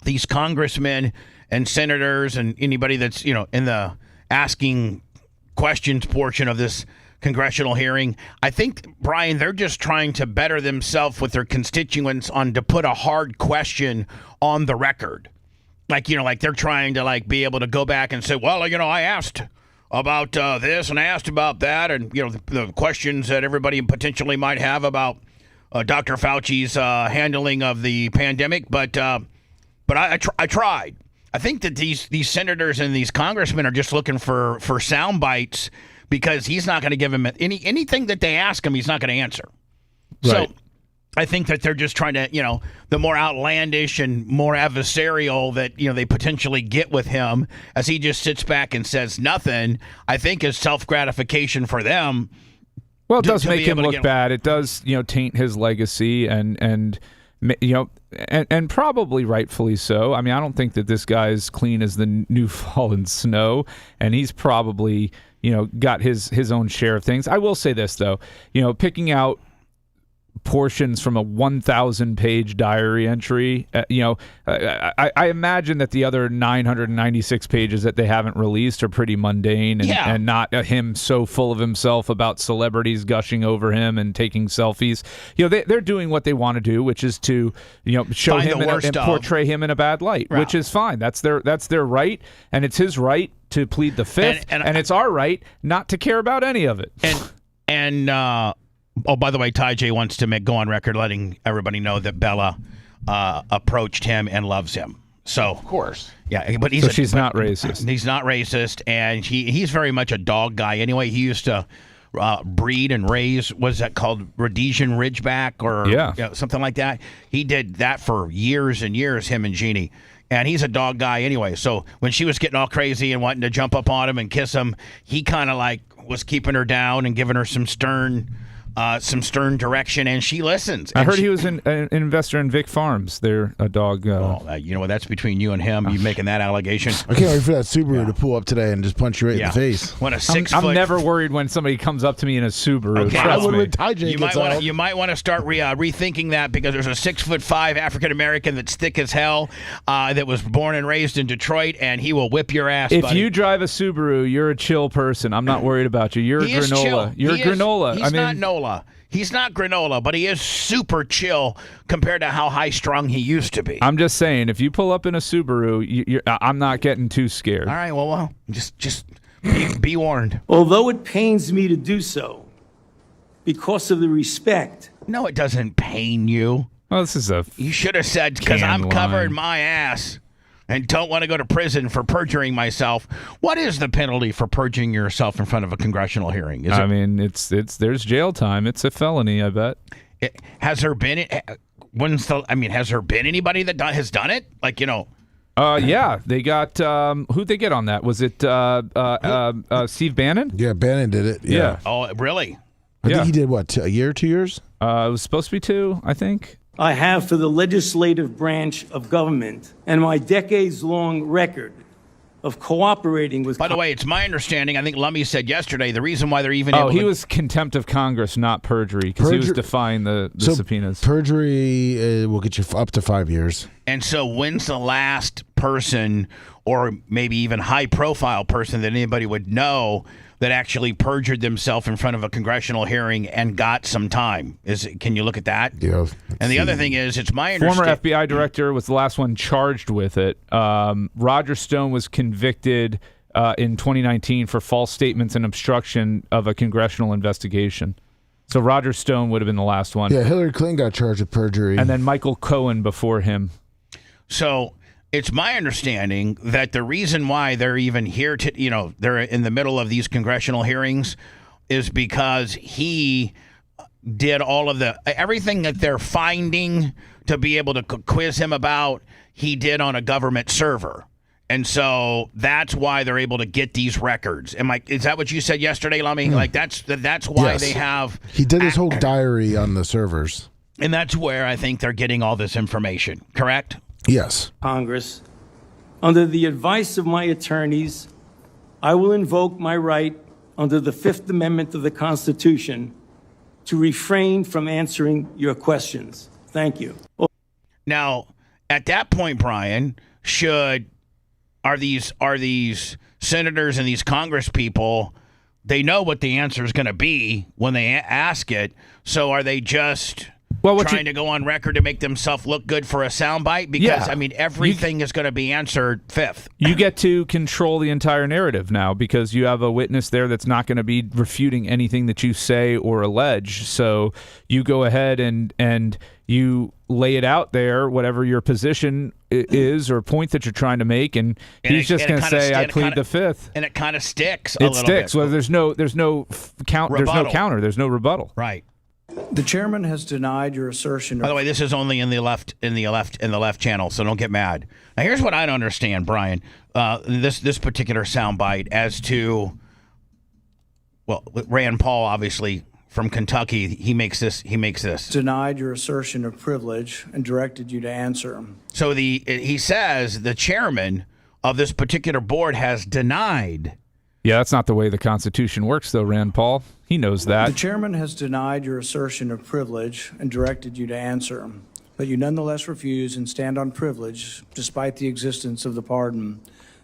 these congressmen and senators and anybody that's, in the asking questions portion of this congressional hearing, I think, Brian, they're just trying to better themselves with their constituents to put a hard question on the record. Like they're trying to be able to go back and say, well, I asked about this and I asked about that. And, the questions that everybody potentially might have about Dr. Fauci's handling of the pandemic, but I tried. I think that these senators and these congressmen are just looking for sound bites because he's not going to give them anything that they ask him. He's not going to answer. Right. So I think that they're just trying to, the more outlandish and more adversarial that they potentially get with him as he just sits back and says nothing. I think is self-gratification for them. Well, it does make him look bad. It does, taint his legacy and probably rightfully so. I mean, I don't think that this guy's clean as the new fallen snow, and he's probably, got his own share of things. I will say this, though, picking out portions from a 1,000-page diary entry, I imagine that the other 996 pages that they haven't released are pretty mundane and not him so full of himself about celebrities gushing over him and taking selfies. They're doing what they want to do, which is to show him and portray him in a bad light, which is fine. That's their right, and it's his right to plead the Fifth, and it's our right not to care about any of it. Oh, by the way, Ty J wants to go on record letting everybody know that Bella approached him and loves him. So, of course. Yeah, but she's not racist. He's not racist, and he's very much a dog guy. Anyway, he used to breed and raise, what's that called, Rhodesian Ridgeback or something like that. He did that for years and years, him and Jeannie. And he's a dog guy anyway. So when she was getting all crazy and wanting to jump up on him and kiss him, he kind of was keeping her down and giving her some stern direction, and she listens. I heard he was an investor in Vic Farms. They're a dog. You know what? That's between you and him. You making that allegation. I can't wait for that Subaru to pull up today and just punch you right in the face. When a I'm never worried when somebody comes up to me in a Subaru. Okay. Trust me. You might want to start rethinking that because there's a 6'5" African American that's thick as hell that was born and raised in Detroit, and he will whip your ass. If you drive a Subaru, you're a chill person. I'm not worried about you. You're a granola. You're a granola. He's not Nola. He's not granola, but he is super chill compared to how high-strung he used to be. I'm just saying, if you pull up in a Subaru, I'm not getting too scared. All right, well, just be warned. Although it pains me to do so, because of the respect. No, it doesn't pain you. Well, this is You should have said, because I'm covering my ass and don't want to go to prison for perjuring myself. What is the penalty for perjuring yourself in front of a congressional hearing? There's jail time. It's a felony, I bet. Has there been has there been anybody that has done it? Like, Yeah, they got who'd they get on that? Was it Steve Bannon? Yeah, Bannon did it. Yeah. Oh, really? I think he did what? A year, 2 years? It was supposed to be 2, I think. I have for the legislative branch of government and my decades-long record of cooperating with... By the way, it's my understanding, I think Lummy said yesterday, the reason why they're even he was contempt of Congress, not perjury, because he was defying the subpoenas. Perjury will get you up to 5 years. And so when's the last person, or maybe even high-profile person that anybody would know that actually perjured themselves in front of a congressional hearing and got some time? Can you look at that? Yeah. And the other thing is, it's my Former understanding... FBI director was the last one charged with it. Roger Stone was convicted in 2019 for false statements and obstruction of a congressional investigation. So Roger Stone would have been the last one. Yeah, Hillary Clinton got charged with perjury. And then Michael Cohen before him. So... it's my understanding that the reason why they're even here they're in the middle of these congressional hearings is because he did all of everything that they're finding to be able to quiz him about, he did on a government server. And so that's why they're able to get these records. Is that what you said yesterday, Lummy? Like that's why they have... He did his whole diary on the servers. And that's where I think they're getting all this information, correct? Yes. Congress, under the advice of my attorneys, I will invoke my right under the Fifth Amendment of the Constitution to refrain from answering your questions. Thank you. Now, at that point, Brian, are these senators and these Congress people, they know what the answer is going to be when they ask it, so are they just... trying to go on record to make themselves look good for a soundbite? Because, everything is going to be answered fifth. You get to control the entire narrative now because you have a witness there that's not going to be refuting anything that you say or allege. So you go ahead and you lay it out there, whatever your position is or point that you're trying to make, and he's just going to say, "I plead the fifth," and it kind of sticks. It sticks. Well, there's no counter, there's no rebuttal. Right. The chairman has denied your assertion. By the way, this is only in the left channel, so don't get mad. Now, here's what I don't understand, Brian. This particular soundbite as to, Rand Paul, obviously from Kentucky, he makes this. Denied your assertion of privilege and directed you to answer. So he says the chairman of this particular board has denied. Yeah, that's not the way the Constitution works, though, Rand Paul. He knows that. The chairman has denied your assertion of privilege and directed you to answer, but you nonetheless refuse and stand on privilege despite the existence of the pardon.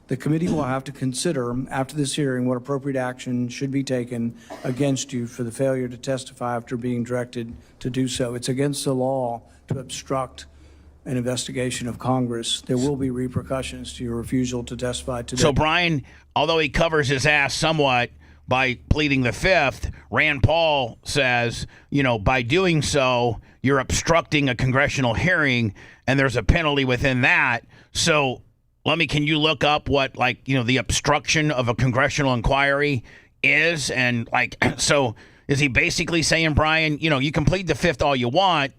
The committee will have to consider, after this hearing, what appropriate action should be taken against you for the failure to testify after being directed to do so. It's against the law to obstruct an investigation of Congress. There will be repercussions to your refusal to testify today. So, Brian, although he covers his ass somewhat by pleading the fifth, Rand Paul says, by doing so, you're obstructing a congressional hearing, and there's a penalty within that. So, can you look up what, the obstruction of a congressional inquiry is? And, so is he basically saying, Brian, you can plead the fifth all you want,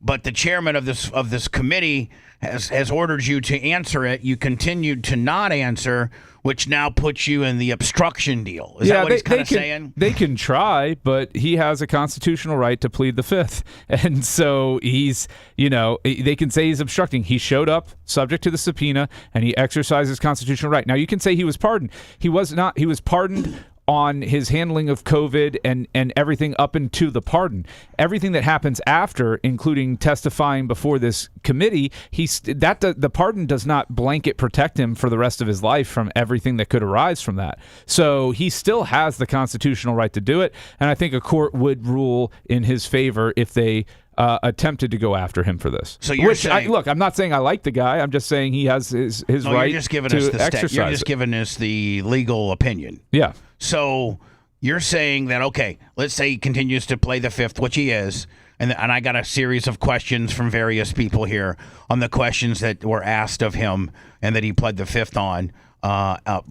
but the chairman of this committee has ordered you to answer it. You continued to not answer, which now puts you in the obstruction deal. Is that what he's kind of saying? They can try, but he has a constitutional right to plead the fifth. And so they can say he's obstructing. He showed up subject to the subpoena, and he exercised his constitutional right. Now, you can say he was pardoned. He was not. He was pardoned on his handling of COVID and everything up into the pardon. Everything that happens after, including testifying before this committee, the pardon does not blanket protect him for the rest of his life from everything that could arise from that. So he still has the constitutional right to do it, and I think a court would rule in his favor if they attempted to go after him for this. So you're saying, look, I'm not saying I like the guy. I'm just saying he has his right you're just giving to us the exercise You're just it. giving us the legal opinion. Yeah. So you're saying that, okay, let's say he continues to play the fifth, which he is, and I got a series of questions from various people here on the questions that were asked of him and that he pled the fifth on.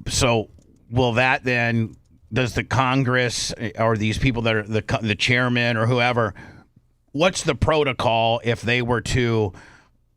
So will that then, does the Congress or these people that are the chairman or whoever, what's the protocol if they were to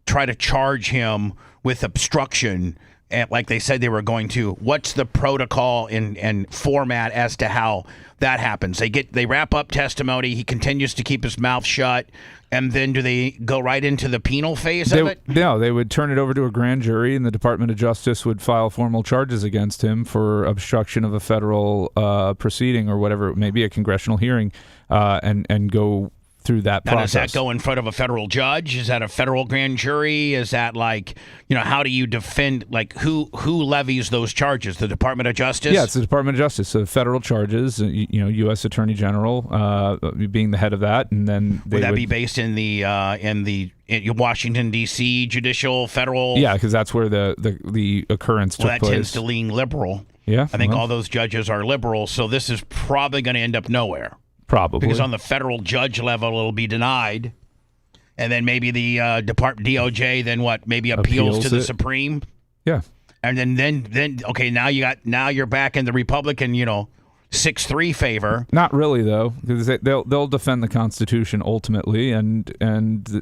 try to charge him with obstruction, and like they said they were going to? What's the protocol and format as to how that happens? They wrap up testimony. He continues to keep his mouth shut. And then do they go right into the penal phase of it? No, they would turn it over to a grand jury, and the Department of Justice would file formal charges against him for obstruction of a federal proceeding or whatever it may be, a congressional hearing, and go through that process. Now, does that go in front of a federal judge? Is that a federal grand jury? Is that like, how do you defend, like who levies those charges? The Department of Justice? Yeah, it's the Department of Justice. So federal charges, U.S. Attorney General being the head of that, and then would that be based in the Washington D.C. judicial federal? Yeah, because that's where the occurrence took place. That tends to lean liberal. Yeah, I think all those judges are liberal, so this is probably going to end up nowhere. Probably. Because on the federal judge level, it'll be denied. And then maybe the DOJ then maybe appeals to the Supreme? Yeah. And then okay, now you're back in the Republican, 6-3 favor. Not really, though, because they'll defend the Constitution ultimately and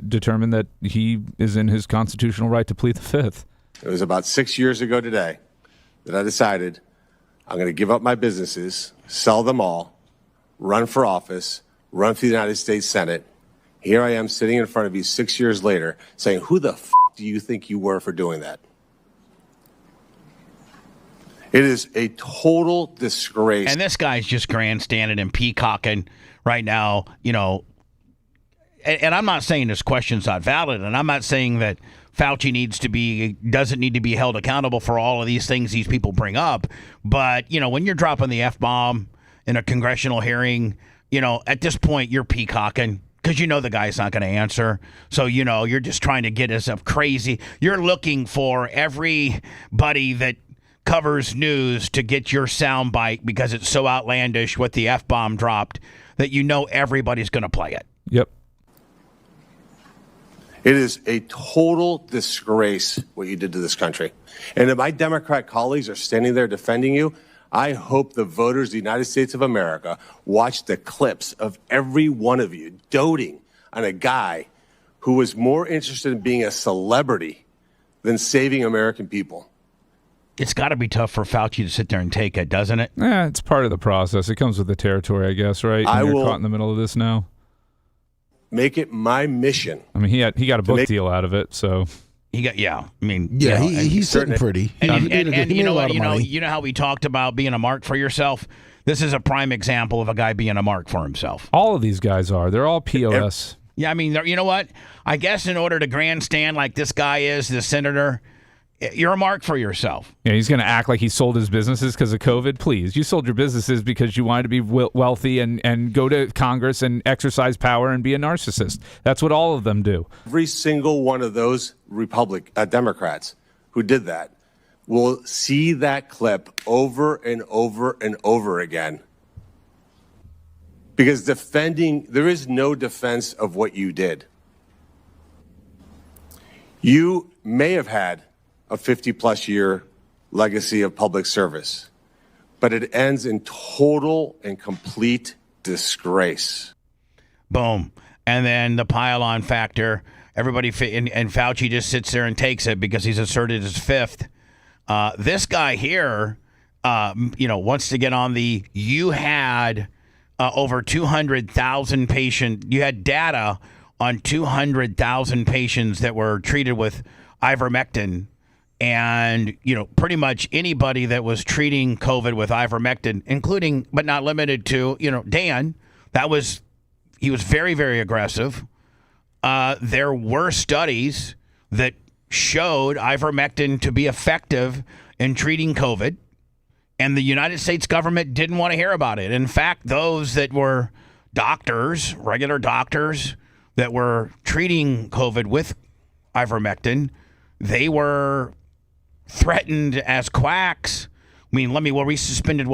determine that he is in his constitutional right to plead the Fifth. It was about 6 years ago today that I decided I'm going to give up my businesses, sell them all, run for office, run for the United States Senate. Here I am sitting in front of you 6 years later saying, who the f*** do you think you were for doing that? It is a total disgrace. And this guy's just grandstanding and peacocking right now, and I'm not saying this question's not valid, and I'm not saying that Fauci doesn't need to be held accountable for all of these things these people bring up. But, when you're dropping the F-bomb in a congressional hearing, at this point you're peacocking because the guy's not going to answer. So, you're just trying to get us up crazy. You're looking for everybody that covers news to get your soundbite because it's so outlandish what the F-bomb dropped that everybody's going to play it. Yep. It is a total disgrace what you did to this country. And if my Democrat colleagues are standing there defending you, I hope the voters of the United States of America watch the clips of every one of you doting on a guy who was more interested in being a celebrity than saving American people. It's got to be tough for Fauci to sit there and take it, doesn't it? Yeah, it's part of the process. It comes with the territory, I guess, right? And you're caught in the middle of this now. Make it my mission. I mean, he got a book deal out of it, so He's sitting pretty. And you know what? You know how we talked about being a mark for yourself? This is a prime example of a guy being a mark for himself. All of these guys are. They're all POS. Yeah, I mean, you know what? I guess in order to grandstand like this guy is, the senator, you're a mark for yourself. Yeah, he's going to act like he sold his businesses because of COVID. Please, you sold your businesses because you wanted to be wealthy and go to Congress and exercise power and be a narcissist. That's what all of them do. Every single one of those Democrats who did that will see that clip over and over and over again. Because there is no defense of what you did. You may have had a 50-plus year legacy of public service, but it ends in total and complete disgrace. Boom. And then the pile-on factor, everybody, and Fauci just sits there and takes it because he's asserted his fifth. This guy here, wants to get on you had over 200,000 patients, you had data on 200,000 patients that were treated with ivermectin. And, pretty much anybody that was treating COVID with ivermectin, including but not limited to, Dan, he was very, very aggressive. There were studies that showed ivermectin to be effective in treating COVID, and the United States government didn't want to hear about it. In fact, those that were doctors, regular doctors that were treating COVID with ivermectin, they were threatened as quacks. I mean, were we suspended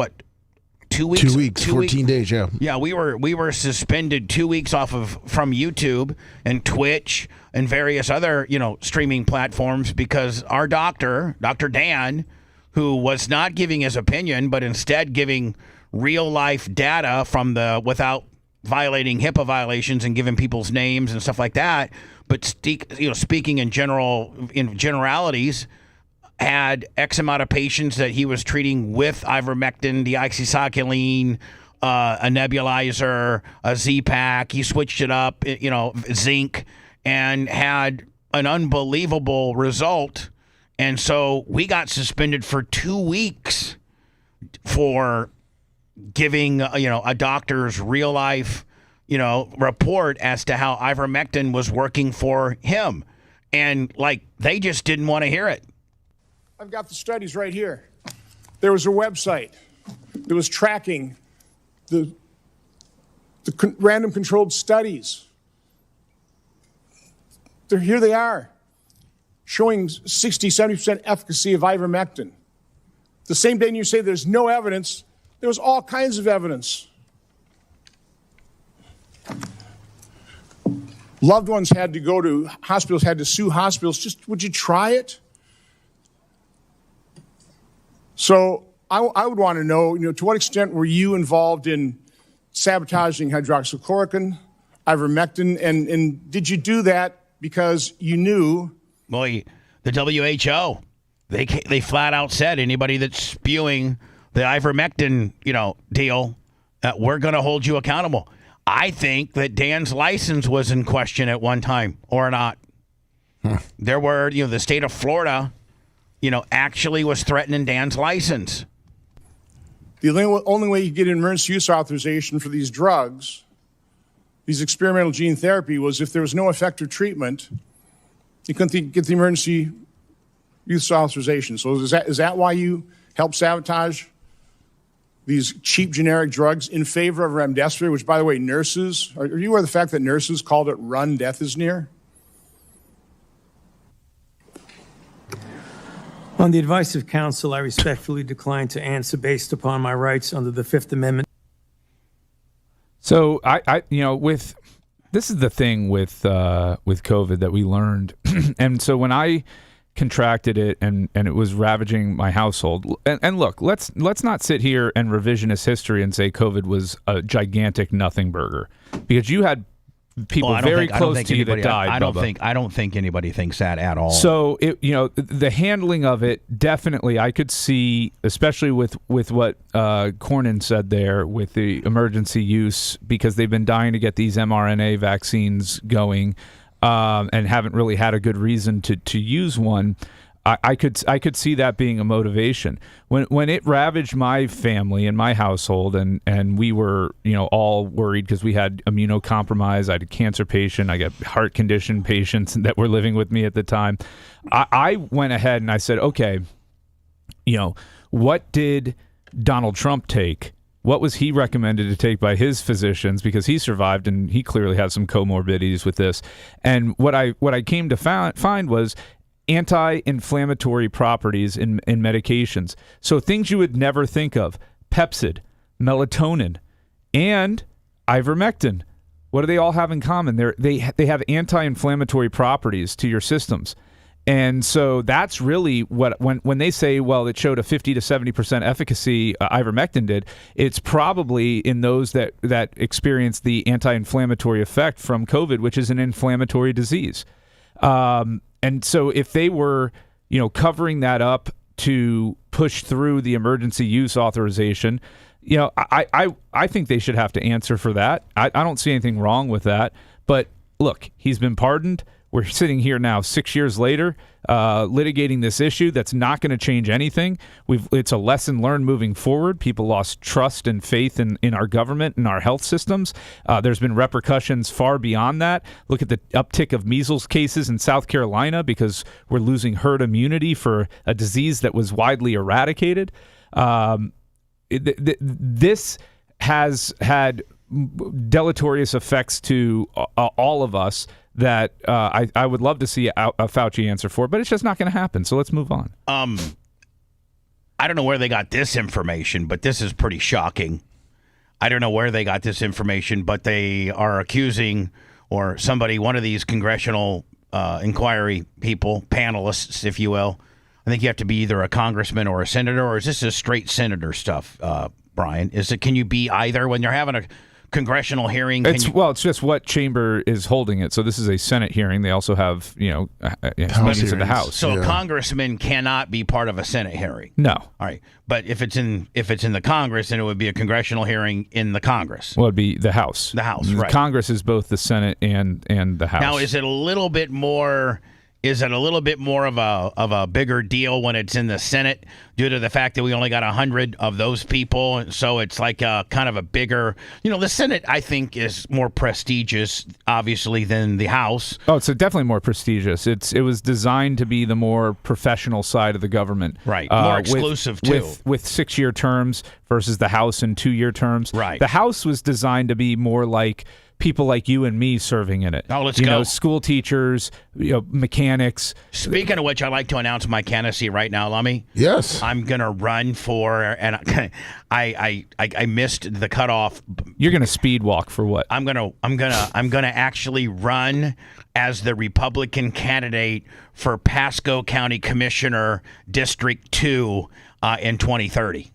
2 weeks? 2 weeks, 14 days, yeah. Yeah, we were suspended 2 weeks from YouTube and Twitch and various other, streaming platforms because our doctor, Dr. Dan, who was not giving his opinion, but instead giving real life data from without violating HIPAA violations and giving people's names and stuff like that. But speaking in generalities, had X amount of patients that he was treating with ivermectin, deoxycycline, a nebulizer, a Z-Pack. He switched it up, zinc, and had an unbelievable result. And so we got suspended for 2 weeks for giving, a doctor's real life, report as to how ivermectin was working for him. And they just didn't want to hear it. I've got the studies right here. There was a website that was tracking the random controlled studies. Here they are, showing 60, 70% efficacy of ivermectin. The same day you say there's no evidence, there was all kinds of evidence. Loved ones had to go to hospitals, had to sue hospitals. Just, would you try it? So I would want to know, to what extent were you involved in sabotaging hydroxychloroquine, ivermectin, and did you do that because you knew? Boy, the WHO, they flat out said anybody that's spewing the ivermectin, deal, we're going to hold you accountable. I think that Dan's license was in question at one time or not. There were, the state of Florida, actually was threatening Dan's license. The only way you get an emergency use authorization for these drugs, these experimental gene therapy, was if there was no effective treatment, you couldn't get the emergency use authorization. So is that why you helped sabotage these cheap generic drugs in favor of remdesivir, which, by the way, nurses, are you aware of the fact that nurses called it run, death is near? On the advice of counsel, I respectfully decline to answer based upon my rights under the Fifth Amendment. So this is the thing with COVID that we learned, and so when I contracted it and it was ravaging my household, and look, let's not sit here and revisionist history and say COVID was a gigantic nothing burger, because you had people very close to you that died. I don't think anybody thinks that at all. So the handling of it, definitely I could see, especially with what Cornyn said there with the emergency use, because they've been dying to get these mRNA vaccines going, and haven't really had a good reason to use one. I could see that being a motivation. When it ravaged my family and my household, and we were all worried because we had immunocompromised. I had a cancer patient. I got heart condition patients that were living with me at the time. I went ahead and I said, okay, what did Donald Trump take? What was he recommended to take by his physicians, because he survived and he clearly has some comorbidities with this. And what I came to find was anti-inflammatory properties in medications. So things you would never think of: Pepsid, melatonin, and ivermectin. What do they all have in common? They have anti-inflammatory properties to your systems. And so that's really what, when they say, well, it showed a 50 to 70% efficacy, ivermectin did, it's probably in those that experience the anti-inflammatory effect from COVID, which is an inflammatory disease. And so if they were, covering that up to push through the emergency use authorization, I think they should have to answer for that. I don't see anything wrong with that. But look, he's been pardoned. We're sitting here now 6 years later, litigating this issue that's not going to change anything. It's a lesson learned moving forward. People lost trust and faith in our government and our health systems. There's been repercussions far beyond that. Look at the uptick of measles cases in South Carolina because we're losing herd immunity for a disease that was widely eradicated. This has had deleterious effects to all of us that I would love to see a Fauci answer for, but it's just not going to happen. So let's move on. I don't know where they got this information, but this is pretty shocking. I don't know where they got this information, but they are accusing, or one of these congressional inquiry people, panelists, if you will. I think you have to be either a congressman or a senator, or is this just straight senator stuff, Brian? Can you be either when you're having a congressional hearing? It's just what chamber is holding it. So this is a Senate hearing. They also have, meetings in the House. So a congressman cannot be part of a Senate hearing. No. All right. But if it's in the Congress, then it would be a congressional hearing in the Congress. Well, it'd be the House. The House, right. Congress is both the Senate and the House. Now, is it a little bit more of a bigger deal when it's in the Senate due to the fact that we only got 100 of those people? And so it's like a kind of a bigger, the Senate, I think, is more prestigious, obviously, than the House. Oh, it's definitely more prestigious. It was designed to be the more professional side of the government. Right. More exclusive, too. With 6-year terms versus the House in 2-year terms. Right. The House was designed to be more like people like you and me serving in it. Oh, let's go. School teachers, mechanics. Speaking of which, I'd like to announce my candidacy right now, Lummy. Yes. I'm gonna run for, and I missed the cutoff. You're gonna speed walk for what? I'm gonna actually run as the Republican candidate for Pasco County Commissioner District 2 in 2030.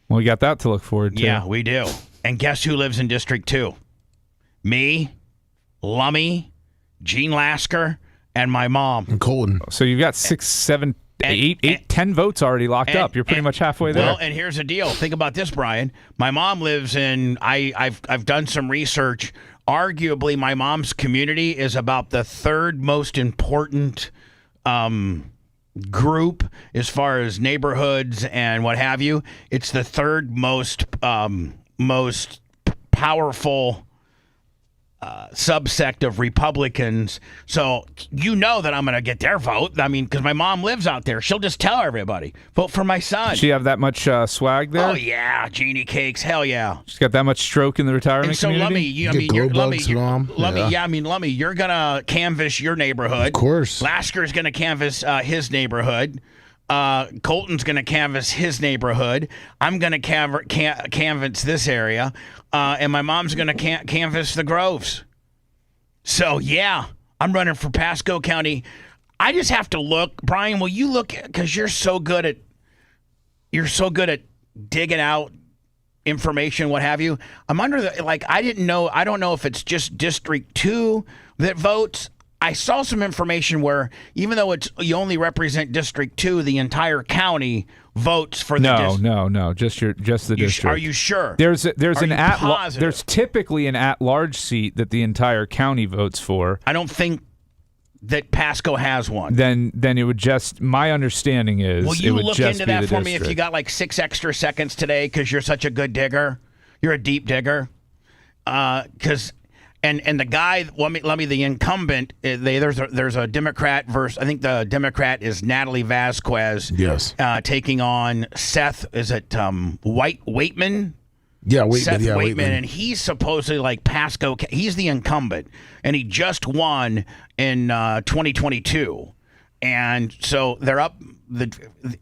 Well, we got that to look forward to. Yeah, we do. And guess who lives in District 2? Me, Lummy, Gene Lasker, and my mom. And Colton. So you've got 6, 7, 8, 10 votes already locked up. You're pretty much halfway there. Well, and here's the deal. Think about this, Brian. My mom lives in. I've done some research. Arguably, my mom's community is about the third most important group as far as neighborhoods and what have you. It's the third most powerful subsect of Republicans. So that I'm going to get their vote. I mean, because my mom lives out there. She'll just tell everybody, vote for my son. Does she have that much swag there? Oh, yeah. Genie cakes. Hell yeah. She's got that much stroke in the retirement community? Lummy, you're going to canvass your neighborhood. Of course. Lasker's going to canvass his neighborhood. Colton's going to canvass his neighborhood. I'm going to canvass this area. And my mom's going to canvass the Groves. So, yeah, I'm running for Pasco County. I just have to look. Brian, will you look? Because you're so good at digging out information, what have you. I'm under I don't know if it's just District 2 that votes. I saw some information where even though you only represent District 2, the entire county votes for the district. No, just the district. Are you sure? There's typically an at-large seat that the entire county votes for. I don't think that Pasco has one. Then it would just, my understanding is, will you look into that for me district. if you got 6 extra seconds today because you're such a good digger? You're a deep digger. Because and the guy, let me the incumbent. There's a Democrat versus, I think the Democrat is Natalie Vasquez. Yes. Taking on Seth. Is it Waitman? Yeah, Waitman. Seth yeah, Waitman, Waitman. and he's supposedly Pasco. He's the incumbent, and he just won in 2022, and so they're up the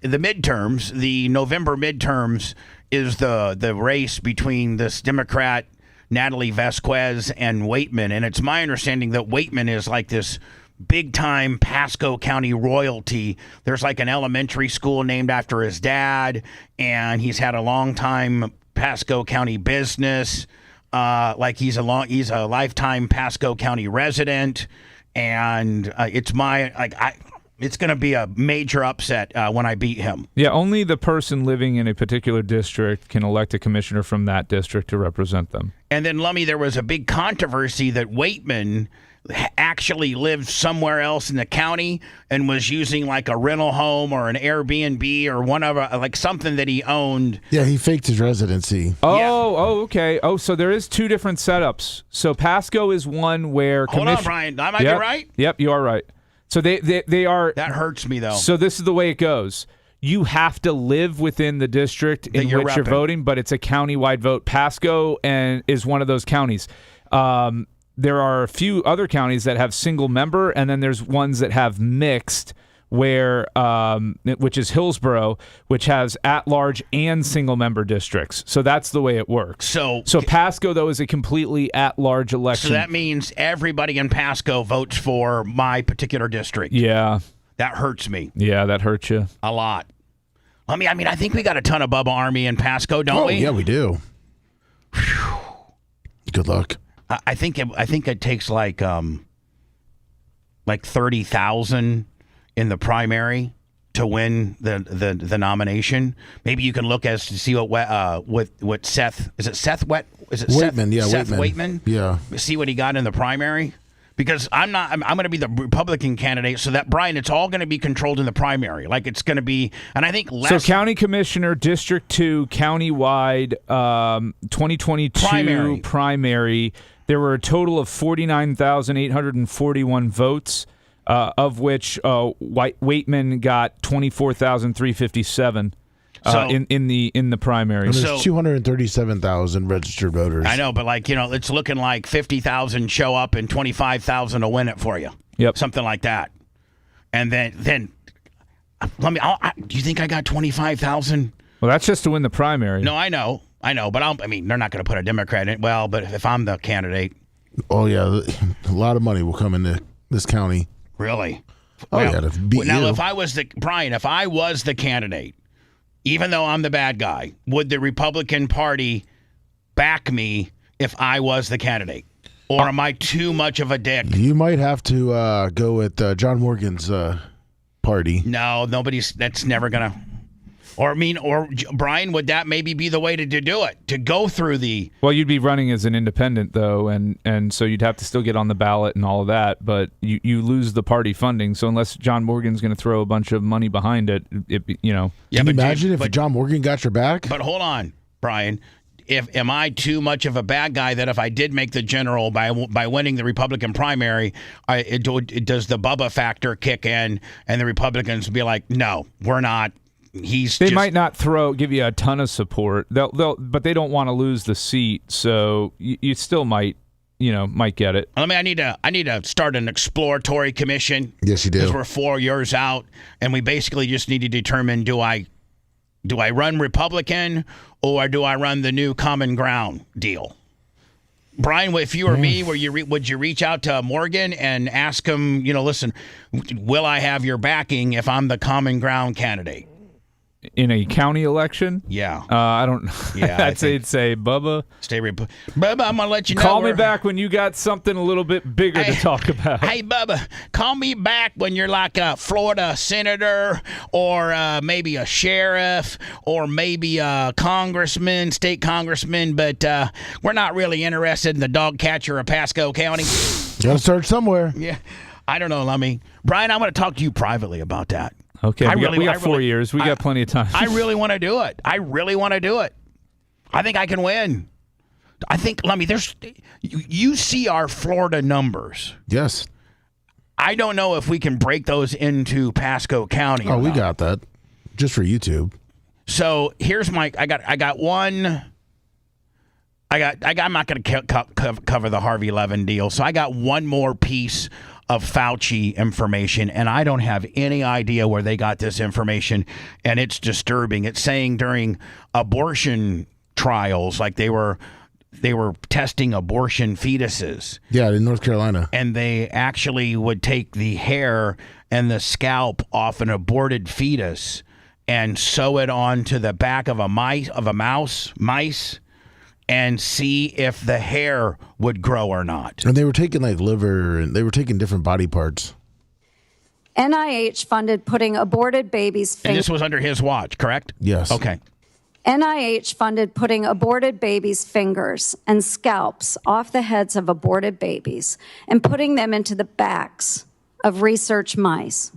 midterms. The November midterms is the race between this Democrat Natalie Vasquez and Waitman, and it's my understanding that Waitman is this big-time Pasco County royalty. There's an elementary school named after his dad, and he's had a long time Pasco County business. He's a lifetime Pasco County resident, and it's going to be a major upset when I beat him. Yeah, only the person living in a particular district can elect a commissioner from that district to represent them. And then, Lummy, there was a big controversy that Waitman actually lived somewhere else in the county and was using a rental home or an Airbnb or something that he owned. Yeah, he faked his residency. Oh, okay. Oh, so there is 2 different setups. So Pasco is one where... Hold on, Brian. I might be right? Yep, you are right. So they are... That hurts me, though. So this is the way it goes. You have to live within the district in which you're voting, but it's a county-wide vote. Pasco is one of those counties. There are a few other counties that have single member, and then there's ones that have mixed, which is Hillsborough, which has at-large and single-member districts. So that's the way it works. So Pasco, though, is a completely at-large election. So that means everybody in Pasco votes for my particular district. Yeah. That hurts me. Yeah, that hurts you. A lot. I think we got a ton of Bubba Army in Pasco, don't we? Yeah, we do. Whew. Good luck. I think it takes like 30,000 in the primary to win the nomination. Maybe you can look as to see what Seth Waitman? Seth Waitman. Yeah. See what he got in the primary. Because I'm going to be the Republican candidate, so that, Brian, it's all going to be controlled in the primary. Like it's going to be, and I think less. So county commissioner, District 2, countywide, 2022 primary. There were a total of 49,841 votes, of which Waitman got 24,357. In the primary. And there's 237,000 registered voters. I know, but it's looking like 50,000 show up and 25,000 will win it for you. Yep, something like that. And then do you think I got 25,000? Well, that's just to win the primary. No, I know, but they're not going to put a Democrat in. Well, but if I'm the candidate, oh yeah, a lot of money will come into this county. Really? Oh yeah, to beat now you. if I was the candidate. Even though I'm the bad guy, would the Republican Party back me if I was the candidate? Or am I too much of a dick? You might have to go with John Morgan's party. No, that's never going to. Or Brian, would that maybe be the way to do it? To go through the. Well, you'd be running as an independent, though, and so you'd have to still get on the ballot and all of that, but you lose the party funding. So unless John Morgan's going to throw a bunch of money behind it, Yeah, Can you imagine if John Morgan got your back? But hold on, Brian. Am I too much of a bad guy that if I did make the general by winning the Republican primary, does the Bubba factor kick in and the Republicans be like, no, we're not. They might not give you a ton of support. But they don't want to lose the seat, so you still might get it. I need to start an exploratory commission. Yes, you do. Because we're 4 years out, and we basically just need to determine: do I run Republican or do I run the new common ground deal? Brian, if you were me, would you reach out to Morgan and ask him? Listen, will I have your backing if I'm the common ground candidate? In a county election? Yeah. I don't. Yeah, I'd say Bubba. Bubba, I'm gonna let you know. Call me back when you got something a little bit bigger to talk about. Hey, Bubba, call me back when you're like a Florida senator or maybe a sheriff or maybe a state congressman, but we're not really interested in the dog catcher of Pasco County. Got to start somewhere. Yeah. I don't know, Lummy. Brian, I'm going to talk to you privately about that. Okay, we got 4 years. We got plenty of time. I really want to do it. I think I can win. I think, Lummy, you see our Florida numbers. Yes. I don't know if we can break those into Pasco County. Oh, we got that. Just for YouTube. So here's I'm not going to cover the Harvey Levin deal. So I got one more piece of Fauci information, and I don't have any idea where they got this information, and it's disturbing. It's saying during abortion trials, like they were testing abortion fetuses. Yeah, in North Carolina. And they actually would take the hair and the scalp off an aborted fetus and sew it onto the back of a mice, and see if the hair would grow or not. And they were taking like liver, and they were taking different body parts. NIH funded putting aborted babies' And this was under his watch, correct? Yes. Okay. NIH funded putting aborted babies' fingers and scalps off the heads of aborted babies and putting them into the backs of research mice.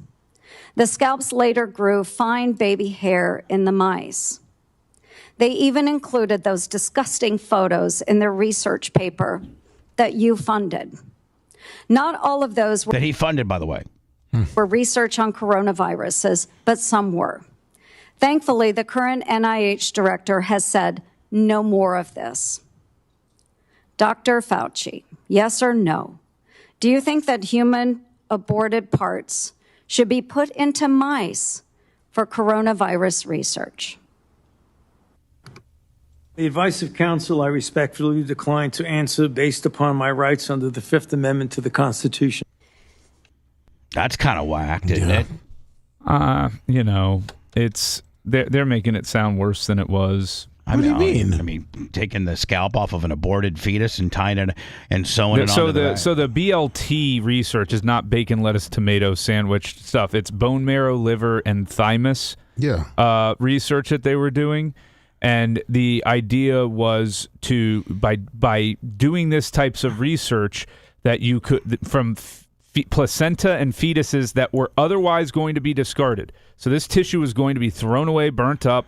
The scalps later grew fine baby hair in the mice. They even included those disgusting photos in their research paper that you funded. Not all of those were that he funded, by the way, were research on coronaviruses, but some were. Thankfully, the current NIH director has said no more of this. Dr. Fauci, yes or no? Do you think that human aborted parts should be put into mice for coronavirus research? The advice of counsel, I respectfully decline to answer based upon my rights under the Fifth Amendment to the Constitution. That's kind of whacked, isn't it? It's they're making it sound worse than it was. What do you mean? I mean, taking the scalp off of an aborted fetus and tying it and sewing it onto the back. So the BLT research is not bacon, lettuce, tomato sandwich stuff. It's bone marrow, liver, and thymus research that they were doing. And the idea was to, by doing this types of research, that you could, from placenta and fetuses that were otherwise going to be discarded. So this tissue was going to be thrown away, burnt up,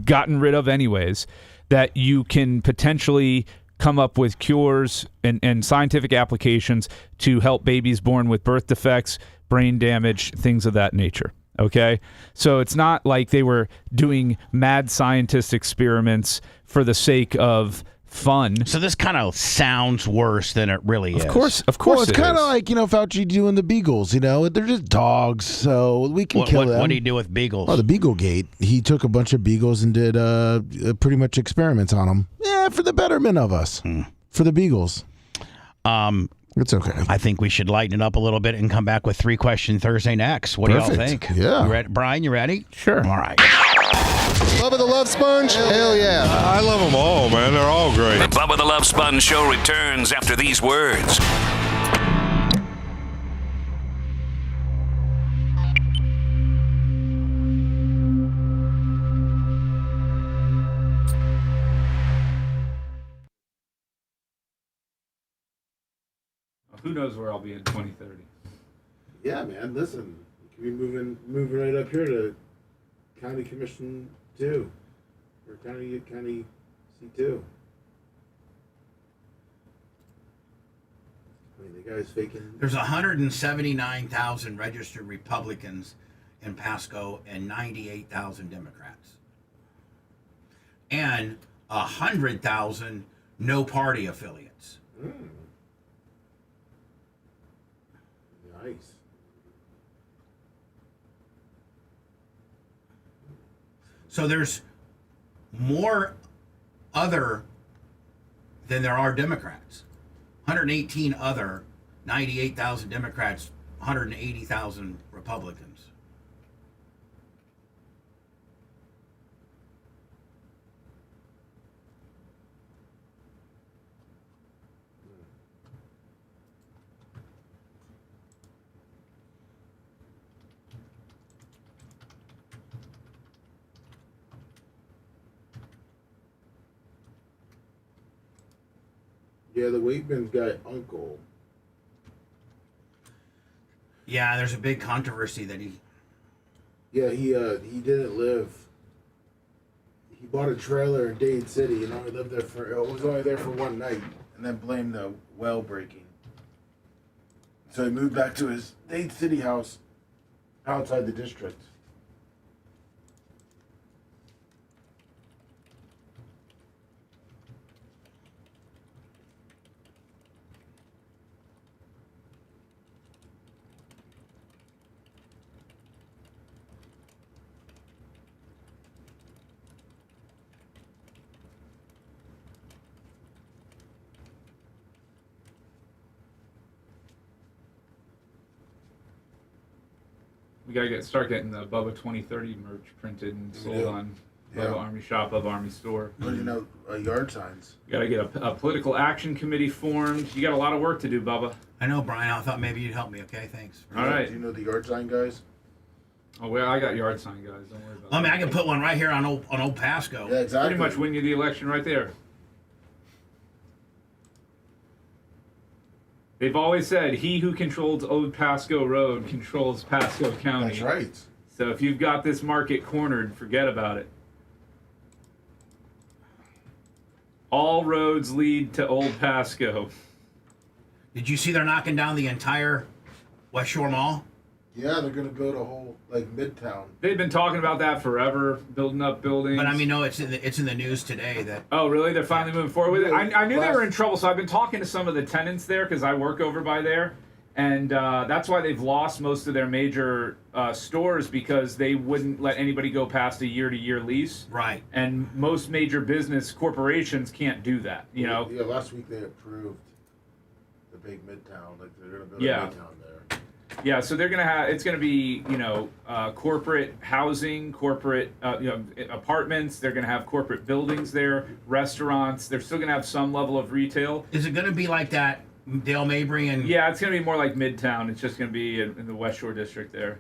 gotten rid of anyways, that you can potentially come up with cures and scientific applications to help babies born with birth defects, brain damage, things of that nature. Okay? So it's not like they were doing mad scientist experiments for the sake of fun. So this kind of sounds worse than it really is. Of course. Well, it's kind of like, Fauci doing the beagles, they're just dogs, so we can kill them. What do you do with beagles? Oh, the Beagle Gate. He took a bunch of beagles and did pretty much experiments on them. Yeah, for the betterment of us. For the beagles. It's okay. I think we should lighten it up a little bit and come back with 3 Question Thursday next. What do y'all think? Yeah. You ready? Brian, you ready? Sure. All right. Bubba the Love Sponge? Hell yeah. I love them all, man. They're all great. The Bubba the Love Sponge Show returns after these words. Who knows where I'll be in 2030? Yeah, man. Listen, you can be moving right up here to County Commission 2 or County C2. I mean, the guy's faking. There's 179,000 registered Republicans in Pasco and 98,000 Democrats. And 100,000 no party affiliates. Nice. So there's more other than there are Democrats. 118 other, 98,000 Democrats, 180,000 Republicans. Yeah, the Wakeman's guy, Uncle. Yeah, there's a big controversy that he... Yeah, he didn't live. He bought a trailer in Dade City and only lived there was only there for one night, and then blamed the well breaking. So he moved back to his Dade City house outside the district. We gotta start getting the Bubba 2030 merch printed and sold on Bubba Army Shop, Bubba Army Store. What do you know? Yard signs. You gotta get a political action committee formed. You got a lot of work to do, Bubba. I know, Brian. I thought maybe you'd help me. Okay, thanks. All right. Do you know the yard sign guys? Oh, well, I got yard sign guys. Don't worry about it. I mean, I can put one right here on Old Pasco. Yeah, exactly. Pretty much win you the election right there. They've always said, he who controls Old Pasco Road controls Pasco County. That's right. So if you've got this market cornered, forget about it. All roads lead to Old Pasco. Did you see they're knocking down the entire West Shore Mall? Yeah, they're going to build a whole, Midtown. They've been talking about that forever, building up buildings. But I mean, no, it's in the news today that... Oh, really? They're finally moving forward with it? I knew they were in trouble, so I've been talking to some of the tenants there because I work over by there. And that's why they've lost most of their major stores, because they wouldn't let anybody go past a year-to-year lease. Right. And most major business corporations can't do that, you know? Yeah, last week they approved the big Midtown. They're going to build Yeah. a Midtown there. Yeah, so they're gonna have. It's gonna be corporate housing, corporate apartments. They're gonna have corporate buildings there, restaurants. They're still gonna have some level of retail. Is it gonna be like that, Dale Mabry and? Yeah, it's gonna be more like Midtown. It's just gonna be in the West Shore district there.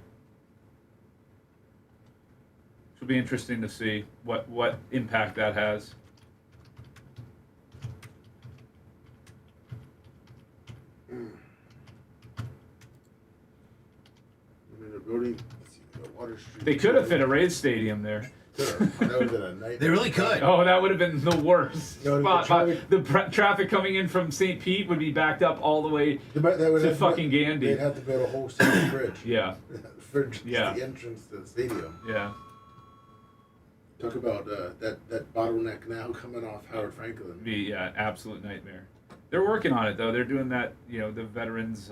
It'll be interesting to see what impact that has. They could have fit a Rays stadium there. They really could. Oh, that would have been the worst No, spot. The traffic coming in from St. Pete would be backed up all the way to fucking Gandy. They'd have to build a whole second bridge. Yeah. For just the entrance to the stadium. Yeah. Talk about that bottleneck now coming off Howard Franklin. Be absolute nightmare. They're working on it though. They're doing that, the veterans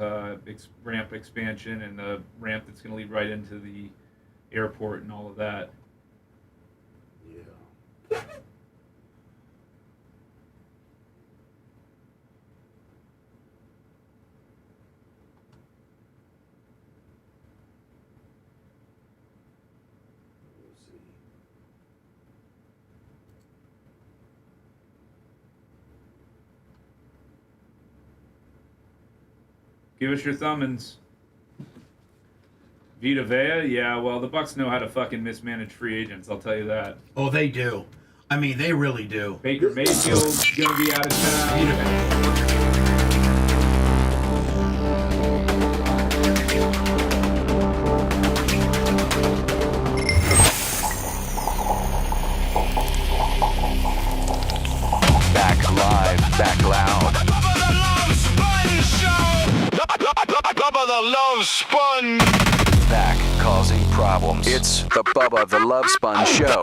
ramp expansion and the ramp that's going to lead right into the airport and all of that. Yeah. Give us your thumbins. Vita Vea? Yeah, well, the Bucks know how to fucking mismanage free agents, I'll tell you that. Oh, they do. I mean, they really do. Baker Mayfield's going to be out of town. Back live, back loud. Bubba the Love Sponge. Back causing problems. It's the Bubba the Love Sponge Show.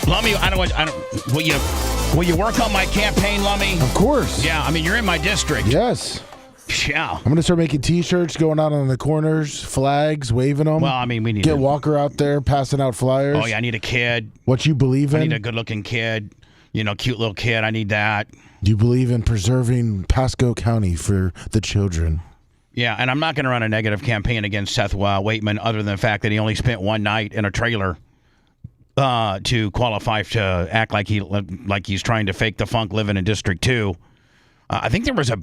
Lummy, will you work on my campaign, Lummy? Of course. Yeah, I mean, you're in my district. Yes. Yeah. I'm going to start making T-shirts, going out on the corners, flags, waving them. Well, I mean, we need Get Walker out there, passing out flyers. Oh, yeah, I need a kid. What you believe in? I need a good-looking kid. Cute little kid. I need that. Do you believe in preserving Pasco County for the children? Yeah, and I'm not going to run a negative campaign against Seth Waitman other than the fact that he only spent one night in a trailer to qualify to act like he's trying to fake the funk living in District 2. I think there was I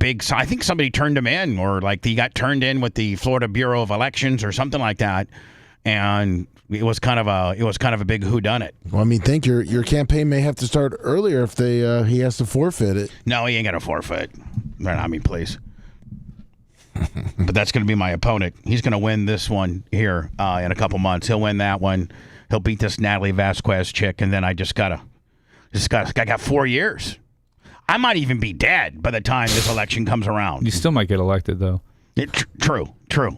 think somebody turned him in, or he got turned in with the Florida Bureau of Elections or something like that, and it was kind of a big whodunit. Well, I mean, think your campaign may have to start earlier if he has to forfeit it. No, he ain't gonna forfeit. I mean, please. But that's going to be my opponent. He's going to win this one here in a couple months. He'll win that one. He'll beat this Natalie Vasquez chick, and then I got 4 years. I might even be dead by the time this election comes around. You still might get elected, though. True. All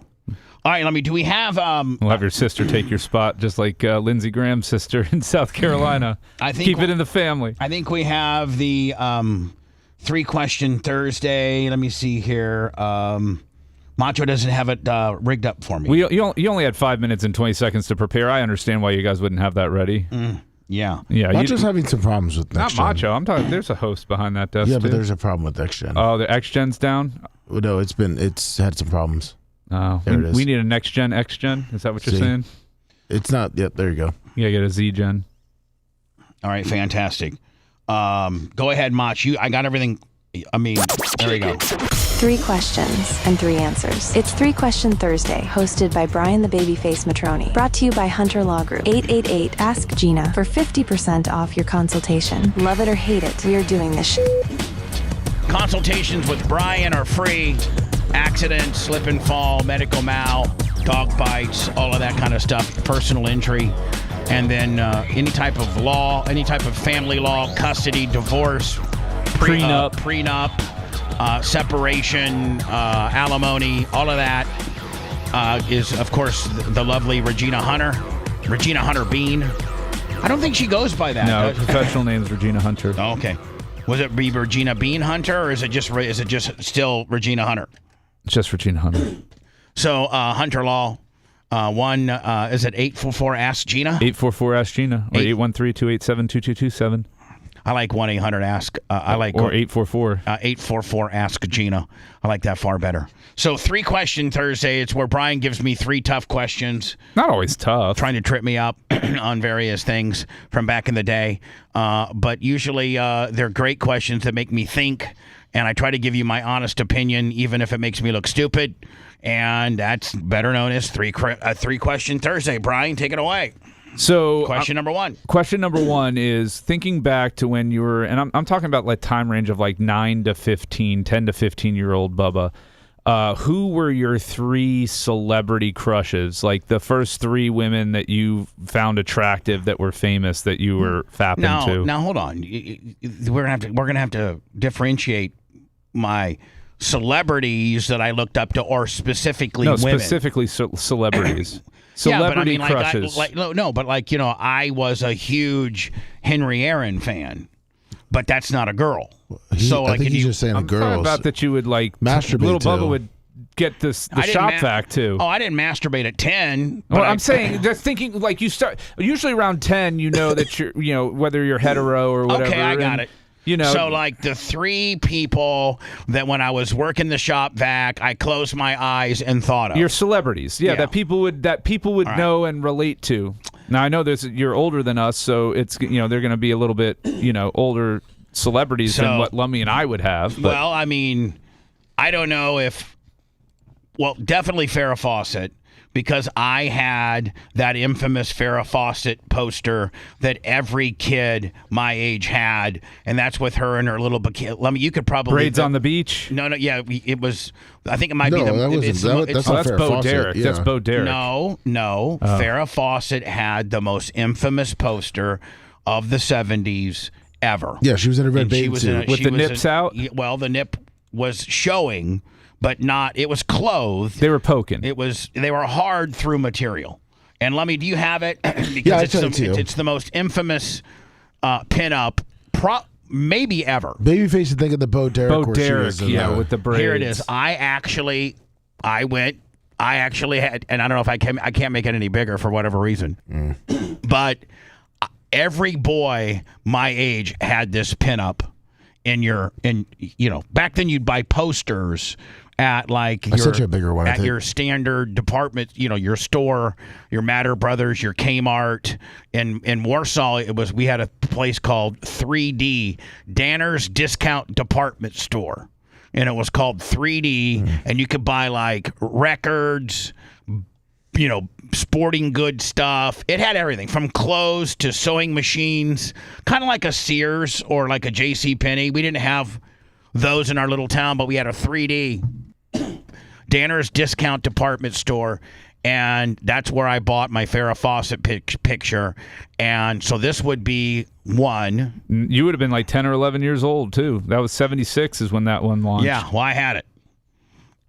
right, do we have... we'll have your sister take your spot, just like Lindsey Graham's sister in South Carolina. Keep it in the family. I think we have the 3-question Thursday. Let me see here. Macho doesn't have it rigged up for me. You only had 5 minutes and 20 seconds to prepare. I understand why you guys wouldn't have that ready. Yeah. Macho's having some problems with next Not Macho. I'm talking. There's a host behind that desk. Yeah, but too. there's a problem with X-Gen. Oh, the X-Gen's down? Well, no, it's had some problems. Oh, there it is. We need a next gen X-Gen. Is that what you're saying? It's not. Yep, there you go. Yeah, get a Z-Gen. All right, fantastic. Go ahead, Mach. I got everything. I mean, there we go. 3 questions and 3 answers. It's 3-Question Thursday, hosted by Brian the Babyface Matroni. Brought to you by Hunter Law Group. 888-ASK-GINA for 50% off your consultation. Love it or hate it, we are doing this Consultations with Brian are free. Accidents, slip and fall, medical mal, dog bites, all of that kind of stuff, personal injury. And then any type of law, any type of family law, custody, divorce, prenup, separation, alimony, all of that is, of course, the lovely Regina Hunter Bean. I don't think she goes by that. No, professional name is Regina Hunter. Oh, okay. Was it be Regina Bean Hunter, or is it just still Regina Hunter? It's just Regina Hunter. So Hunter Law, is it 844 Ask Gina? 844 Ask Gina or 813-287-2227. I like 1-800-ASK. I like or 844. 844 Ask Gina. I like that far better. So 3-question Thursday. It's where Brian gives me 3 tough questions. Not always tough. Trying to trip me up on various things from back in the day. But usually they're great questions that make me think. And I try to give you my honest opinion, even if it makes me look stupid. And that's better known as 3-question Thursday. Brian, take it away. So question number 1. Question number 1 is thinking back to when you were, and I'm talking about like time range of like 9 to 15, 10 to 15-year-old Bubba. Who were your 3 celebrity crushes? Like the first 3 women that you found attractive that were famous that you were fapping to. Now hold on. We're gonna have to differentiate my celebrities that I looked up to, or specifically women. Specifically celebrities. Celebrity crushes. But I was a huge Henry Aaron fan, but that's not a girl. I think he's just saying a girl. I'm talking about that you would like masturbate. Little to. Bubba would get the shop vac too. Oh, I didn't masturbate at 10. Well, I'm saying just thinking like you start usually around 10. You know that you're whether you're hetero or whatever. Okay, I got it. So like the 3 people that when I was working the shop vac, I closed my eyes and thought of. Your celebrities, that people would know and relate to. Now I know you're older than us, so it's they're going to be a little bit older celebrities than what Lummy and I would have. But. Well, I mean, I don't know if definitely Farrah Fawcett. Because I had that infamous Farrah Fawcett poster that every kid my age had, and that's with her and her little bikini. I mean, you could probably braids on the beach. No, yeah, it was. I think it might be the. That's Bo Derek. Yeah. That's Bo Derek. No. Farrah Fawcett had the most infamous poster of the '70s ever. Yeah, she was in a red bathing suit with the nips out. Well, the nip was showing. But it was clothed. They were poking. They were hard through material. And Lummy, do you have it? Because it's the most infamous pinup maybe ever. Babyface would think of the Bo Derek. With the braids. Here it is. I actually had, and I don't know if I can't make it any bigger for whatever reason. But every boy my age had this pinup back then you'd buy posters at your standard department, your store, your Matter Brothers, your Kmart. In Warsaw, we had a place called 3D, Danner's Discount Department Store. And it was called 3D, and you could buy like records, sporting good stuff. It had everything from clothes to sewing machines, kind of like a Sears or like a JCPenney. We didn't have those in our little town, but we had a 3D Danner's Discount Department Store, and that's where I bought my Farrah Fawcett picture. And so this would be 1. You would have been like 10 or 11 years old too. That was 76 is when that one launched. Yeah, well, I had it.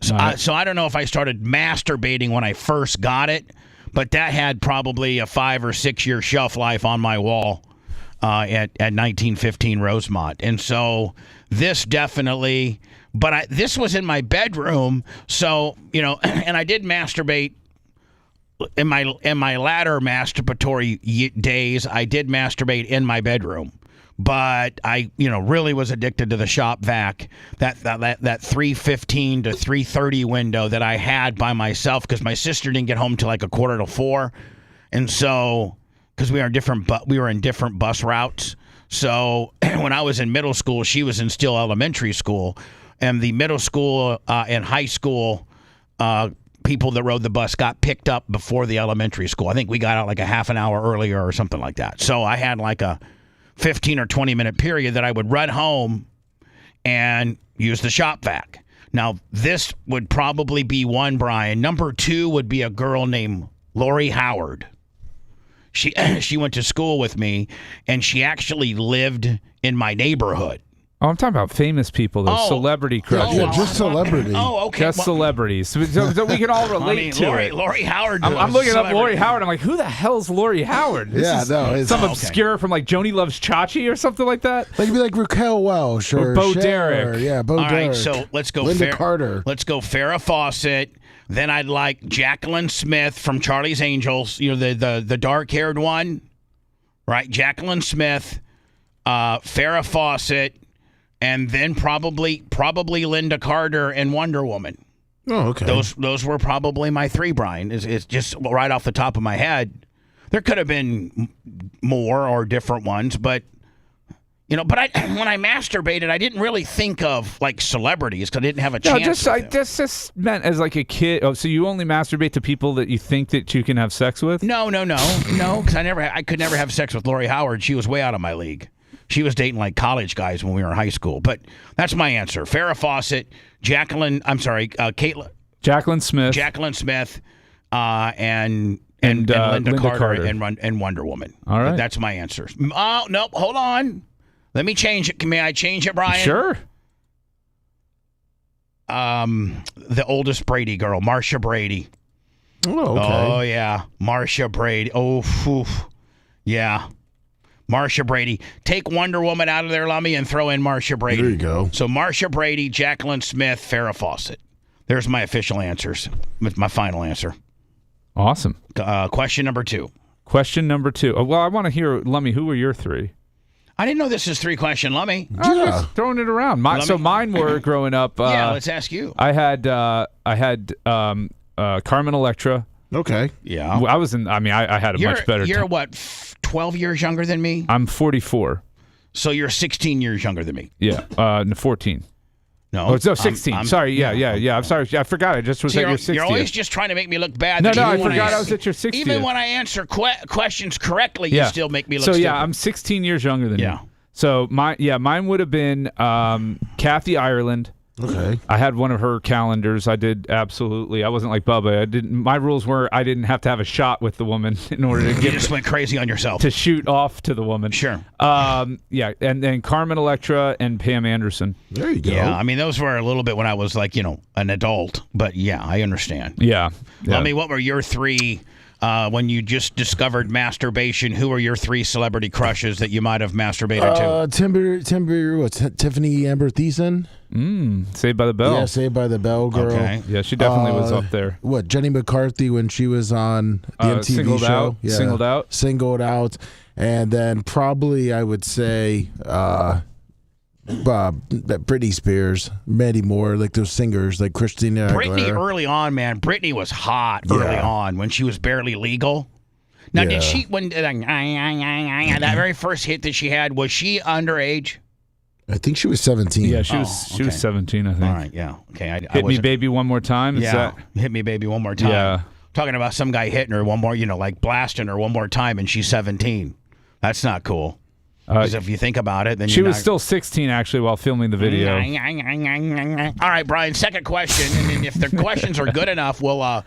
So I don't know if I started masturbating when I first got it, but that had probably a 5 or 6 year shelf life on my wall at 1915 Rosemont. And so this definitely, but this was in my bedroom. So, and I did masturbate in my latter masturbatory days. I did masturbate in my bedroom. But I, really was addicted to the shop vac, that 3:15 to 3:30 window that I had by myself because my sister didn't get home till like 3:45, and so because we were in different bus routes. So when I was in middle school, she was in still elementary school, and the middle school and high school people that rode the bus got picked up before the elementary school. I think we got out like a half an hour earlier or something like that. So I had like a 15 or 20 minute period that I would run home and use the shop vac. Now, this would probably be 1, Brian. Number 2 would be a girl named Lori Howard. She went to school with me, and she actually lived in my neighborhood. Oh, I'm talking about famous people, those celebrity crushes. Yeah, just celebrity. Oh, okay. Just celebrities. So we can all relate to it. Lori Howard. I'm looking up Lori Howard. I'm like, who the hell's Lori Howard? It's some obscure from like Joni Loves Chachi or something like that. Like it'd be like Raquel Welch or Bo Cher. Derek. Yeah, Bo All Derek. right, so let's go. Linda Carter. Let's go. Farrah Fawcett. Then I'd like Jacqueline Smith from Charlie's Angels. You know the dark-haired one, right? Jacqueline Smith, Farrah Fawcett. And then probably Linda Carter and Wonder Woman. Oh, okay. Those were probably my three, Brian. It's just right off the top of my head. There could have been more or different ones, but when I masturbated, I didn't really think of like celebrities because I didn't have a chance. Just meant as like a kid. Oh, so you only masturbate to people that you think that you can have sex with? No, because I could never have sex with Lori Howard. She was way out of my league. She was dating like college guys when we were in high school. But that's my answer. Farrah Fawcett, Jacqueline Smith, and Linda Carter. And Wonder Woman. All right. But that's my answer. Oh, nope, hold on. Let me change it. May I change it, Brian? Sure. The oldest Brady girl, Marcia Brady. Oh, okay. Oh, yeah. Marcia Brady. Oh, phew. Yeah. Marcia Brady. Take Wonder Woman out of there, Lummy, and throw in Marcia Brady. There you go. So Marcia Brady, Jacqueline Smith, Farrah Fawcett. There's my official answers. My final answer. Awesome. Question number 2. Question number 2. Oh, well, I want to hear, Lummy, who were your 3? I didn't know this is 3-question, Lummy. I'm just throwing it around. So mine were growing up. Yeah, let's ask you. I had Carmen Electra. Okay. Yeah. I had a much better You're time. what, 12 years younger than me? I'm 44. So you're 16 years younger than me. Yeah. 14. No. 16. I'm sorry. Yeah. I'm sorry. I forgot. I just was at your 60th. You're always just trying to make me look bad. No, I forgot I was at your 60th. Even when I answer questions correctly, you still make me look stupid. So, I'm 16 years younger than you. So, mine would have been Kathy Ireland. Okay. I had one of her calendars. I did absolutely. I wasn't like Bubba. My rules were I didn't have to have a shot with the woman in order to get. You just went crazy on yourself. To shoot off to the woman. Sure. And then Carmen Electra and Pam Anderson. There you go. Yeah, I mean those were a little bit when I was like an adult, but yeah, I understand. Yeah. I mean, what were your 3? When you just discovered masturbation, who are your 3 celebrity crushes that you might have masturbated to? Tiffany Amber Thiessen. Saved by the Bell. Yeah, Saved by the Bell girl. Okay. Yeah, she definitely was up there. What, Jenny McCarthy when she was on the MTV Singled show? Out. Yeah. Singled Out. And then probably I would say Britney Spears, Maddie Moore, like those singers, like Christina Aguilera. Britney early on, man. Britney was hot early on when she was barely legal. Now, did she, when that very first hit that she had, was she underage? I think she was 17. Yeah, she was 17, I think. All right, yeah. Okay. Hit Me Baby One More Time? Hit Me Baby One More Time. Yeah. Talking about some guy hitting her one more, like blasting her one more time, and she's 17. That's not cool. Because if you think about it, then she was still 16 actually while filming the video. All right, Brian. Second question, and then if the questions are good enough, we'll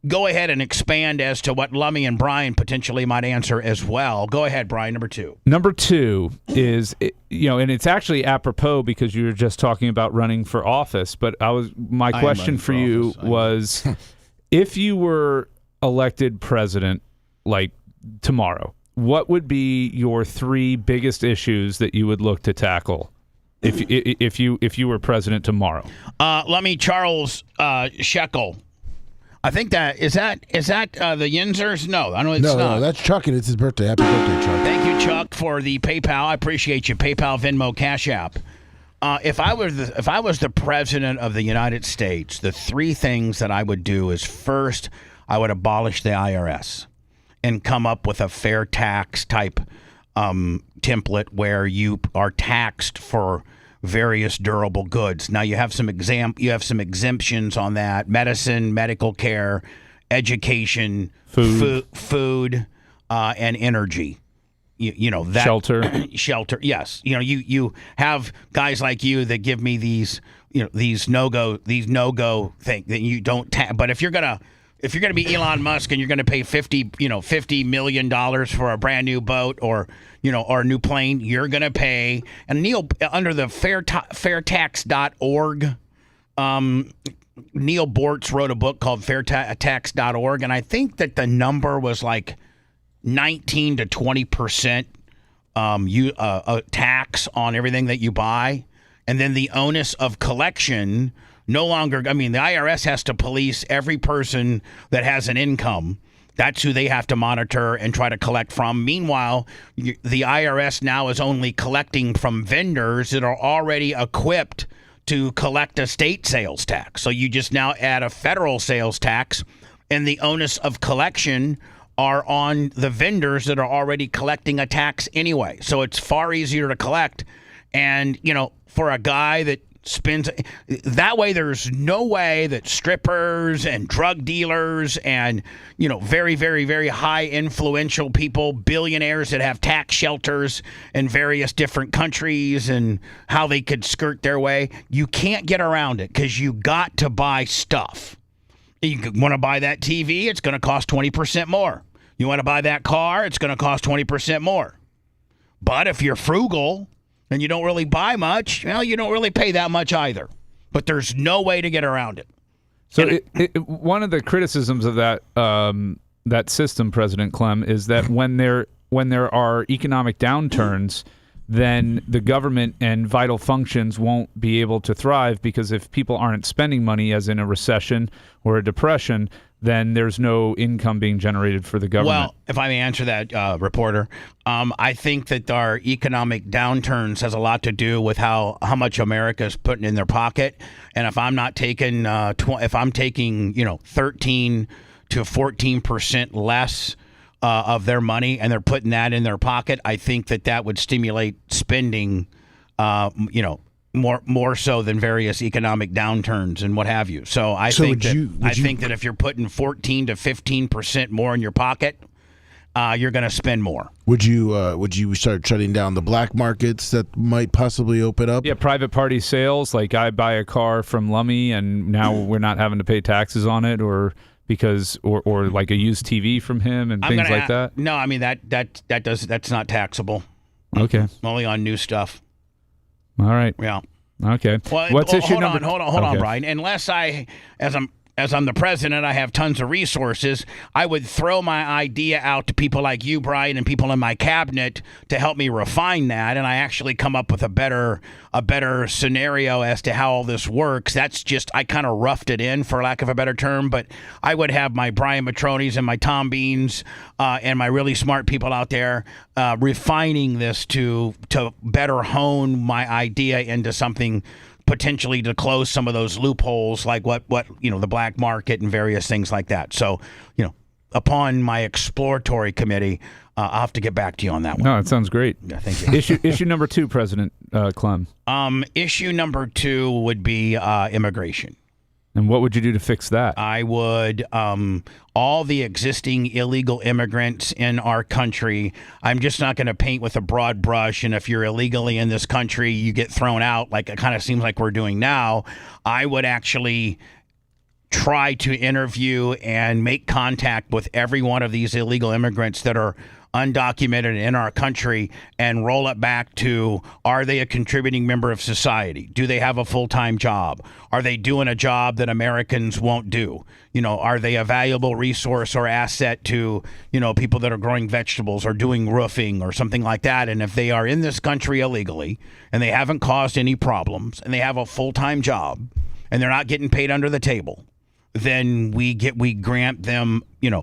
go ahead and expand as to what Lummy and Brian potentially might answer as well. Go ahead, Brian. Number 2. Number 2 is and it's actually apropos because you were just talking about running for office. But my question for you was, if you were elected president like tomorrow, what would be your 3 biggest issues that you would look to tackle if you were president tomorrow? Lummy Charles Shekel. I think is that the Yinzers? No, I know it's not. No, that's Chuck, and it's his birthday. Happy birthday, Chuck. Thank you, Chuck, for the PayPal. I appreciate you. PayPal, Venmo, Cash App. If I was the president of the United States, the 3 things that I would do is, first, I would abolish the IRS and come up with a fair tax type template where you are taxed for various durable goods. Now you have some exemptions on that: medicine, medical care, education, food, and energy. You know that shelter. Yes, you have guys like you that give me these no go thing that you don't. But if you're gonna if you're going to be Elon Musk and you're going to pay $50 million for a brand new boat or a new plane, you're going to pay. And Neil, under the fairtax.org, Neil Bortz wrote a book called fairtax.org, and I think that the number was like 19 to 20% tax on everything that you buy, and then the onus of collection no longer. I mean, the IRS has to police every person that has an income. That's who they have to monitor and try to collect from. Meanwhile, the IRS now is only collecting from vendors that are already equipped to collect a state sales tax. So you just now add a federal sales tax, and the onus of collection are on the vendors that are already collecting a tax anyway. So it's far easier to collect. And, for a guy that spends that way, there's no way that strippers and drug dealers and very, very, very high influential people, billionaires that have tax shelters in various different countries and how they could skirt their way, you can't get around it because you got to buy stuff. You want to buy that TV, it's going to cost 20% more. You want to buy that car, it's going to cost 20% more. But if you're frugal and you don't really buy much, well, you don't really pay that much either. But there's no way to get around it. So one of the criticisms of that that system, President Clem, is that when there are economic downturns, then the government and vital functions won't be able to thrive, because if people aren't spending money, as in a recession or a depression, then there's no income being generated for the government. Well, if I may answer that, reporter, I think that our economic downturns has a lot to do with how much America is putting in their pocket. And if I'm not taking, if I'm taking, 13 to 14% less of their money, and they're putting that in their pocket, I think that would stimulate spending, more so than various economic downturns and what have you. So I think that if you're putting 14 to 15% more in your pocket, you're going to spend more. Would you start shutting down the black markets that might possibly open up? Yeah, private party sales. Like I buy a car from Lummy, and now we're not having to pay taxes on it, or like a used TV from him and things like that. No, I mean that's not taxable. Okay, only on new stuff. All right. Yeah. Okay. Well, what's issue hold number? Hold on, Brian. Unless as I'm the president, I have tons of resources, I would throw my idea out to people like you, Brian, and people in my cabinet to help me refine that, and I actually come up with a better scenario as to how all this works. That's just, I kind of roughed it in, for lack of a better term, but I would have my Brian Matronis and my Tom Beans and my really smart people out there refining this to better hone my idea into something potentially to close some of those loopholes, like what the black market and various things like that. So, upon my exploratory committee, I'll have to get back to you on that one. No, it sounds great. Yeah, thank you. Issue number 2, President Clem. Issue number 2 would be immigration. And what would you do to fix that? I would, all the existing illegal immigrants in our country, I'm just not going to paint with a broad brush. And if you're illegally in this country, you get thrown out, like it kind of seems like we're doing now. I would actually try to interview and make contact with every one of these illegal immigrants that are undocumented in our country and roll it back to, are they a contributing member of society? Do they have a full-time job? Are they doing a job that Americans won't do? Are they a valuable resource or asset to, people that are growing vegetables or doing roofing or something like that? And if they are in this country illegally and they haven't caused any problems and they have a full-time job and they're not getting paid under the table, then we grant them,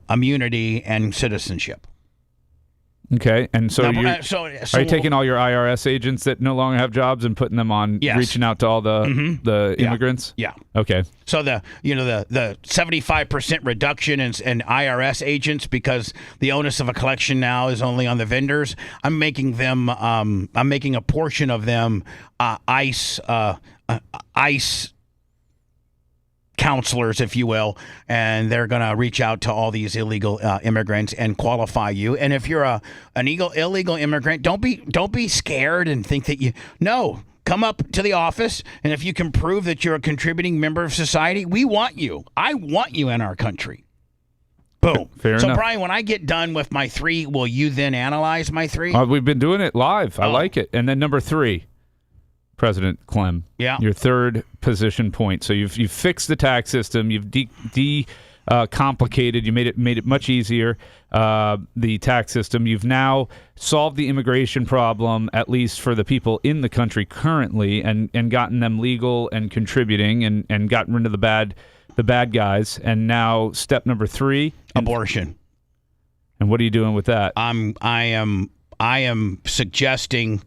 immunity and citizenship. Okay, and so are you taking all your IRS agents that no longer have jobs and putting them on, reaching out to all the immigrants? Yeah. Okay. So the 75% reduction in IRS agents, because the onus of a collection now is only on the vendors. I'm making a portion of them ICE counselors, if you will, and they're going to reach out to all these illegal immigrants and qualify you. And if you're an illegal immigrant, don't be scared and think that come up to the office, and if you can prove that you're a contributing member of society, we want you. I want you in our country. Boom. Fair so, enough. Brian, when I get done with my 3, will you then analyze my 3? We've been doing it live. I like it. And then number 3, President Clem. Yeah. Your third position point. So you've fixed the tax system. You've complicated. You made it much easier. The tax system. You've now solved the immigration problem, at least for the people in the country currently, and gotten them legal and contributing, and gotten rid of the bad guys. And now step number 3, abortion. And what are you doing with that? I am suggesting.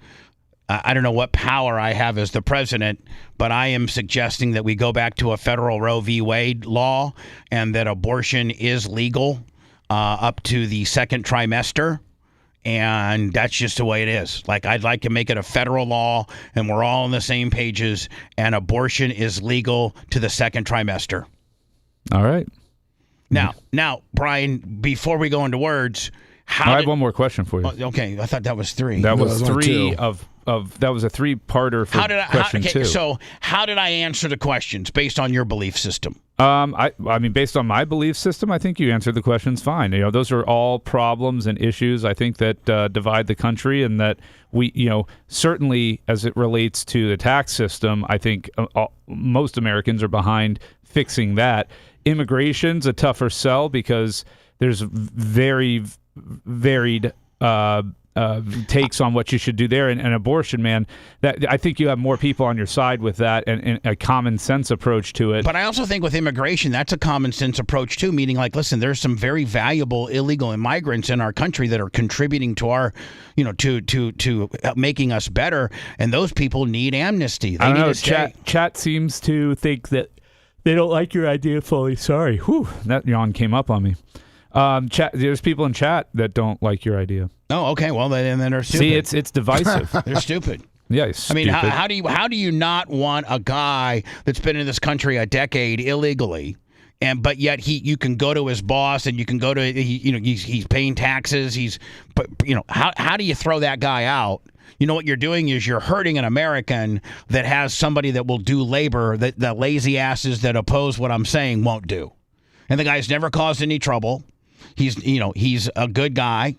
I don't know what power I have as the president, but I am suggesting that we go back to a federal Roe v. Wade law, and that abortion is legal up to the second trimester. And that's just the way it is. Like, I'd like to make it a federal law, and we're all on the same pages, and abortion is legal to the second trimester. All right. Now, Brian, before we go into words, I have one more question for you. Okay, I thought that was 3. That was 3 of that was a 3-parter for question 2. So how did I answer the questions based on your belief system? I mean, based on my belief system, I think you answered the questions fine. Those are all problems and issues, I think, that divide the country, and that we, certainly as it relates to the tax system, I think most Americans are behind fixing that. Immigration's a tougher sell because there's very varied takes on what you should do there, and abortion, man. That I think you have more people on your side with that, and a common sense approach to it. But I also think with immigration, that's a common sense approach too. Meaning, like, listen, there's some very valuable illegal immigrants in our country that are contributing to our, to making us better, and those people need amnesty. They I don't know. to stay. Chat seems to think that they don't like your idea fully. Sorry, that yawn came up on me. Chat. There's people in chat that don't like your idea. Oh, okay. Well, then they're stupid. See, it's divisive. They're stupid. Yeah, I mean, how do you not want a guy that's been in this country a decade illegally, but yet you can go to his boss, and you can go to he's paying taxes. How do you throw that guy out? What you're doing is you're hurting an American that has somebody that will do labor that the lazy asses that oppose what I'm saying won't do, and the guy's never caused any trouble. He's a good guy.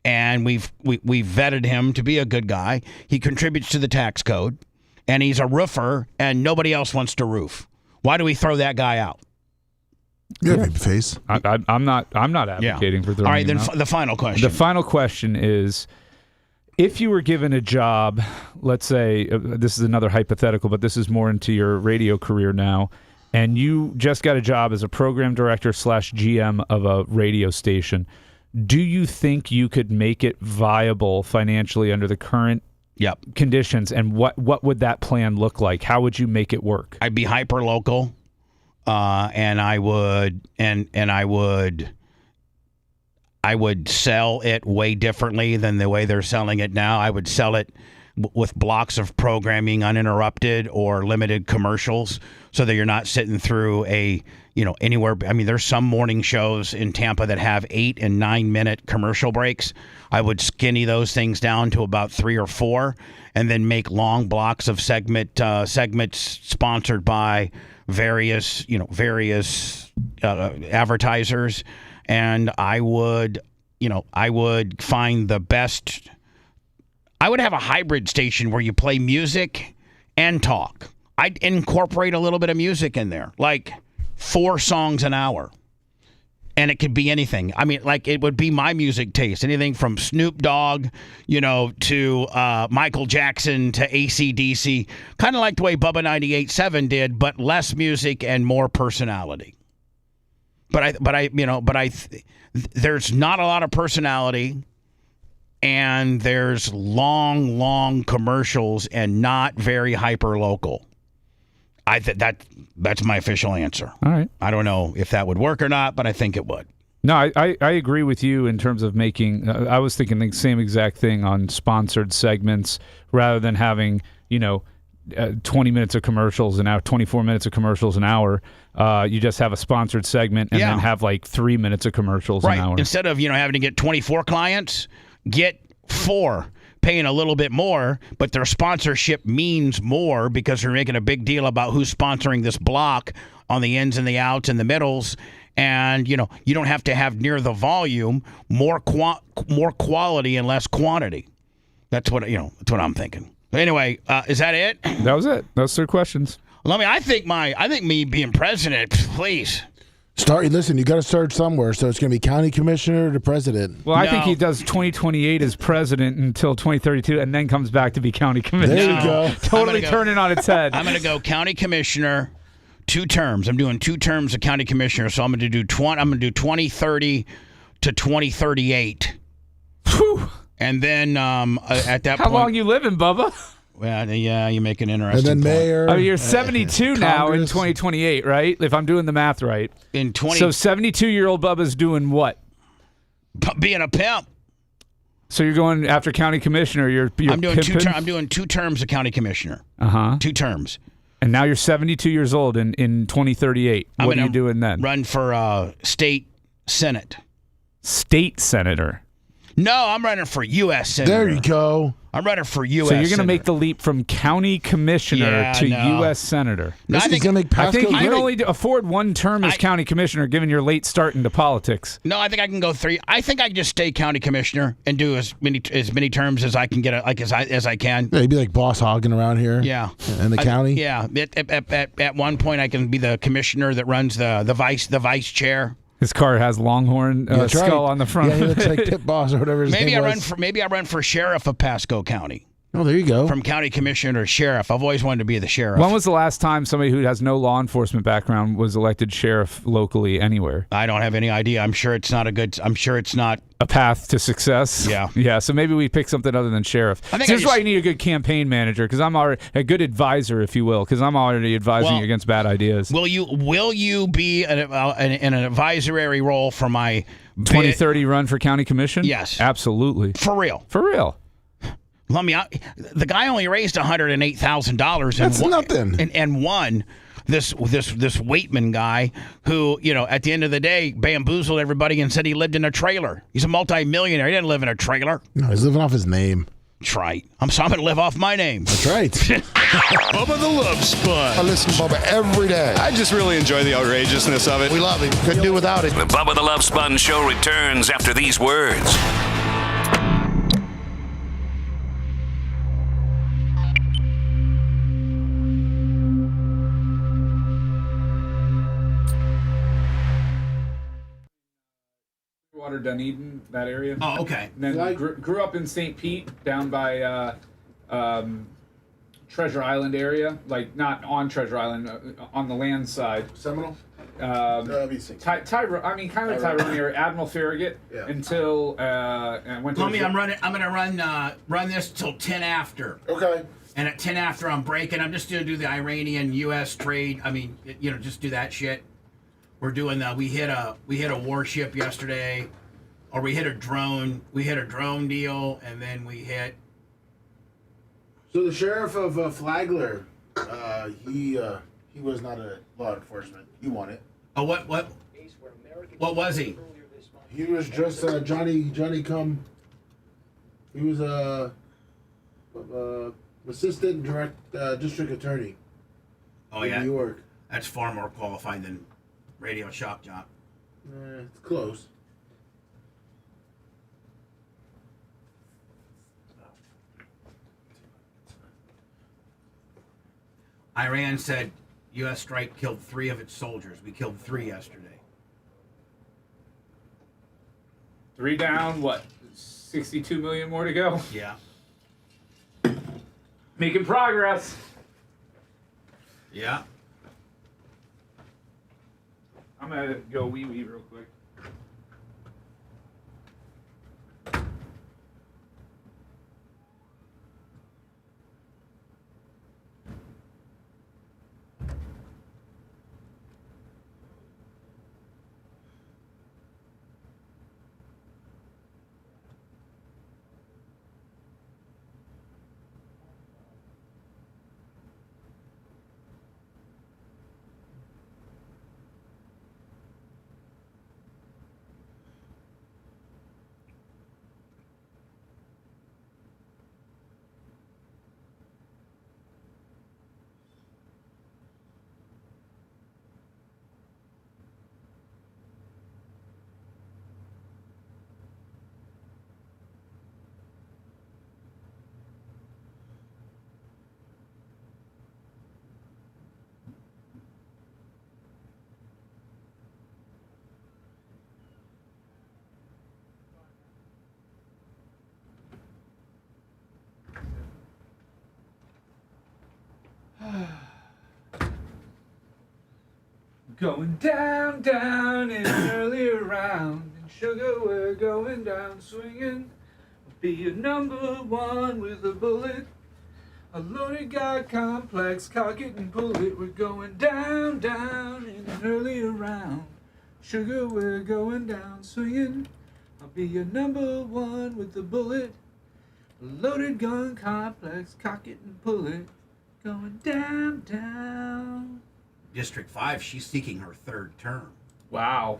And we've vetted him to be a good guy. He contributes to the tax code, and he's a roofer, and nobody else wants to roof. Why do we throw that guy out? Yeah, face. I'm not advocating for throwing. All right, him then out. The final question. The final question is, if you were given a job, let's say this is another hypothetical, but this is more into your radio career now, and you just got a job as a program director / GM of a radio station. Do you think you could make it viable financially under the current conditions? And what would that plan look like? How would you make it work? I'd be hyper local, and I would sell it way differently than the way they're selling it now. I would sell it with blocks of programming, uninterrupted or limited commercials, so that you're not sitting through anywhere. I mean, there's some morning shows in Tampa that have 8 and 9 minute commercial breaks. I would skinny those things down to about 3 or 4, and then make long blocks of segments sponsored by various advertisers. And I would find the best. I would have a hybrid station where you play music and talk. I'd incorporate a little bit of music in there, like 4 songs an hour. And it could be anything. I mean, like, it would be my music taste. Anything from Snoop Dogg, to Michael Jackson to AC/DC. Kind of like the way Bubba 98.7 did, but less music and more personality. But there's not a lot of personality, and there's long commercials and not very hyper local. That's my official answer. All right. I don't know if that would work or not, but I think it would. No, I agree with you in terms of making. I was thinking the same exact thing on sponsored segments, rather than having 20 minutes of commercials an hour, 24 minutes of commercials an hour. You just have a sponsored segment and then have like 3 minutes of commercials an hour. Instead of having to get 24 clients, get 4. Paying a little bit more, but their sponsorship means more because they're making a big deal about who's sponsoring this block on the ins and the outs and the middles, and you don't have to have near the volume, more quality and less quantity. That's what That's what I'm thinking. Anyway, is that it? That was it. Those 3 questions. I think me being president, please. Listen, you got to start somewhere. So it's going to be county commissioner to president. Well, I think he does 2028 as president until 2032, and then comes back to be county commissioner. There you go. Totally turn it on its head. I'm going to go county commissioner, 2 terms. I'm doing 2 terms of county commissioner, so I'm going to do 2030 to 2038. Whew. And then at that point, how long you living, Bubba? Well, yeah, you make an interesting. And then mayor. Oh, you're 72 now in 2028, right? If I'm doing the math right. In 20. So 72-year-old Bubba's doing what? Being a pimp. So you're going after county commissioner. You're I'm doing pimping? I'm doing 2 terms of county commissioner. 2 terms. And now you're 72 years old in 2038. What are you doing then? Run for state senate. State senator. No, I'm running for U.S. senator. There you go. I'm running for U.S. So you're going to make the leap from county commissioner to U.S. senator. No, I think you can only afford 1 term as county commissioner, given your late start into politics. No, I think I can go 3. I think I can just stay county commissioner and do as many terms as I can get, as I can. Yeah, you'd be like boss hogging around here. Yeah, in the county. Yeah, at one point I can be the commissioner that runs the vice chair. His car has Longhorn skull on the front. Yeah, he looks like Pit Boss or whatever his name was. Maybe I run for sheriff of Pasco County. Oh, there you go. From county commissioner to sheriff. I've always wanted to be the sheriff. When was the last time somebody who has no law enforcement background was elected sheriff locally anywhere? I don't have any idea. I'm sure it's not a path to success. Yeah. Yeah. So maybe we pick something other than sheriff. Here's why you need a good campaign manager, because I'm already a good advisor, if you will, because I'm already advising you against bad ideas. Will you be in an advisory role for my 2030 run for county commission? Yes. Absolutely. For real. For real. The guy only raised $108,000. That's nothing. And won this Waitman guy who, at the end of the day, bamboozled everybody and said he lived in a trailer. He's a multi-millionaire. He didn't live in a trailer. No, he's living off his name. That's right. I'm going to live off my name. That's right. Bubba the Love Sponge. I listen to Bubba every day. I just really enjoy the outrageousness of it. We love him. Couldn't do without it. The Bubba the Love Sponge Show returns after these words. Water, Dunedin, that area. Oh, okay. And then grew up in St. Pete, down by Treasure Island area, like not on Treasure Island, on the land side. Seminole? Kind of Tyrone area, Admiral Farragut, until I went to. I'm gonna run this till 10 after. Okay. And at 10 after, I'm breaking. I'm just gonna do the Iranian-U.S. trade. I mean, just do that shit. We're doing that. We hit a warship yesterday, or we hit a drone. We hit a drone deal, and then we hit. So the sheriff of Flagler, he was not a law enforcement. He won it. Oh, what was he? He was just Johnny Come. He was assistant district attorney. Oh in yeah, New York. That's far more qualified than radio shock job. It's close. Iran said U.S. strike killed 3 of its soldiers. We killed 3 yesterday. 3 down, 62 million more to go? Yeah. Making progress. Yeah. I'm going to go wee-wee real quick. Going down, down in an earlier round. And sugar, we're going down swinging. Be your number one with a bullet. A loaded God complex, cock it and pull it. We're going down, down in an earlier round. Sugar, we're going down swinging. I'll be your number one with the bullet. A loaded gun complex, cock it and pull it. Going down, down. District 5, she's seeking her third term. Wow.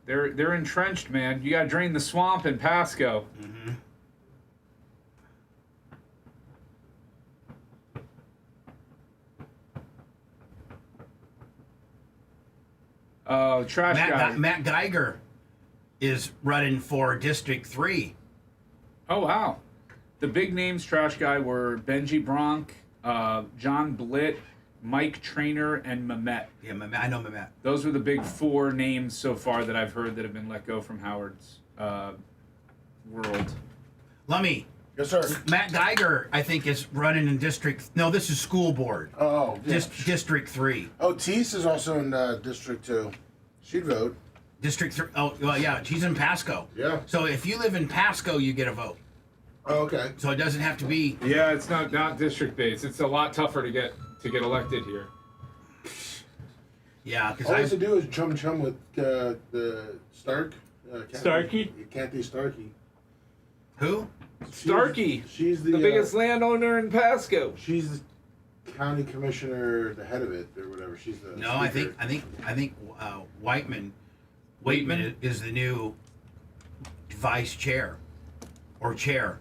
They're entrenched, man. You gotta drain the swamp in Pasco. Mm-hmm. Trash guy. Matt Geiger is running for District 3. Oh, wow. The big names trash guy were Benji Bronk, John Blitt, Mike Trainer, and Mehmet. Yeah, Mehmet. I know Mehmet. Those were the big 4 names so far that I've heard that have been let go from Howard's world. Lummy. Yes, sir. Matt Geiger, I think, is running in District... No, this is school board. Oh, yeah. District 3. Oh, Teese is also in District 2. She'd vote. District 3. Oh, well, yeah, she's in Pasco. Yeah. So if you live in Pasco, you get a vote. Oh, okay. So it doesn't have to be... Yeah, it's not district based. It's a lot tougher to get elected here. Yeah, because all I have to do is chum with the Stark. Starkey? Kathy Starkey. Who? Starkey. She's the biggest landowner in Pasco. She's the county commissioner, the head of it, or whatever. She's the. No, speaker. I think Waitman is the new vice chair or chair.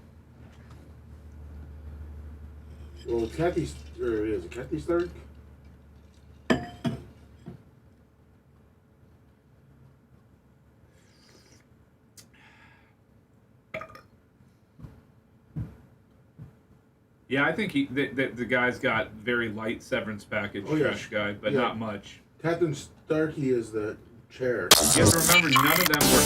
Well, Kathy, or is it Kathy Stark? Yeah, I think the guy's got very light severance package, trash guy, but not much. Captain Starkey is the chair. You have to remember, none of them were...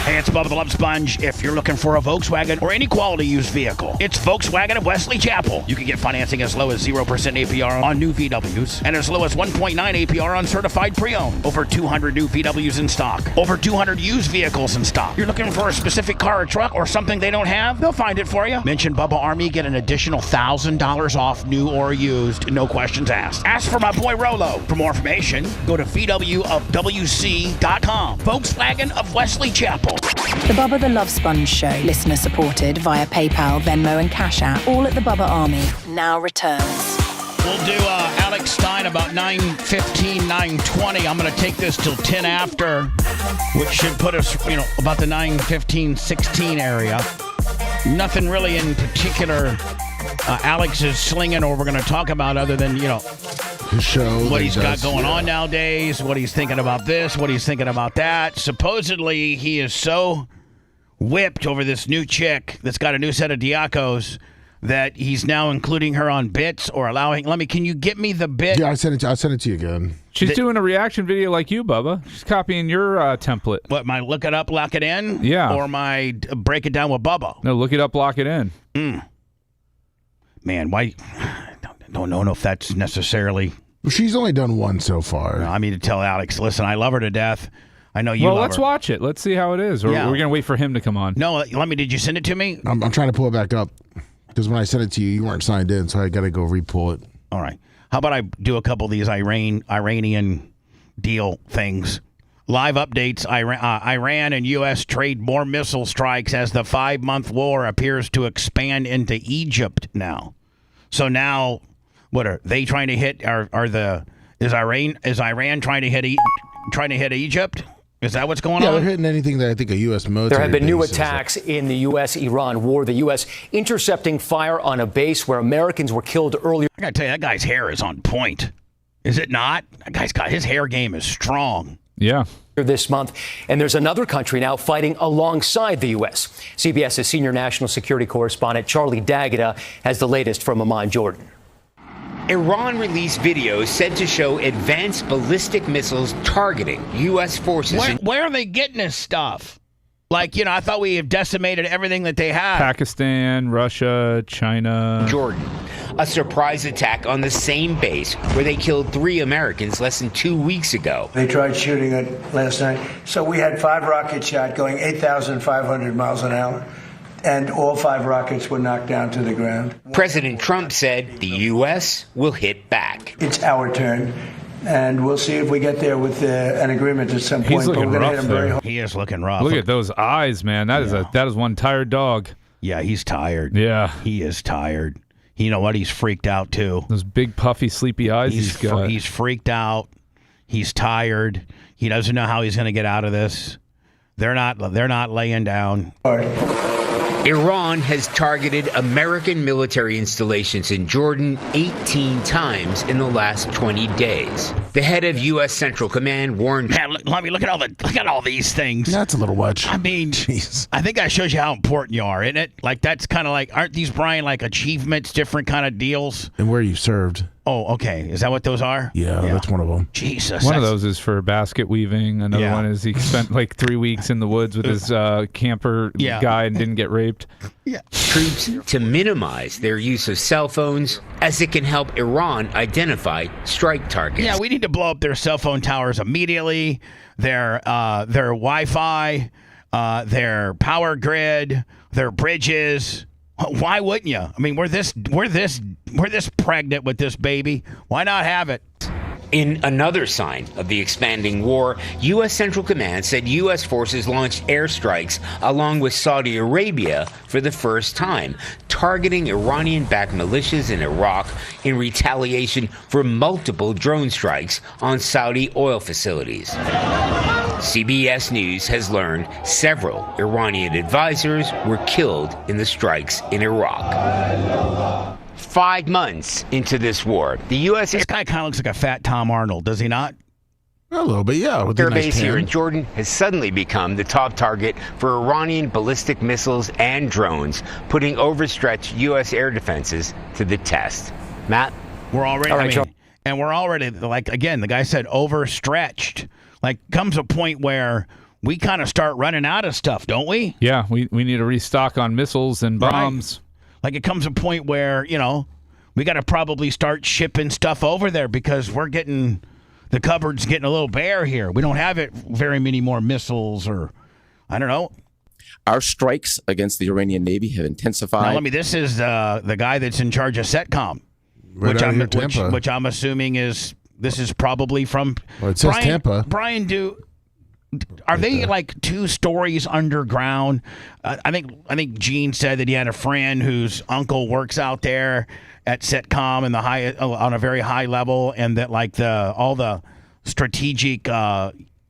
Hey, it's Bubba the Love Sponge. If you're looking for a Volkswagen or any quality used vehicle, it's Volkswagen of Wesley Chapel. You can get financing as low as 0% APR on new VWs and as low as 1.9 APR on certified pre-owned. Over 200 new VWs in stock. Over 200 used vehicles in stock. You're looking for a specific car or truck or something they don't have? They'll find it for you. Mention Bubba Army, get an additional $1,000 off new or used. No questions asked. Ask for my boy Rolo. For more information, go to VWofWC.com. Volkswagen of Wesley Chapel. The Bubba the Love Sponge Show, listener supported via PayPal, Venmo, and Cash App, all at the Bubba Army, now returns. We'll do Alex Stein about 9:15, 9:20. I'm going to take this till 10 after, which should put us, about the 9:15, 16 area. Nothing really in particular Alex is slinging or we're going to talk about other than, his show, what he's got going on nowadays, what he's thinking about this, what he's thinking about that. Supposedly, he is so whipped over this new chick that's got a new set of Diacos that he's now including her on bits or allowing. Can you get me the bit? Yeah, I'll send it to you again. She's doing a reaction video like you, Bubba. She's copying your template. What, my look it up, lock it in? Yeah. Or my break it down with Bubba? No, look it up, lock it in. Man, why? I don't know if that's necessarily... Well, she's only done one so far. No, I mean to tell Alex, listen, I love her to death. I know you love her. Well, let's watch it. Let's see how it is. Or we're going to wait for him to come on. No, did you send it to me? I'm trying to pull it back up. Because when I sent it to you, you weren't signed in, so I got to go re-pull it. All right. How about I do a couple of these Iranian deal things? Live updates. Iran and U.S. trade more missile strikes as the 5-month war appears to expand into Egypt now. So now, what are they trying to hit? Is Iran trying to hit Egypt? Is that what's going on? Yeah, they're hitting anything that I think a U.S. military There have been new base attacks in the U.S.-Iran war. The U.S. intercepting fire on a base where Americans were killed earlier. I got to tell you, that guy's hair is on point. Is it not? That guy's got his hair game is strong. Yeah. This month, and there's another country now fighting alongside the U.S. CBS's senior national security correspondent Charlie D'Agata has the latest from Amman, Jordan. Iran released videos said to show advanced ballistic missiles targeting U.S. forces. Where are they getting this stuff? Like, I thought we had decimated everything that they had. Pakistan, Russia, China. Jordan. A surprise attack on the same base where they killed 3 Americans less than 2 weeks ago. They tried shooting it last night. So we had 5 rocket shots going 8,500 miles an hour. And all 5 rockets were knocked down to the ground. President Trump said the U.S. will hit back. It's our turn, and we'll see if we get there with an agreement at some point. He's looking rough there. He is looking rough. Look at those eyes, man. That is one tired dog. Yeah, he's tired. Yeah. He is tired. You know what? He's freaked out, too. Those big, puffy, sleepy eyes he's got. He's freaked out. He's tired. He doesn't know how he's going to get out of this. They're not laying down. Iran has targeted American military installations in Jordan 18 times in the last 20 days. The head of U.S. Central Command warned... Man, look at all these things. That's a little much. I mean, jeez. I think that shows you how important you are, isn't it? Like, that's kind of like, aren't these, Brian, like achievements, different kind of deals? And where you served. Oh, okay. Is that what those are? Yeah, that's one of them. Jesus. One of those is for basket weaving. Another one is he spent like 3 weeks in the woods with his camper guy and didn't get raped. Yeah. Troops to minimize their use of cell phones as it can help Iran identify strike targets. Yeah, we need to blow up their cell phone towers immediately, their Wi-Fi, their power grid, their bridges. Why wouldn't you? I mean, we're this pregnant with this baby. Why not have it? In another sign of the expanding war, U.S. Central Command said U.S. forces launched airstrikes along with Saudi Arabia for the first time, targeting Iranian-backed militias in Iraq in retaliation for multiple drone strikes on Saudi oil facilities. CBS News has learned several Iranian advisors were killed in the strikes in Iraq. 5 months into this war, the U.S. This guy kind of looks like a fat Tom Arnold, does he not? A little bit, yeah. Air base here in Jordan has suddenly become the top target for Iranian ballistic missiles and drones, putting overstretched U.S. air defenses to the test. Matt? We're already, we're already, like, again, the guy said overstretched. Like, comes a point where we kind of start running out of stuff, don't we? Yeah, we need to restock on missiles and bombs. Right. Like, it comes a point where, we got to probably start shipping stuff over there because the cupboard's getting a little bare here. We don't have very many more missiles or, I don't know. Our strikes against the Iranian Navy have intensified. Now, this is the guy that's in charge of CENTCOM, which I'm assuming this is probably from. Well, it says Tampa. Brian, are they like 2 stories underground? I think Gene said that he had a friend whose uncle works out there at CENTCOM on a very high level, and that like all the strategic.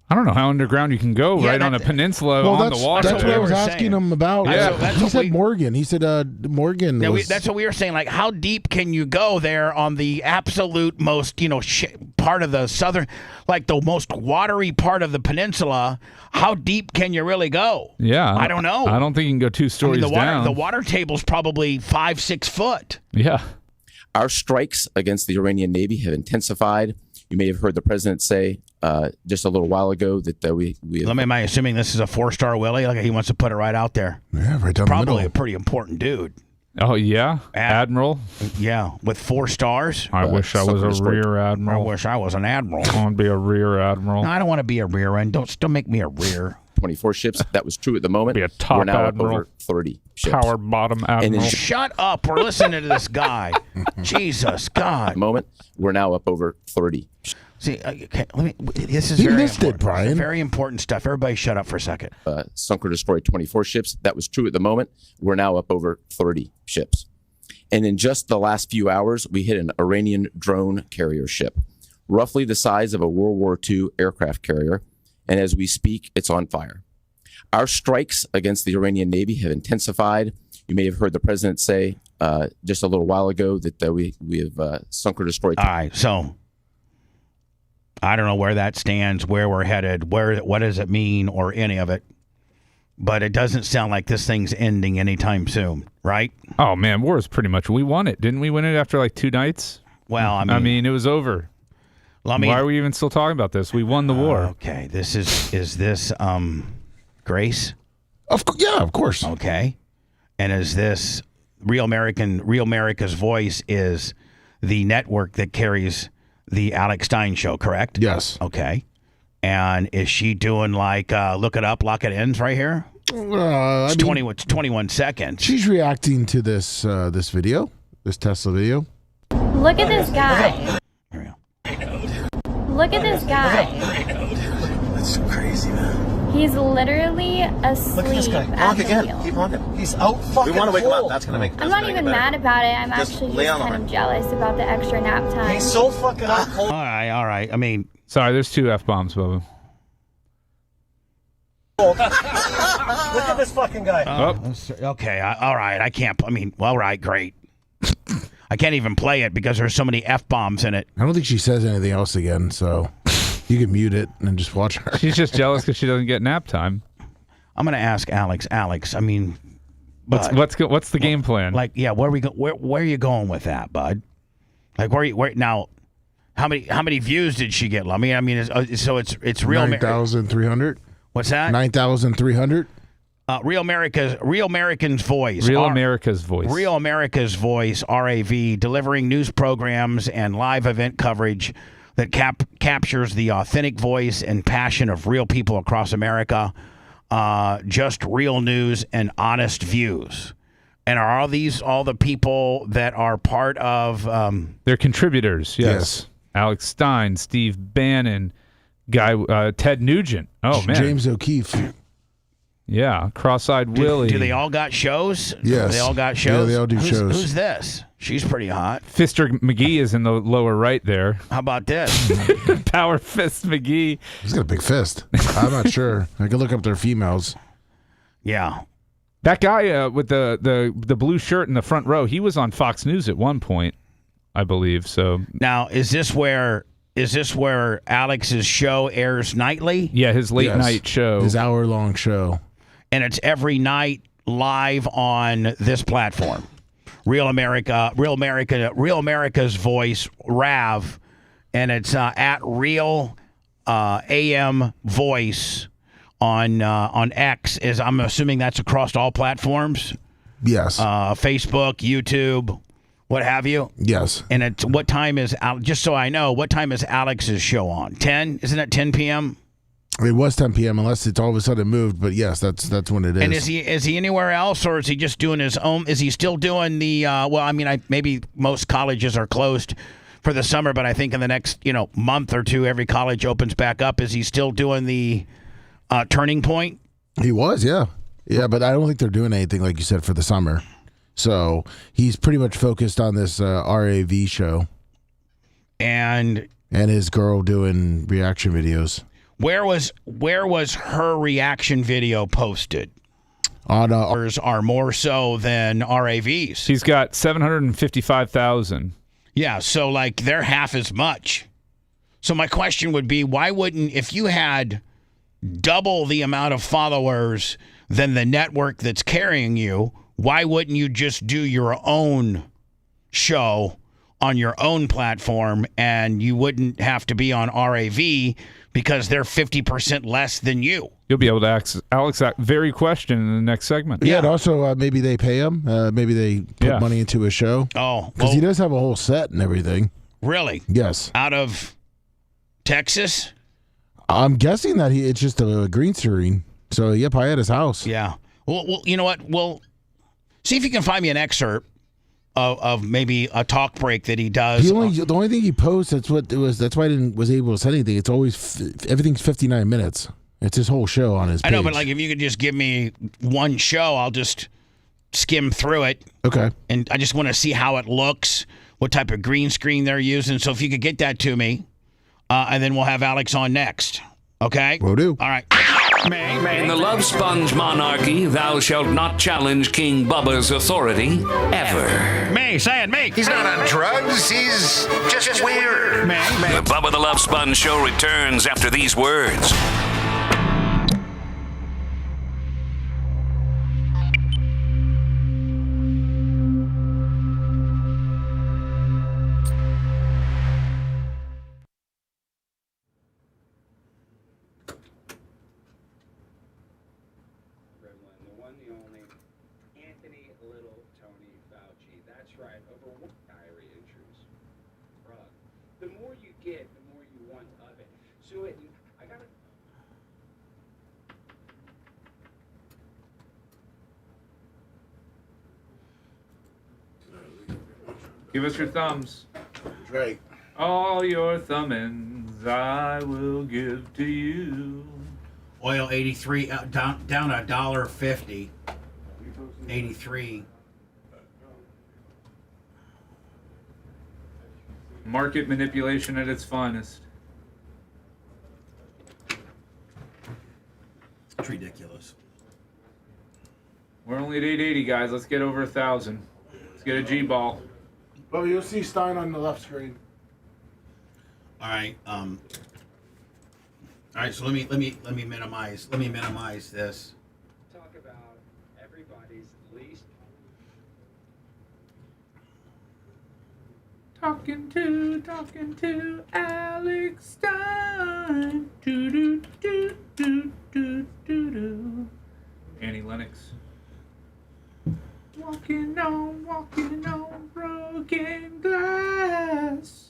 I don't know how underground you can go on a peninsula on the water. That's what I was asking him about. Yeah. He said Morgan. He said Morgan. That's what we were saying. Like, how deep can you go there on the absolute most, part of the southern, like the most watery part of the peninsula? How deep can you really go? Yeah. I don't know. I don't think you can go 2 stories down. The water table's probably 5-6 foot. Yeah. Our strikes against the Iranian Navy have intensified. You may have heard the president say just a little while ago that we Am I assuming this is a 4-star Willie? Like, he wants to put it right out there. Yeah, right down Probably the middle. a pretty important dude. Oh, yeah? Admiral? Yeah, with 4 stars. I wish I was a rear admiral. I wish I was an admiral. I want to be a rear admiral. No, I don't want to be a rear end. Don't make me a rear. 24 ships. That was true at the moment. Be a top We're now admiral. up over 30 ships. Power bottom admiral. Shut up. We're listening to this guy. Jesus, God. At the moment, we're now up over 30. See, this is He very missed important. it, Brian. Very important stuff. Everybody shut up for a second. Sunk or destroyed 24 ships. That was true at the moment. We're now up over 30 ships. And in just the last few hours, we hit an Iranian drone carrier ship, roughly the size of a World War II aircraft carrier. And as we speak, it's on fire. Our strikes against the Iranian Navy have intensified. You may have heard the president say just a little while ago that we have sunk or destroyed. All right, so I don't know where that stands, where we're headed, what does it mean, or any of it. But it doesn't sound like this thing's ending anytime soon, right? Oh, man, war is pretty much, we won it. Didn't we win it after like 2 nights? Well, I mean, it was over. Why are we even still talking about this? We won the war. Okay, this is this Grace? Of course. Okay, and is this Real America's Voice is the network that carries the Alex Stein show, correct? Yes. Okay, and is she doing like look it up, lock it ins right here? It's 21 seconds. She's reacting to this this video, this Tesla video. Look at this guy. Look at this guy. That's crazy, man. He's literally asleep. Look at this guy. At Walk the again. wheel. Keep walking. He's out fucking. We want to wake him up. That's gonna make. I'm not even mad about it. I'm Just actually lay just on kind him. of jealous about the extra nap time. He's so fucking out cold. All right. I mean, sorry, there's 2 F-bombs, Bubba. Look at this fucking guy. Okay. All right. I can't. I mean, all right, great. I can't even play it because there's so many F-bombs in it. I don't think she says anything else again, so you can mute it and just watch her. She's just jealous because she doesn't get nap time. I'm going to ask Alex. Alex, I mean, what's the game plan? Like, yeah, where are you going with that, bud? Like, where now? How many views did she get? I mean, it's real. 9,300. What's that? 9,300. Real America's Voice. Real America's Voice. Real America's Voice, RAV, delivering news programs and live event coverage that captures the authentic voice and passion of real people across America. Just real news and honest views. And are all the people that are part of... They're contributors, yes. Alex Stein, Steve Bannon, Ted Nugent. Oh, man. James O'Keefe. Yeah, Cross-Eyed Willie. Do they all got shows? Yes. They all got shows? Yeah, they all do shows. Who's this? She's pretty hot. Fister McGee is in the lower right there. How about this? Power Fist McGee. He's got a big fist. I'm not sure. I can look up their females. Yeah. That guy with the blue shirt in the front row, he was on Fox News at one point, I believe. So now, is this where Alex's show airs nightly? Yeah, his late night show. His hour-long show. And it's every night live on this platform. Real America's Voice, RAV, and it's at Real AM Voice on X. I'm assuming that's across all platforms. Yes. Facebook, YouTube, what have you. Yes. And it's what time is just so I know, what time is Alex's show on? 10? Isn't it 10 p.m.? It was 10 p.m. unless it's all of a sudden moved, but yes, that's when it is. And is he anywhere else, or is he just doing his own? Is he still doing the? Maybe most colleges are closed for the summer, but I think in the next month or two, every college opens back up. Is he still doing the Turning Point? He was, yeah, but I don't think they're doing anything like you said for the summer. So he's pretty much focused on this RAV show, and his girl doing reaction videos. Where was her reaction video posted? On are more so than RAVs. She's got 755,000. Yeah, so like they're half as much. So my question would be, why wouldn't, if you had double the amount of followers than the network that's carrying you, why wouldn't you just do your own show on your own platform and you wouldn't have to be on RAV because they're 50% less than you? You'll be able to ask Alex that very question in the next segment. Yeah, and also maybe they pay him. Maybe they put money into his show. Oh, because he does have a whole set and everything. Really? Yes. Out of Texas? I'm guessing that it's just a green screen. So, yep, I at his house. Yeah. Well, you know what? Well, see if you can find me an excerpt of maybe a talk break that he does. The only thing he posts, that's why I was able to say anything. It's always everything's 59 minutes. It's his whole show on his page. I know, but like if you could just give me one show, I'll just skim through it. Okay. And I just want to see how it looks, what type of green screen they're using. So if you could get that to me, and then we'll have Alex on next. Okay? Will do. All right. In the Love Sponge monarchy, thou shalt not challenge King Bubba's authority ever. May, say it, May. He's not on drugs. He's just weird. May. The Bubba the Love Sponge show returns after these words. the only Anthony Little Tony Fauci. That's right, over one diary intrudes. Bruh. The more you get, the more you want of it. So I gotta. Give us your thumbs. Right. All your thumbins I will give to you. Oil 83 down $1.50. 83. Market manipulation at its finest. It's ridiculous. We're only at 880, guys. Let's get over 1,000. Let's get a G-ball. Oh, you'll see Stein on the left screen. All right. All right. So let me minimize this. Talk about everybody's least. Talking to Alex Stein. Do do do do do do do. Annie Lennox. Walking on broken glass.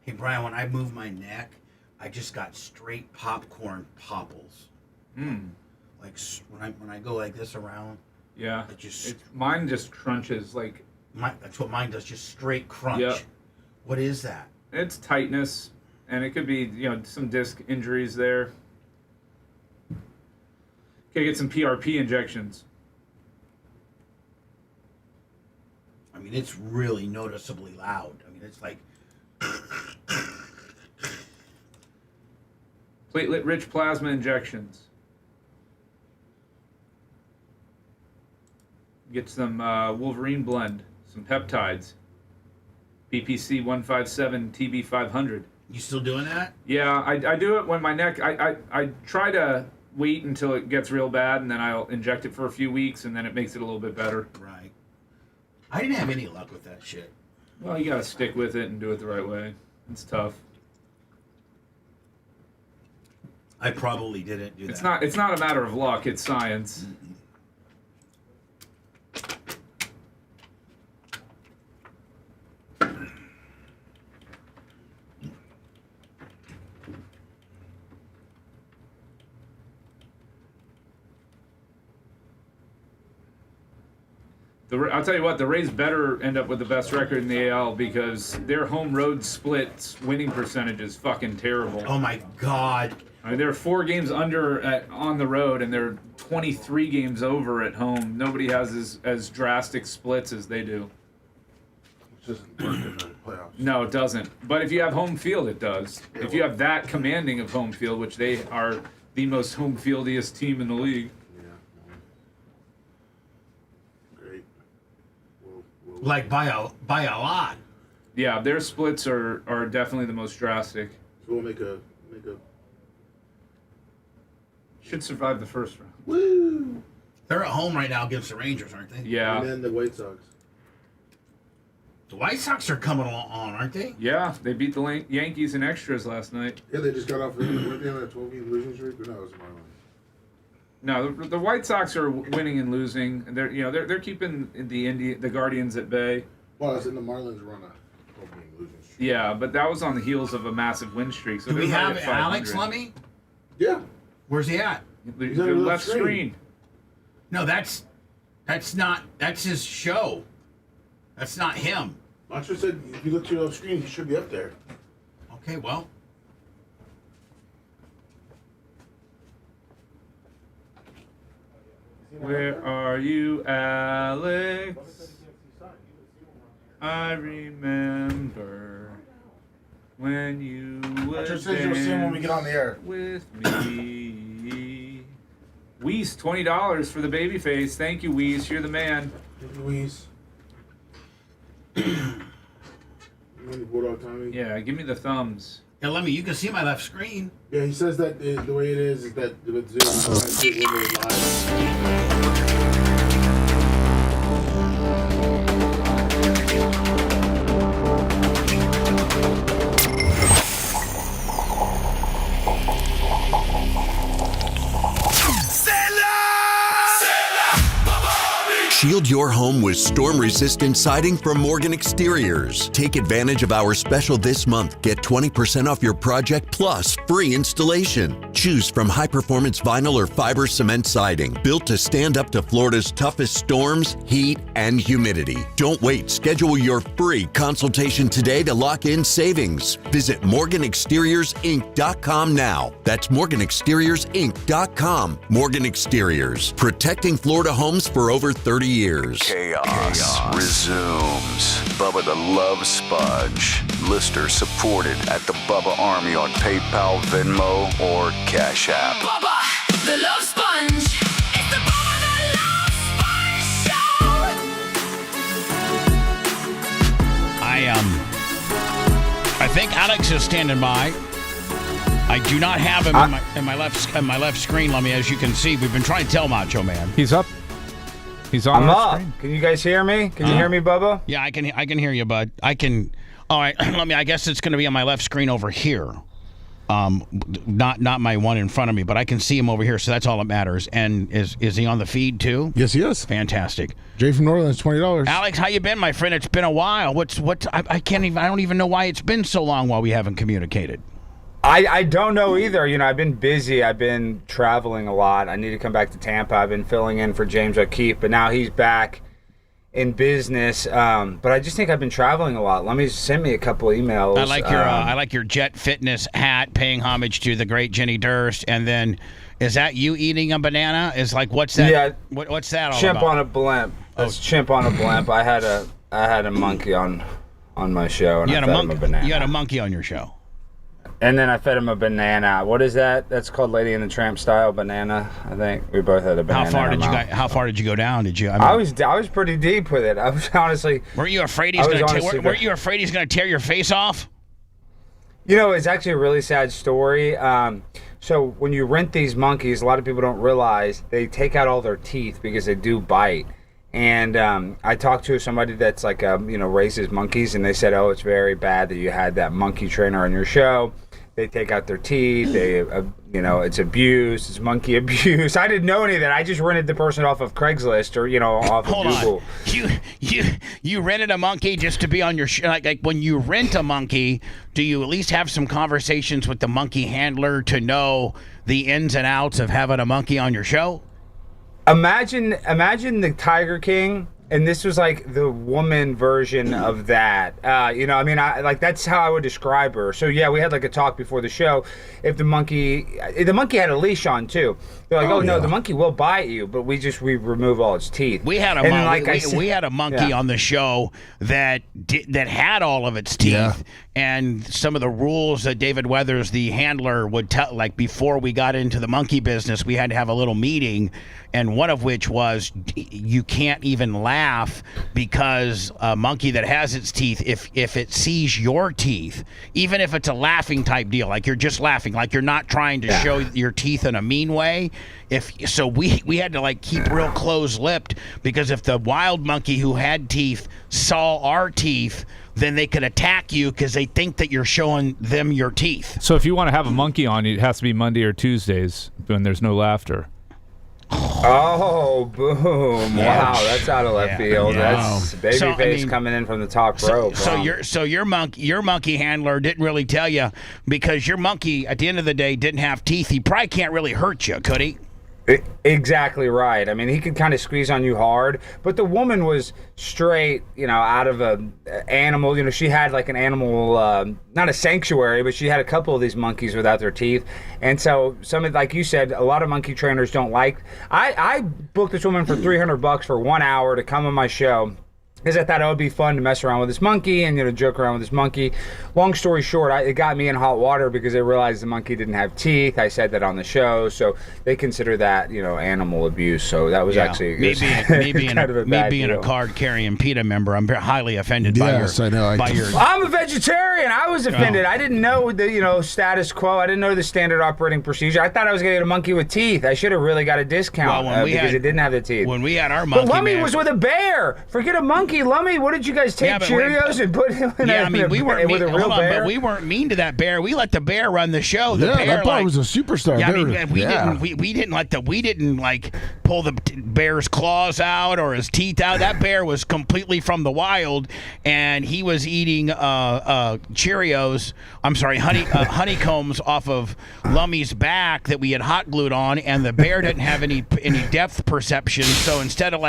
Hey Brian, when I move my neck, I just got straight popcorn popples. Like when I go like this around. Yeah. It just mine just crunches like. That's what mine does. Just straight crunch. Yep. What is that? It's tightness, and it could be some disc injuries there. Gotta get some PRP injections. I mean, it's really noticeably loud. I mean, it's like. Platelet-rich plasma injections. Get some Wolverine blend, some peptides. BPC 157, TB 500. You still doing that? Yeah, I do it when my neck. I try to wait until it gets real bad, and then I'll inject it for a few weeks, and then it makes it a little bit better. Right. I didn't have any luck with that shit. Well, you gotta stick with it and do it the right way. It's tough. I probably didn't do that. It's not a matter of luck. It's science. I'll tell you what, the Rays better end up with the best record in the AL because their home road splits winning percentage is fucking terrible. Oh my God. I mean, they're 4 games under on the road, and they're 23 games over at home. Nobody has as drastic splits as they do. Which doesn't work in the playoffs. No, it doesn't. But if you have home field, it does. If you have that commanding of home field, which they are the most home fieldiest team in the league. Like by a lot. Yeah, their splits are definitely the most drastic. So we'll make a. Should survive the first round. Woo! They're at home right now against the Rangers, aren't they? Yeah. And then the White Sox. The White Sox are coming on, aren't they? Yeah, they beat the Yankees in extras last night. Yeah, they just got off. Weren't they on a 12-game losing streak? Or no, it was Marlins. No, the White Sox are winning and losing. They're keeping the Guardians at bay. Well, it's in the Marlins run a 12-game losing streak. Yeah, but that was on the heels of a massive win streak. So Do we they're have right at Alex 500. Lemmy? Yeah. Where's he at? The left screen. No, that's his show. That's not him. Macho said if you look to your left screen, he should be up there. Okay, well. Where are you, Alex? I remember when you would Macho says you'll see him when we get on the air. With me. Weiss, $20 for the baby face. Thank you, Weiss. You're the man. Thank you, Weiss. Yeah, give me the thumbs. Yeah, Lemmy, you can see my left screen. Yeah, he says that the way it is that with Zoom, sometimes people are live. Shield your home with storm-resistant siding from Morgan Exteriors. Take advantage of our special this month. Get 20% off your project plus free installation. Choose from high-performance vinyl or fiber cement siding, built to stand up to Florida's toughest storms, heat, and humidity. Don't wait. Schedule your free consultation today to lock in savings. Visit MorganExteriorsInc.com now. That's MorganExteriorsInc.com. Morgan Exteriors, protecting Florida homes for over 30 years. Chaos resumes. Bubba the Love Sponge. Listener supported at the Bubba Army on PayPal, Venmo, or Cash App. Bubba the Love Sponge. It's the Bubba the Love Sponge Show. I think Alex is standing by. I do not have him in my left screen. Let me, as you can see, we've been trying to tell Macho Man. He's up. He's on. I'm our up. screen. Can you guys hear me? Can you hear me, Bubba? Yeah, I can hear you, bud. I can. All right. I guess it's going to be on my left screen over here. Not my one in front of me, but I can see him over here, so that's all that matters. And is he on the feed too? Yes, he is. Fantastic. Jay from Norland's $20. Alex, how you been, my friend? It's been a while. I don't even know why it's been so long while we haven't communicated. I don't know either. You know, I've been busy. I've been traveling a lot. I need to come back to Tampa. I've been filling in for James O'Keefe, but now he's back in business. But I just think I've been traveling a lot. Let me send me a couple emails. I like your Jet Fitness hat, paying homage to the great Jenny Durst. And then, is that you eating a banana? Is like, what's that? Yeah. What's that all Chimp about? on a blimp. That's Chimp on a blimp. I had a monkey on my show, and I fed him a banana. You had a monkey on your show. And then I fed him a banana. What is that? That's called Lady and the Tramp style banana. I think we both had a banana. How far did you go down? Did you? I was pretty deep with it. I was honestly. Weren't you afraid he's going to tear your face off? You know, it's actually a really sad story. So when you rent these monkeys, a lot of people don't realize they take out all their teeth because they do bite. And I talked to somebody that's like, raises monkeys, and they said, oh, it's very bad that you had that monkey trainer on your show. They take out their teeth. They, it's abuse. It's monkey abuse. I didn't know any of that. I just rented the person off of Craigslist or, off of Google. You rented a monkey just to be on your show? Like when you rent a monkey, do you at least have some conversations with the monkey handler to know the ins and outs of having a monkey on your show? Imagine the Tiger King, and this was like the woman version of that. That's how I would describe her. So yeah, we had like a talk before the show. If the monkey had a leash on too. They're like, no, the monkey will bite you, but we remove all its teeth. We had a monkey on the show that had all of its teeth, and some of the rules that David Weathers, the handler, would tell. Like before we got into the monkey business, we had to have a little meeting, and one of which was you can't even laugh because a monkey that has its teeth, if it sees your teeth, even if it's a laughing type deal, like you're just laughing, like you're not trying to show your teeth in a mean way. We had to like keep real close-lipped, because if the wild monkey who had teeth saw our teeth, then they could attack you because they think that you're showing them your teeth. So if you want to have a monkey on you, it has to be Monday or Tuesdays when there's no laughter. Oh, boom. Wow, that's out of left field. Yeah. That's babyface coming in from the top rope. Your monkey handler didn't really tell you, because your monkey at the end of the day didn't have teeth. He probably can't really hurt you, could he? Exactly right. I mean, he could kind of squeeze on you hard, but the woman was straight, out of a animal. She had like an animal, not a sanctuary, but she had a couple of these monkeys without their teeth. And so like you said, a lot of monkey trainers don't like. I booked this woman for $300 for 1 hour to come on my show, because I thought it would be fun to mess around with this monkey and joke around with this monkey. Long story short, it got me in hot water because they realized the monkey didn't have teeth. I said that on the show, so they consider that animal abuse. So that was actually me being a card carrying PETA member, I'm very highly offended by your. I'm a vegetarian. I was offended. I didn't know the status quo. I didn't know the standard operating procedure. I thought I was going to get a monkey with teeth. I should have really got a discount because it didn't have the teeth. When we had our monkey, but Lummy was with a bear. Forget a monkey. Ricky Lummy, what did you guys take Cheerios and put him in we weren't with a real bear? but we weren't mean to that bear. We let the bear run the show. The Yeah, bear, that bear was a superstar. Yeah, we didn't pull the bear's claws out or his teeth out. That bear was completely from the wild, and he was eating Cheerios. I'm sorry, honeycombs off of Lummy's back that we had hot glued on, and the bear didn't have any depth perception. So instead of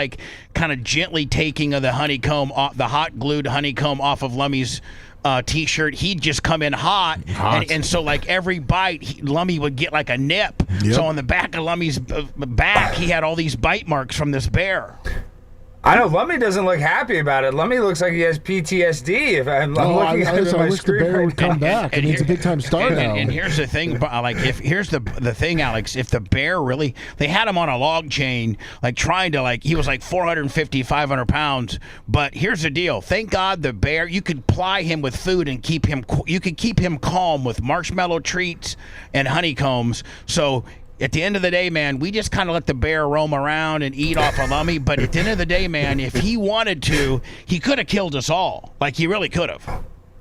kind of gently taking the honeycomb off, the hot glued honeycomb off of Lummy's T-shirt, he'd just come in hot. And so every bite, Lummy would get a nip. Yep. So on the back of Lummy's back, he had all these bite marks from this bear. I know Lummy doesn't look happy about it. Lummy looks like he has PTSD. If I'm looking at him, I wish the bear would come back. He's a big time star now. And here's the thing, here's the thing, Alex. If the bear really, they had him on a log chain, trying to he was 450, 500 pounds. But here's the deal. Thank God the bear, you could ply him with food and you could keep him calm with marshmallow treats and honeycombs. So. At the end of the day, man, we just kind of let the bear roam around and eat off of Lummy. But at the end of the day, man, if he wanted to, he could have killed us all. He really could have.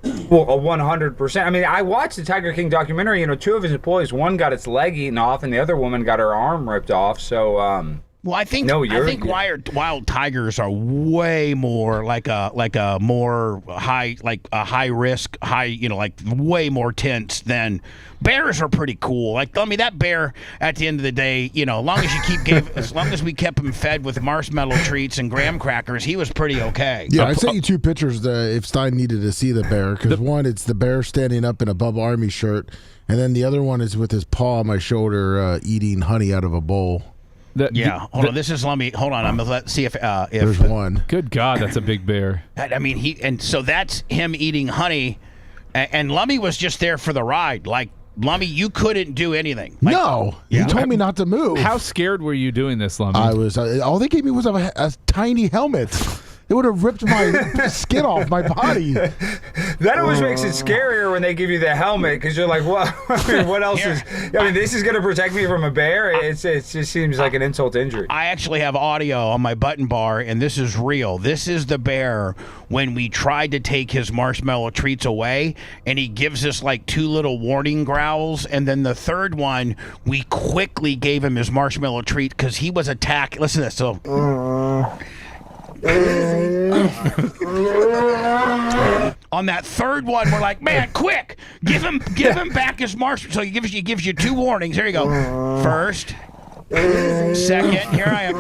Well, 100%. I mean, I watched the Tiger King documentary. Two of his employees, one got its leg eaten off, and the other woman got her arm ripped off. So, well, I think wild tigers are way more a more high, high risk, way more tense than bears. Are pretty cool. That bear, at the end of the day, as long as we kept him fed with marshmallow treats and graham crackers, he was pretty okay. Yeah, I sent you two pictures if Stein needed to see the bear, because one, it's the bear standing up in a Bubba Army shirt, and then the other one is with his paw on my shoulder eating honey out of a bowl. Hold on. This is Lummy. Hold on. I'm gonna see if there's one. Good God, that's a big bear. I mean, so that's him eating honey, and Lummy was just there for the ride. Lummy, you couldn't do anything. No, he told me not to move. How scared were you doing this, Lummy? I was. All they gave me was a tiny helmet. It would have ripped my skin off my body. That always makes it scarier when they give you the helmet, because you're like, what? What else is? I mean, this is going to protect me from a bear. It just seems like an insult to injury. I actually have audio on my button bar, and this is real. This is the bear when we tried to take his marshmallow treats away, and he gives us two little warning growls, and then the third one, we quickly gave him his marshmallow treat because he was attacked. Listen to this. So. On that third one, we're like, man, quick, give him back his marshmallow. So he gives you two warnings. Here you go. First, second. Here I am.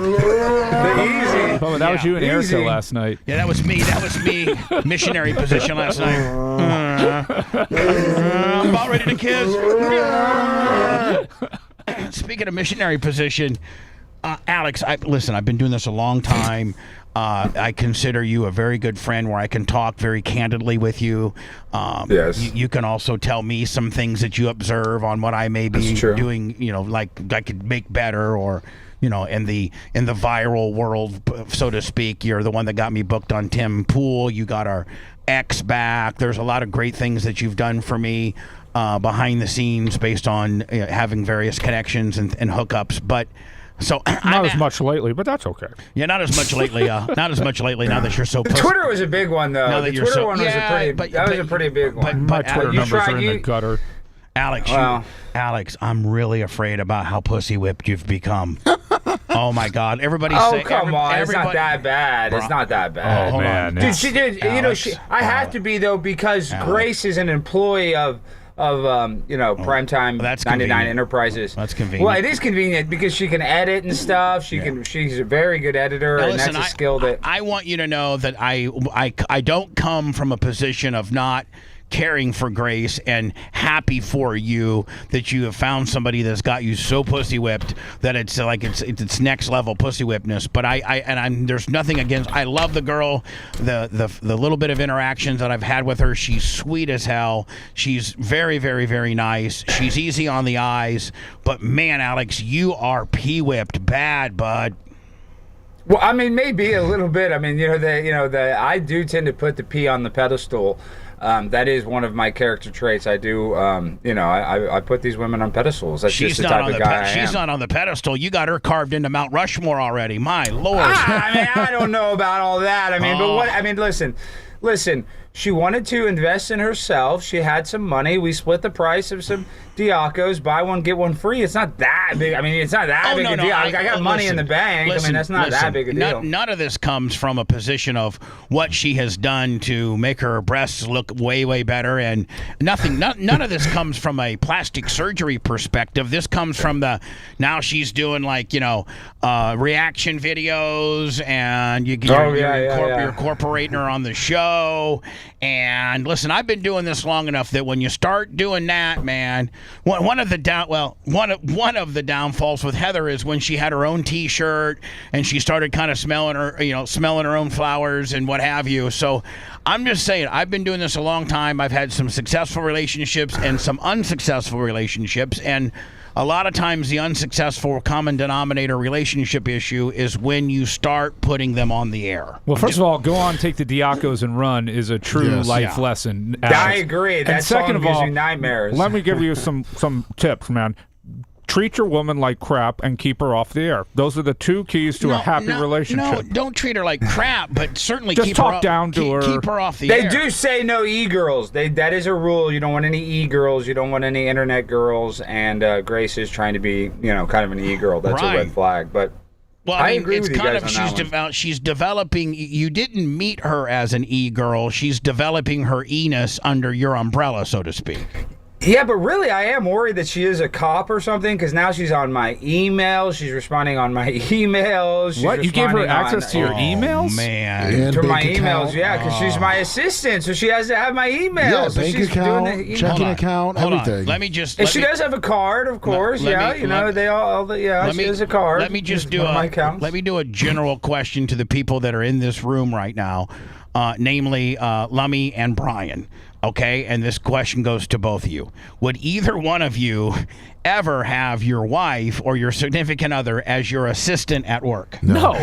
Oh, that was you and Erica last night. Yeah, that was me. Missionary position last night. I'm about ready to kiss. Speaking of missionary position, Alex, listen, I've been doing this a long time. I consider you a very good friend where I can talk very candidly with you. Yes. You can also tell me some things that you observe on what I may be doing, I could make better, or, in the viral world, so to speak. You're the one that got me booked on Tim Pool. You got our ex back. There's a lot of great things that you've done for me behind the scenes based on having various connections and hookups. But so not as much lately, but that's okay. Yeah, not as much lately. Not as much lately. Now that you're so. Twitter was a big one, though. Now the Twitter one was a pretty big one. My Twitter numbers are in the gutter. Alex, Alex, I'm really afraid about how pussy whipped you've become. Oh my God! Everybody say, come on! It's not that bad. It's not that bad. Oh man, dude, she did. Alex, I have to be though, because Grace is an employee of Primetime 99 Enterprises. That's convenient. Well, it is convenient because she can edit and stuff. She's a very good editor, and listen, that's a skill that I want you to know that I don't come from a position of not caring for Grace and happy for you that you have found somebody that's got you so pussy whipped that it's it's next level pussy whippedness. But I'm there's nothing against. I love the girl. The little bit of interactions that I've had with her, she's sweet as hell. She's very, very, very nice. She's easy on the eyes. But man, Alex, you are pee whipped bad, bud. Well, I mean, maybe a little bit. I mean, I do tend to put the pee on the pedestal. that is one of my character traits. I do, I put these women on pedestals. That's just the type of guy I am. She's not on the pedestal. You got her carved into Mount Rushmore already. My Lord. I don't know about all that. Listen. She wanted to invest in herself. She had some money. We split the price of some Diacos. Buy one, get one free. It's not that big. It's not that big a deal. I got money in the bank. That's not that big a deal. None of this comes from a position of what she has done to make her breasts look way, way better. And none of this comes from a plastic surgery perspective. This comes from now she's doing reaction videos, and you're incorporating her on the show. And listen, I've been doing this long enough that when you start doing that, man, one of the downfalls with Heather is when she had her own T-shirt and she started kind of smelling her own flowers and what have you. So I'm just saying, I've been doing this a long time. I've had some successful relationships and some unsuccessful relationships, and a lot of times the unsuccessful common denominator relationship issue is when you start putting them on the air. Well, first of all, go on, take the Diacos and run is a true life lesson. I agree. That second song of gives all, you nightmares. Let me give you some tips, man. Treat your woman like crap and keep her off the air. Those are the two keys to a happy relationship. No, don't treat her like crap, but certainly just keep talk her down to her. Keep her off the air. They do say no e-girls. That is a rule. You don't want any e-girls. You don't want any internet girls. And Grace is trying to be, kind of an e-girl. That's a red flag. But I agree with you guys on that one. She's developing. You didn't meet her as an e-girl. She's developing her e-ness under your umbrella, so to speak. Yeah, but really, I am worried that she is a cop or something, because now she's on my emails. She's responding on my emails. What? You gave her access to your emails? Oh, man. To my emails, yeah, because she's my assistant, so she has to have my emails. Yeah, so bank she's account, doing the checking account, everything. Let me just. And she does have a card, of course. She has a card. Let me just do let me do a general question to the people that are in this room right now, namely Lummy and Brian. Okay, and this question goes to both of you. Would either one of you ever have your wife or your significant other as your assistant at work? No.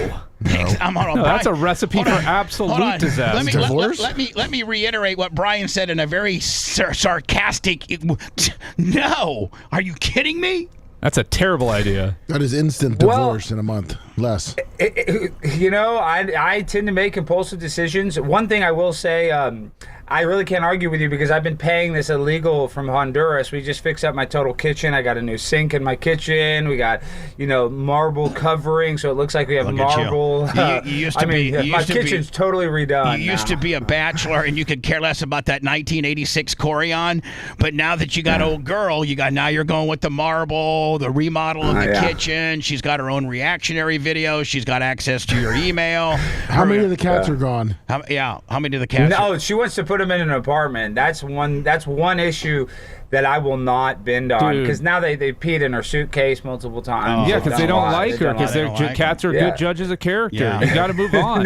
That's a recipe for absolute disaster. Let me reiterate what Brian said in a very sarcastic. No, are you kidding me? That's a terrible idea. That is instant divorce in a month. Less. I tend to make impulsive decisions. One thing I will say, I really can't argue with you because I've been paying this illegal from Honduras. We just fixed up my total kitchen. I got a new sink in my kitchen. We got, marble covering, so it looks like we have marble. You used to my kitchen's totally redone. You used to be a bachelor and you could care less about that 1986 Corian, but now that you got old girl, now you're going with the marble, the remodel of the kitchen. She's got her own reactionary videos. She's got access to your email. How many of the cats are gone? How many of the cats? No, she wants to put them in an apartment. That's one issue that I will not bend on, because now they peed in her suitcase multiple times. Yeah, because they don't like her, because cats are good judges of character. Yeah. You got to move on.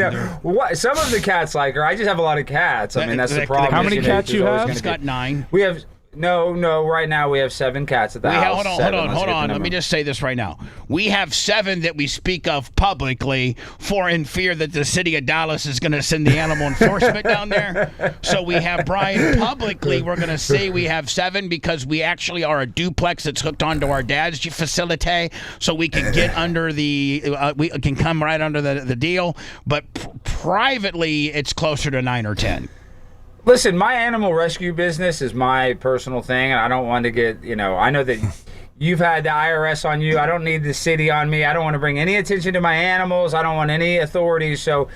Some of the cats like her. I just have a lot of cats. That's the problem. How many cats you have? She's got 9. We have. No. Right now we have 7 cats at the house. Hold on. Let me just say this right now. We have 7 that we speak of publicly in fear that the city of Dallas is going to send the animal enforcement down there. So we have Brian publicly. We're going to say we have 7 because we actually are a duplex that's hooked onto our dad's facility, so we can get under we can come right under the deal. But privately, it's closer to 9 or 10. Listen, my animal rescue business is my personal thing, and I don't want to get, I know that you've had the IRS on you. I don't need the city on me. I don't want to bring any attention to my animals. I don't want any authorities. So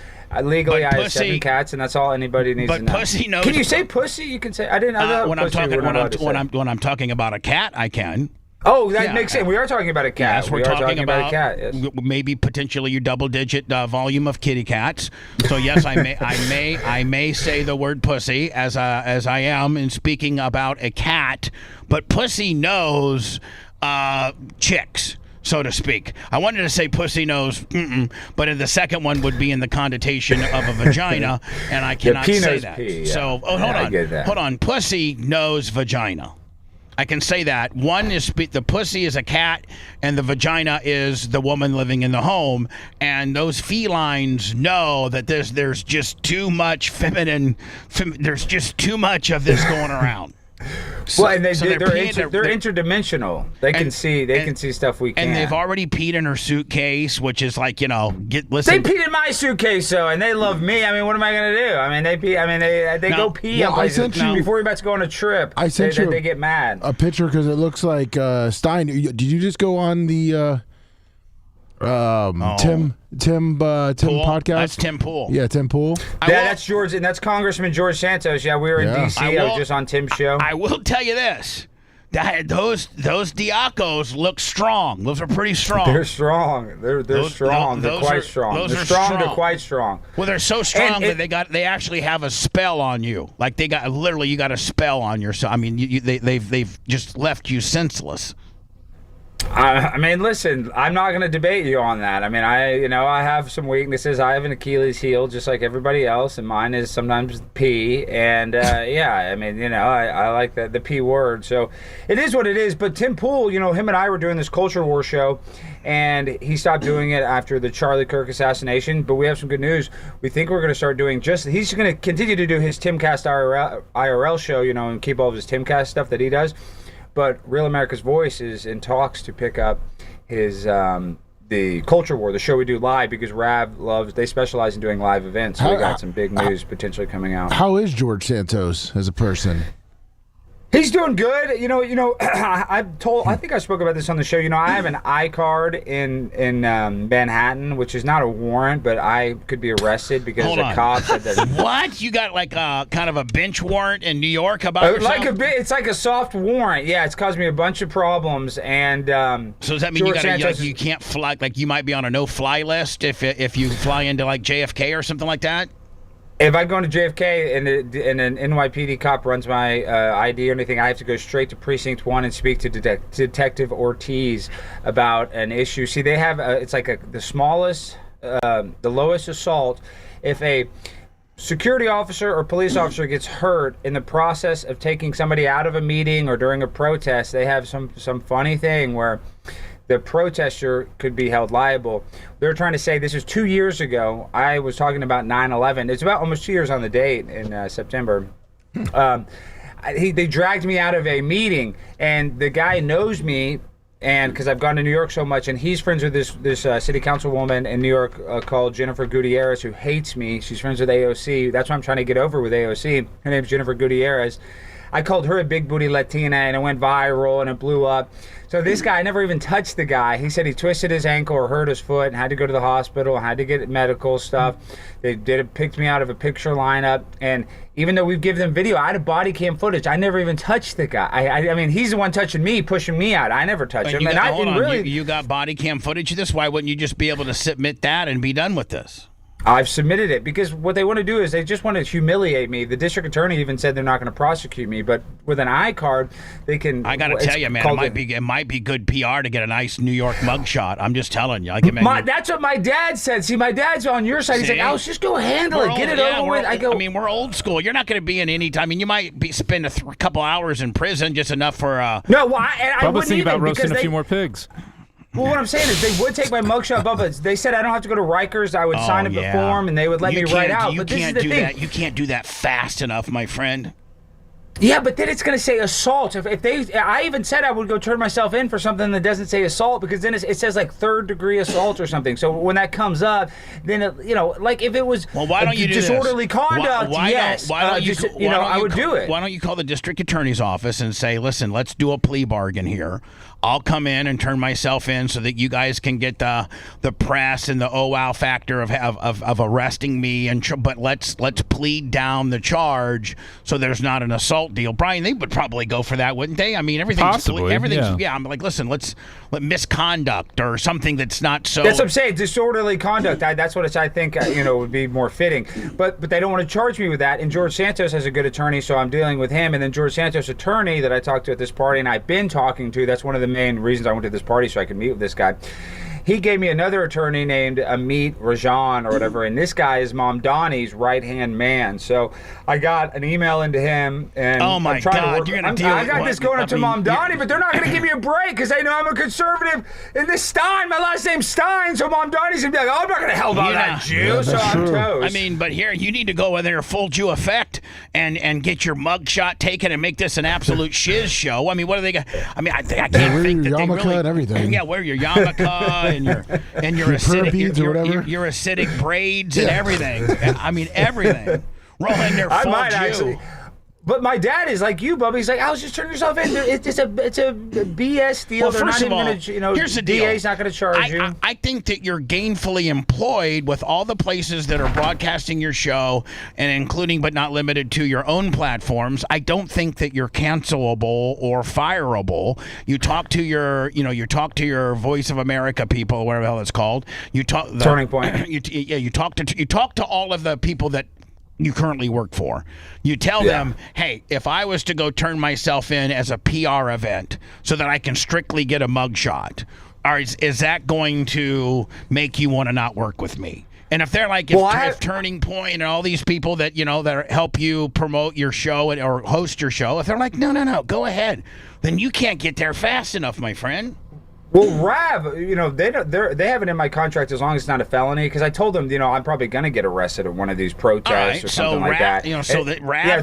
legally, I have 7 cats, and that's all anybody needs to know. But Pussy knows. Can you say pussy? You can say. I didn't. When I'm talking about a cat, I can. Oh, that makes sense. We are talking about a cat. Yes, we're talking about a cat. Yes. Maybe potentially your double-digit volume of kitty cats. So yes, I may say the word pussy as I am in speaking about a cat, but Pussy knows chicks, so to speak. I wanted to say Pussy knows, but the second one would be in the connotation of a vagina, and I cannot say that. P, yeah. So hold on. Pussy knows vagina. I can say that. One is the pussy is a cat, and the vagina is the woman living in the home. And those felines know that there's just too much there's just too much of this going around. Well, and they're interdimensional. They can see stuff we can't. And they've already peed in her suitcase, which is like, listen. They peed in my suitcase, though, and they love me. I mean, what am I going to do? I mean, they go pee in places before we're about to go on a trip. I sent you they get mad. A picture because it looks like Stein. Did you just go on the Tim podcast? That's Tim Pool. Yeah, Tim Pool. That's George, and that's Congressman George Santos. Yeah, we were in D.C. I was just on Tim's show. I will tell you this. Those Diacos look strong. Those are pretty strong. They're strong. They're strong. They're quite strong. They're strong. They're quite strong. Well, they're so strong that they actually have a spell on you. Like you got a spell on yourself. I mean, they've just left you senseless. I mean, listen, I'm not going to debate you on that. I mean, I have some weaknesses. I have an Achilles heel just like everybody else, and mine is sometimes pee. And, I mean, I like the P word. So it is what it is. But Tim Pool, him and I were doing this Culture War show, and he stopped doing it after the Charlie Kirk assassination. But we have some good news. We think we're going to start doing he's going to continue to do his Timcast IRL show, and keep all of his Timcast stuff that he does. But Real America's Voice is in talks to pick up his the Culture War, the show we do live, because they specialize in doing live events. So we got some big news potentially coming out. How is George Santos as a person? He's doing good. I think I spoke about this on the show. I have an I card in Manhattan, which is not a warrant, but I could be arrested because the cops said that. What? You got like a kind of a bench warrant in New York about yourself? It's like a soft warrant. Yeah, it's caused me a bunch of problems. And so does that mean you can't fly? Like you might be on a no-fly list if you fly into like JFK or something like that? If I go into JFK and an NYPD cop runs my ID or anything, I have to go straight to Precinct 1 and speak to Detective Ortiz about an issue. See, they have it's like the smallest, the lowest assault. If a security officer or police officer gets hurt in the process of taking somebody out of a meeting or during a protest, they have some funny thing where the protester could be held liable. They're trying to say, this is 2 years ago. I was talking about 9/11. It's about almost 2 years on the date in September. They dragged me out of a meeting, and the guy knows me, and because I've gone to New York so much, and he's friends with this city councilwoman in New York called Jennifer Gutierrez, who hates me. She's friends with AOC. That's why I'm trying to get over with AOC. Her name's Jennifer Gutierrez. I called her a big booty Latina, and it went viral, and it blew up. So this guy, I never even touched the guy. He said he twisted his ankle or hurt his foot and had to go to the hospital, had to get medical stuff. They picked me out of a picture lineup. And even though we've given them video, I had a body cam footage. I never even touched the guy. I mean, he's the one touching me, pushing me out. I never touched him. You got body cam footage of this? Why wouldn't you just be able to submit that and be done with this? I've submitted it because what they want to do is they just want to humiliate me. The district attorney even said they're not going to prosecute me, but with an I card, they can. I got to tell you, man, it might be good PR to get a nice New York mugshot. I'm just telling you. That's what my dad said. See, my dad's on your side. He's like, "I'll just go handle it, get it over with." I mean, we're old school. You're not going to be in any time. I mean, you might spend a couple hours in prison, just enough for. No, well, I wouldn't think about roasting a few more pigs. Well, what I'm saying is they would take my mugshot, Bubba. They said I don't have to go to Rikers. I would sign up the form, and they would let me write out. But this is the thing. You can't do that fast enough, my friend. Yeah, but then it's going to say assault. I even said I would go turn myself in for something that doesn't say assault, because then it says like 3rd-degree assault or something. So when that comes up, then like if it was why don't you do disorderly this? conduct, I would do it. Why don't you call the district attorney's office and say, listen, let's do a plea bargain here. I'll come in and turn myself in so that you guys can get the press and the wow factor of arresting me, but let's plead down the charge so there's not an assault deal. Brian, they would probably go for that, wouldn't they? I mean, everything's yeah. I'm like, listen, let's misconduct or something that's not so. That's what I'm saying. Disorderly conduct. That's what I think would be more fitting. But they don't want to charge me with that. And George Santos has a good attorney, so I'm dealing with him. And then George Santos' attorney that I talked to at this party, and I've been talking to. That's one of the main reasons I went to this party, so I could meet with this guy. he gave me another attorney named Amit Rajan or whatever, and this guy is Mom Donnie's right-hand man. So I got an email into him, and oh my I'm trying God, to work. you're gonna deal I with got what? this going up to Mom Donnie, yeah. but they're not going to give me a break because they know I'm a conservative. And this Stein, my last name's Stein, so Mom Donnie's going to be like, oh, I'm not going to help out that Jew, Yeah, so that's I'm true. toast. I mean, but here you need to go in there full Jew effect and get your mugshot taken and make this an absolute shiz show. I mean, what are they got? I mean, I can't think that they yarmulke really. and everything. Yeah, wear your yarmulke and your acidic beads or whatever. your acidic braids and everything. I mean, everything. Roll in there full I might Jew. actually. But my dad is like you, Bubba. He's like, I'll just turn yourself in. It's a BS deal. Well, They're first not of even all, going to, here's the deal. DA's not going to charge you. I think that you're gainfully employed with all the places that are broadcasting your show, and including but not limited to your own platforms. I don't think that you're cancelable or fireable. You talk to your Voice of America people, whatever the hell it's called. You talk Turning Point. You talk to all of the people that you currently work for. You tell them, hey, if I was to go turn myself in as a PR event so that I can strictly get a mugshot, is that going to make you want to not work with me? And if they're like, if Turning Point and all these people that that help you promote your show or host your show, if they're like, no, go ahead, then you can't get there fast enough, my friend. Well, Rav, they have it in my contract as long as it's not a felony. Because I told them, I'm probably going to get arrested at one of these protests or something like that.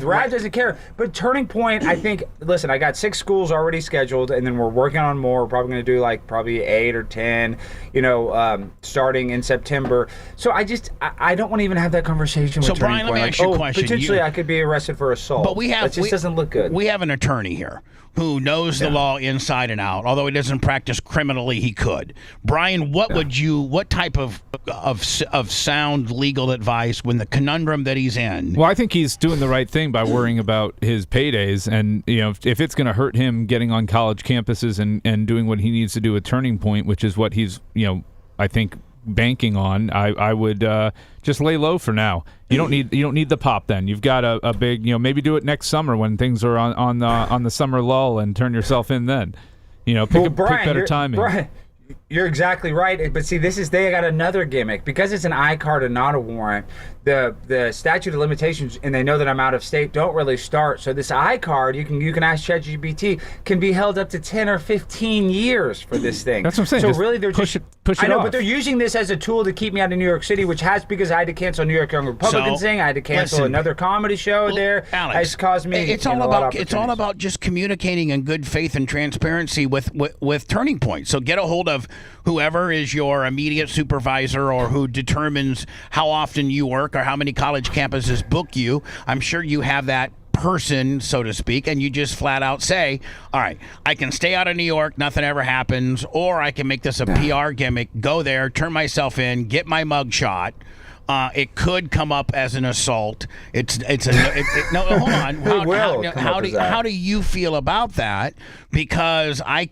Rav doesn't care. But Turning Point, I think. Listen, I got 6 schools already scheduled, and then we're working on more. We're probably going to do probably 8 or 10. Starting in September. So I don't want to even have that conversation with Turning Brian, Point. let me ask you a question. Potentially, I could be arrested for assault. But that just doesn't look good. We have an attorney here who knows the law inside and out. Although he doesn't practice criminally, he could. Brian, what type of sound legal advice when the conundrum that he's in? Well, I think he's doing the right thing by worrying about his paydays, and if it's going to hurt him getting on college campuses and doing what he needs to do with Turning Point, which is what he's I think banking on, I would just lay low for now. You don't need the pop then. You've got a big, maybe do it next summer when things are on the summer lull and turn yourself in then. Pick better timing. Brian, you're exactly right. But see, they got another gimmick. Because it's an I-card and not a warrant, the statute of limitations, and they know that I'm out of state, don't really start. So this I-card, you can ask ChatGPT, can be held up to 10 or 15 years for this thing. That's what I'm saying. So just really, they're push it I know, off. but they're using this as a tool to keep me out of New York City, because I had to cancel New York Young Republicans thing. I had to cancel another comedy show there. Alex, it's caused me. It's all about just communicating in good faith and transparency with Turning Point. So get a hold of whoever is your immediate supervisor or who determines how often you work or how many college campuses book you. I'm sure you have that person, so to speak, and you just flat out say, all right, I can stay out of New York, nothing ever happens, or I can make this a PR gimmick, go there, turn myself in, get my mugshot. It could come up as an assault. No, hold on. How do you feel about that? Because I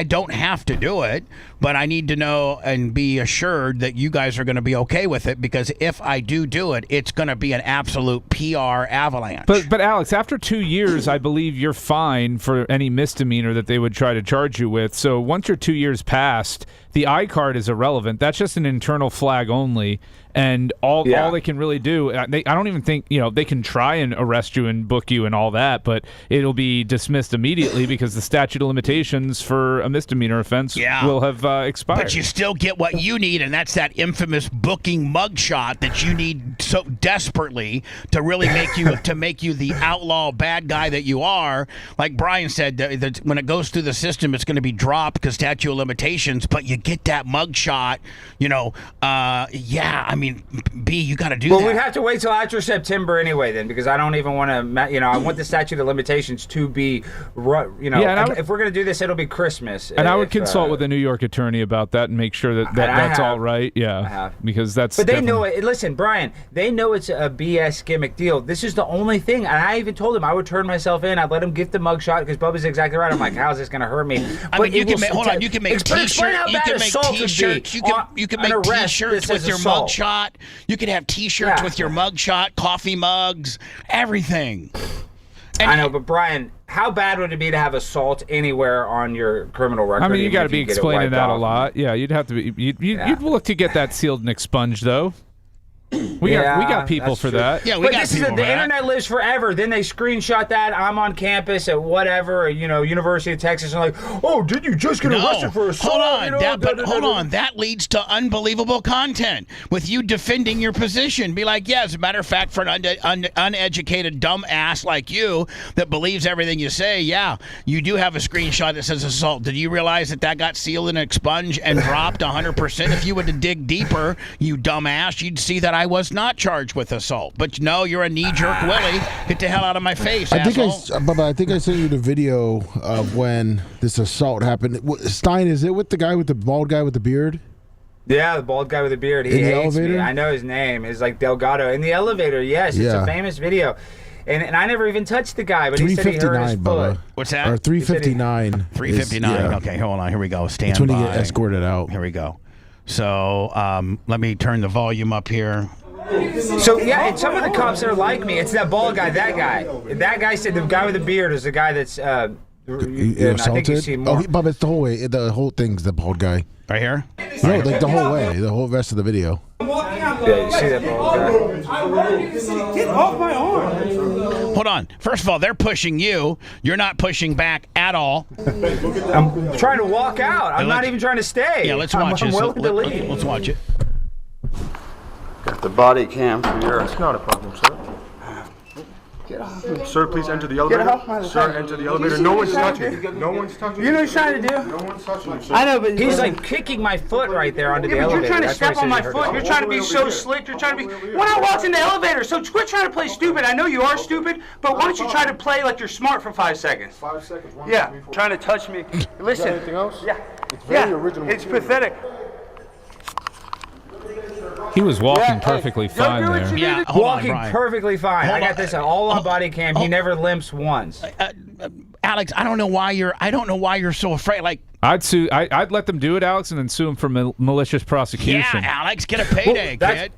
don't have to do it, but I need to know and be assured that you guys are going to be okay with it. Because if I do it, it's going to be an absolute PR avalanche. But Alex, after 2 years, I believe you're fine for any misdemeanor that they would try to charge you with. So once you're 2 years past, the I-card is irrelevant. That's just an internal flag only. And all they can really do, I don't even think, they can try and arrest you and book you and all that, but it'll be dismissed immediately because the statute of limitations for a misdemeanor offense will have expired. But you still get what you need, and that's that infamous booking mugshot that you need so desperately to really make you the outlaw bad guy that you are. Like Brian said, that when it goes through the system, it's going to be dropped because statute of limitations, but you get that mugshot, you got to do that. Well, we'd have to wait till after September anyway, then, because I don't even want to. I want the statute of limitations to be, if we're going to do this, it'll be Christmas. And I would consult with a New York attorney about that and make sure that's all right. Yeah, because that's. But they know it. Listen, Brian, they know it's a BS gimmick deal. This is the only thing, and I even told him I would turn myself in. I'd let him get the mugshot because Bubba's exactly right. I'm like, how's this going to hurt me? You can make T-shirts. You can make T-shirts with your mugshot. You can have T-shirts with your mugshot, coffee mugs, everything. I know, but Brian, how bad would it be to have assault anywhere on your criminal record? I mean, you even got to if be get it explaining wiped that a off? lot. Yeah, you'd have to be. You'd look to get that sealed and expunged, though. We got people that's for true. that. Yeah, we but got this is people the for that. internet lives forever. Then they screenshot that I'm on campus at whatever, University of Texas, and like, oh, did you just get arrested for assault? Hold on, hold on. That leads to unbelievable content with you defending your position. Be like, yeah, as a matter of fact, for an uneducated dumb ass like you that believes everything you say, yeah, you do have a screenshot that says assault. Did you realize that got sealed and expunged and dropped 100%? If you were to dig deeper, you dumb ass, you'd see that I was not charged with assault. But no, you're a knee-jerk Willie. Get the hell out of my face, asshole. Bubba, I think I sent you the video of when this assault happened. Stein, is it with the guy with the bald guy with the beard? Yeah, the bald guy with the beard. He In the hates elevator? me. I know his name. It's like Delgado. In the elevator, yes. It's Yeah. a famous video. And I never even touched the guy, but he said he hurt his 359, foot. Bubba. What's that? Or 359. 359. Okay, hold on. Here we go. Stand That's when by. you get escorted out. Here we go. So let me turn the volume up here. So, yeah, and some of the cops that are like me, it's that bald guy, that guy. That guy said the guy with the beard is the guy that's, You and I think you assaulted? see more. Bubba, it's the whole way. The whole thing's the bald guy. Right here? No, like the whole way. The whole rest of the video. Yeah, you see that bald guy. Get off my arm. Hold on. First of all, they're pushing you. You're not pushing back at all. I'm trying to walk out. I'm not even trying to stay. Yeah, let's watch I'm this. willing to leave. Let's watch it. Got the body cam for your... It's not a problem, sir. Get off. Sir, please enter the elevator. off my Sir, side. enter the You elevator. see No what one's he's trying to touching you. do? No one's touching you. You know what he's trying to do? No one's touching you, sir. I know, but He's like kicking my foot right there onto the but elevator. you're trying to That's why I step on said my he hurt foot. his You're foot. trying to be so slick. You're trying to be. When I walked in the elevator, so quit trying to play stupid. I know you are stupid, but why don't you try to play like you're smart for 5 seconds? 5 seconds. One, Yeah, two, three, four. trying to touch me. Listen. Anything else? Yeah. It's very Yeah. original. It's material. pathetic. He was walking perfectly fine what there. you Yeah, Walking hold on, Brian. perfectly fine. Hold I got on. this all on body cam. He never limps once. Alex, I don't know why you're so afraid. Like, I'd sue. I'd let them do it, Alex, and then sue him for malicious prosecution. yeah, Alex, get a payday, kid.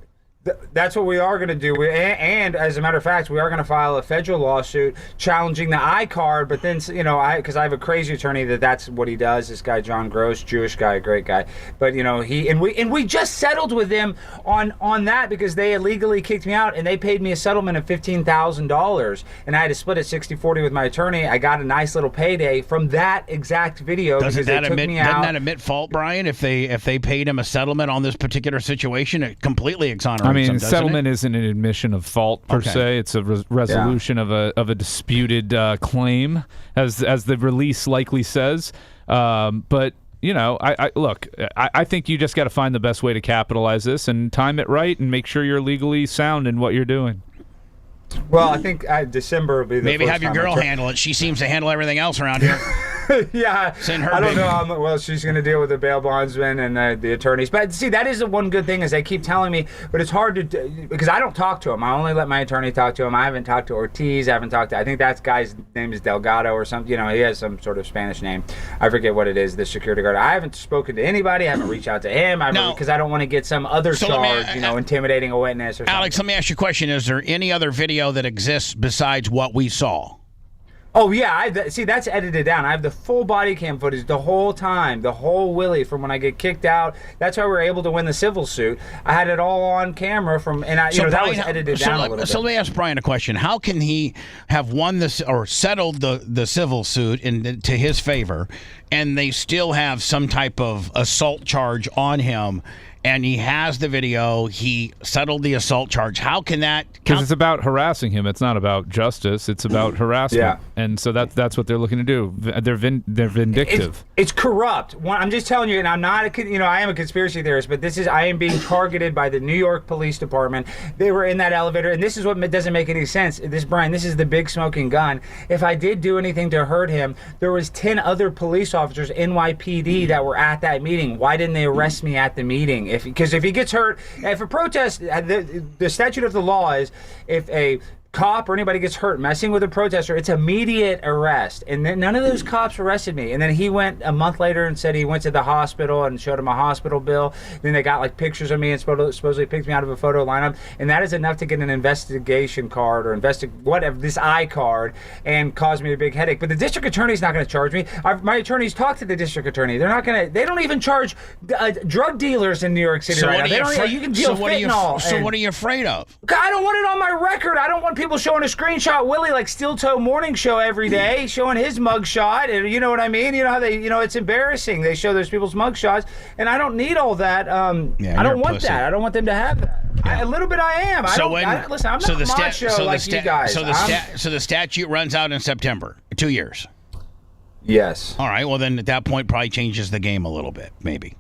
That's what we are going to do. And as a matter of fact, we are going to file a federal lawsuit challenging the iCard. But then, because I have a crazy attorney that's what he does. This guy, John Gross, Jewish guy, great guy. But we just settled with them on that because they illegally kicked me out and they paid me a settlement of $15,000 and I had to split it 60-40 with my attorney. I got a nice little payday from that exact video Doesn't because they took me out. Doesn't that admit fault, Brian? If they paid him a settlement on this particular situation, it completely exonerates. I mean, him, doesn't settlement it? isn't an admission of fault per se. It's a resolution of a disputed claim, as the release likely says. But I think you just got to find the best way to capitalize this and time it right and make sure you're legally sound in what you're doing. Well, I think December will be the Maybe first have your time girl handle it. She seems to handle everything else around here. Yeah, Send her I don't big- know. Well, she's going to deal with the bail bondsman and the attorneys. But see, that is the one good thing is they keep telling me, but it's hard to because I don't talk to him. I only let my attorney talk to him. I haven't talked to Ortiz. I haven't talked to. I think that guy's name is Delgado or something. He has some sort of Spanish name. I forget what it is. The security guard. I haven't spoken to anybody. I haven't reached out to him. Because I don't want to get some other charge. Intimidating a witness or something. Alex, let me ask you a question. Is there any other video that exists besides what we saw? Oh, yeah. That's edited down. I have the full body cam footage the whole time, the whole Willie from when I get kicked out. That's why we were able to win the civil suit. I had it all on camera that was edited down a little bit. So let me ask Brian a question. How can he have won this or settled the civil suit to his favor, and they still have some type of assault charge on him? And he has the video. He settled the assault charge. How can that? Because it's about harassing him. It's not about justice. It's about harassment. Yeah. And so that's what they're looking to do. They're vindictive. It's corrupt. I'm just telling you, and I'm not, I am a conspiracy theorist, but I am being targeted by the New York Police Department. They were in that elevator, and this is what doesn't make any sense. Brian, this is the big smoking gun. If I did do anything to hurt him, there was 10 other police officers, NYPD, that were at that meeting. Why didn't they arrest me at the meeting? Because if he gets hurt, if a protest, the statute of the law is if a cop or anybody gets hurt messing with a protester, it's immediate arrest. And then none of those cops arrested me. And then he went a month later and said he went to the hospital and showed him a hospital bill. Then they got like pictures of me and supposedly picked me out of a photo lineup. And that is enough to get an investigation card or whatever, this I card, and cause me a big headache. But the district attorney's not going to charge me. My attorneys talked to the district attorney. They're not going to. They don't even charge drug dealers in New York City right now. They don't. You can deal fentanyl. So what are you afraid of? I don't want it on my record. I don't want people showing a screenshot Willie like Steel Toe Morning Show every day, showing his mugshot. And you know what I mean? You know how they, it's embarrassing. They show those people's mugshots, and I don't need all that. I don't want that. I don't want them to have that. A little bit I am. Listen, I'm not macho like you guys. So the statute runs out in September. 2 years. Yes. All right. Well, then at that point, probably changes the game a little bit, maybe.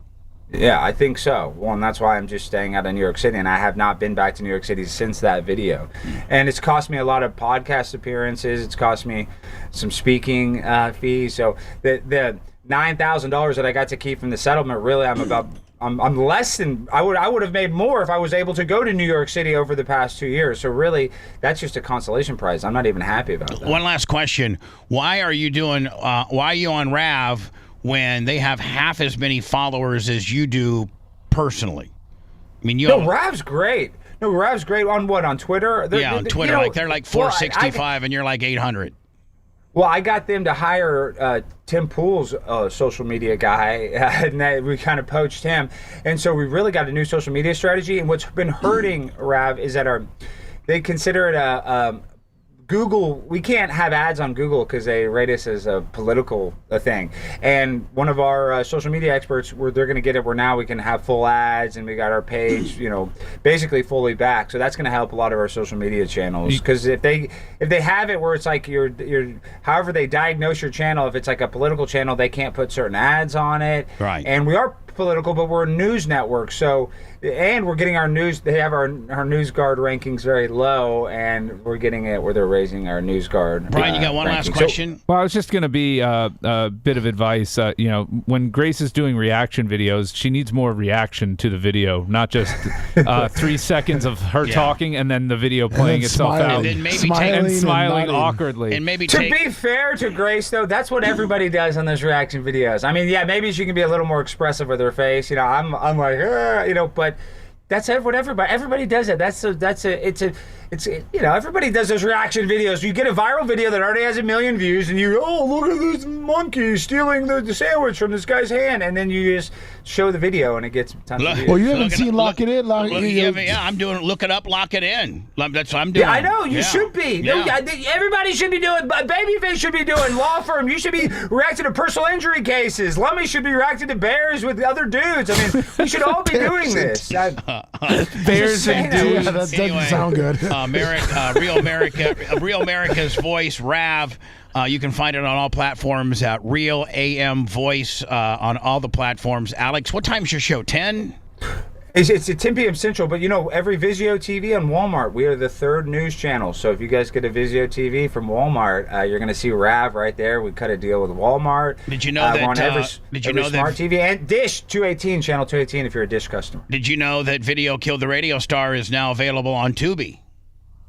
Yeah, I think so. Well, and that's why I'm just staying out of New York City, and I have not been back to New York City since that video. And it's cost me a lot of podcast appearances. It's cost me some speaking fees. So the $9,000 that I got to keep from the settlement, really, I'm less than I would have made more if I was able to go to New York City over the past 2 years. So really, that's just a consolation prize. I'm not even happy about that. One last question: Why are you doing? Why are you on Rav when they have half as many followers as you do personally? I mean, Rav's great. No, Rav's great on what? On Twitter? On Twitter, they're like 465, and you're like 800. Well, I got them to hire Tim Pool's social media guy, and we kind of poached him. And so we really got a new social media strategy. And what's been hurting Rav is that they consider it Google. We can't have ads on Google because they rate us as a political thing. And one of our social media experts, they're going to get it where now we can have full ads, and we got our page, basically fully back. So that's going to help a lot of our social media channels, because if they have it where it's like you're however they diagnose your channel, if it's like a political channel, they can't put certain ads on it. Right. And we are political, but we're a news network, and we're getting our news. They have our NewsGuard rankings very low, and we're getting it where they're raising our NewsGuard. Brian, you got one last question? Well, I was just going to be a bit of advice. When Grace is doing reaction videos, she needs more reaction to the video, not just 3 seconds of her talking and then the video playing itself out, and then maybe smiling awkwardly. And maybe to be fair to Grace, though, that's what everybody does on those reaction videos. I mean, yeah, maybe she can be a little more expressive with her face. I'm like, but that's what everybody does it. Everybody does those reaction videos. You get a viral video that already has 1 million views, and look at this monkey stealing the sandwich from this guy's hand, and then you just show the video, and it gets tons of views. Well, you haven't seen Lock It In. I'm doing Look It Up, Lock It In. That's what I'm doing. Yeah, I know. You should be. Yeah. Everybody should be doing. Babyface should be doing. Law firm. You should be reacting to personal injury cases. Lummy should be reacting to bears with other dudes. I mean, we should all be doing this. Bears and dudes. Yeah, that doesn't sound good. Real America's Voice, Rav. You can find it on all platforms at Real AM Voice on all the platforms. Alex, what time's your show? 10? It's at 10 p.m. Central, but every Vizio TV on Walmart, we are the third news channel. So if you guys get a Vizio TV from Walmart, you're going to see Rav right there. We cut a deal with Walmart. Did you know that? We're on every smart TV and Dish 218, channel 218 if you're a Dish customer. Did you know that Video Killed the Radio Star is now available on Tubi?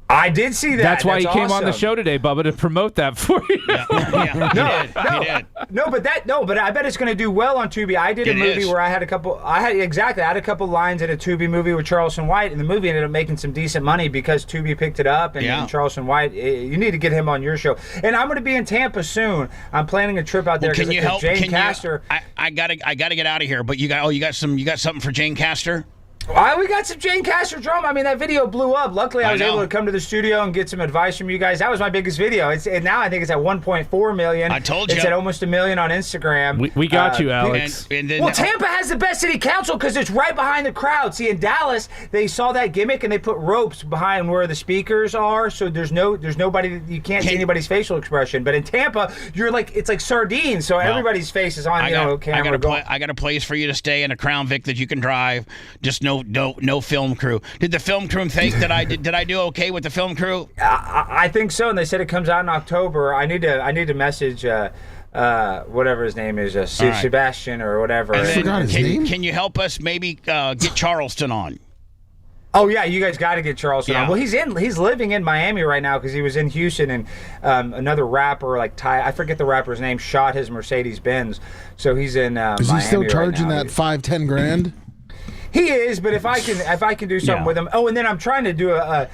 I did see that. That's why he came on the show today, Bubba, to promote that for you. He did. No, but I bet it's going to do well on Tubi. I did a movie where I had a couple lines in a Tubi movie with Charleston White, and the movie ended up making some decent money because Tubi picked it up, and Charleston White, you need to get him on your show. And I'm going to be in Tampa soon. I'm planning a trip out there. Can you help? Jane Castor. I gotta get out of here. But you got something for Jane Castor? We got some Jane Castor drama. I mean, that video blew up. Luckily, I was able to come to the studio and get some advice from you guys. That was my biggest video. Now I think it's at 1.4 million. I told you. It's at almost 1 million on Instagram. We got you, Alex. Well, Tampa has the best city council because it's right behind the crowd. See, in Dallas, they saw that gimmick and they put ropes behind where the speakers are, so there's nobody. You can't see anybody's facial expression. But in Tampa, it's like sardines, so everybody's face is on camera. I got a place for you to stay in a Crown Vic that you can drive. Just no film crew. Did the film crew think that I did I do okay with the film crew? I think so, and they said it comes out in October. I need to message whatever his name is, Sebastian or whatever. I forgot his name. Can you help us maybe get Charleston on? Oh yeah, you guys got to get Charleston Yeah. on. Well, he's living in Miami right now because he was in Houston, and another rapper like I forget the rapper's name, shot his Mercedes Benz, so he's in Miami. Is he still charging right now. that 5-10 grand? He is, but if I can do something Yeah. with him. Oh, and then I'm trying to do a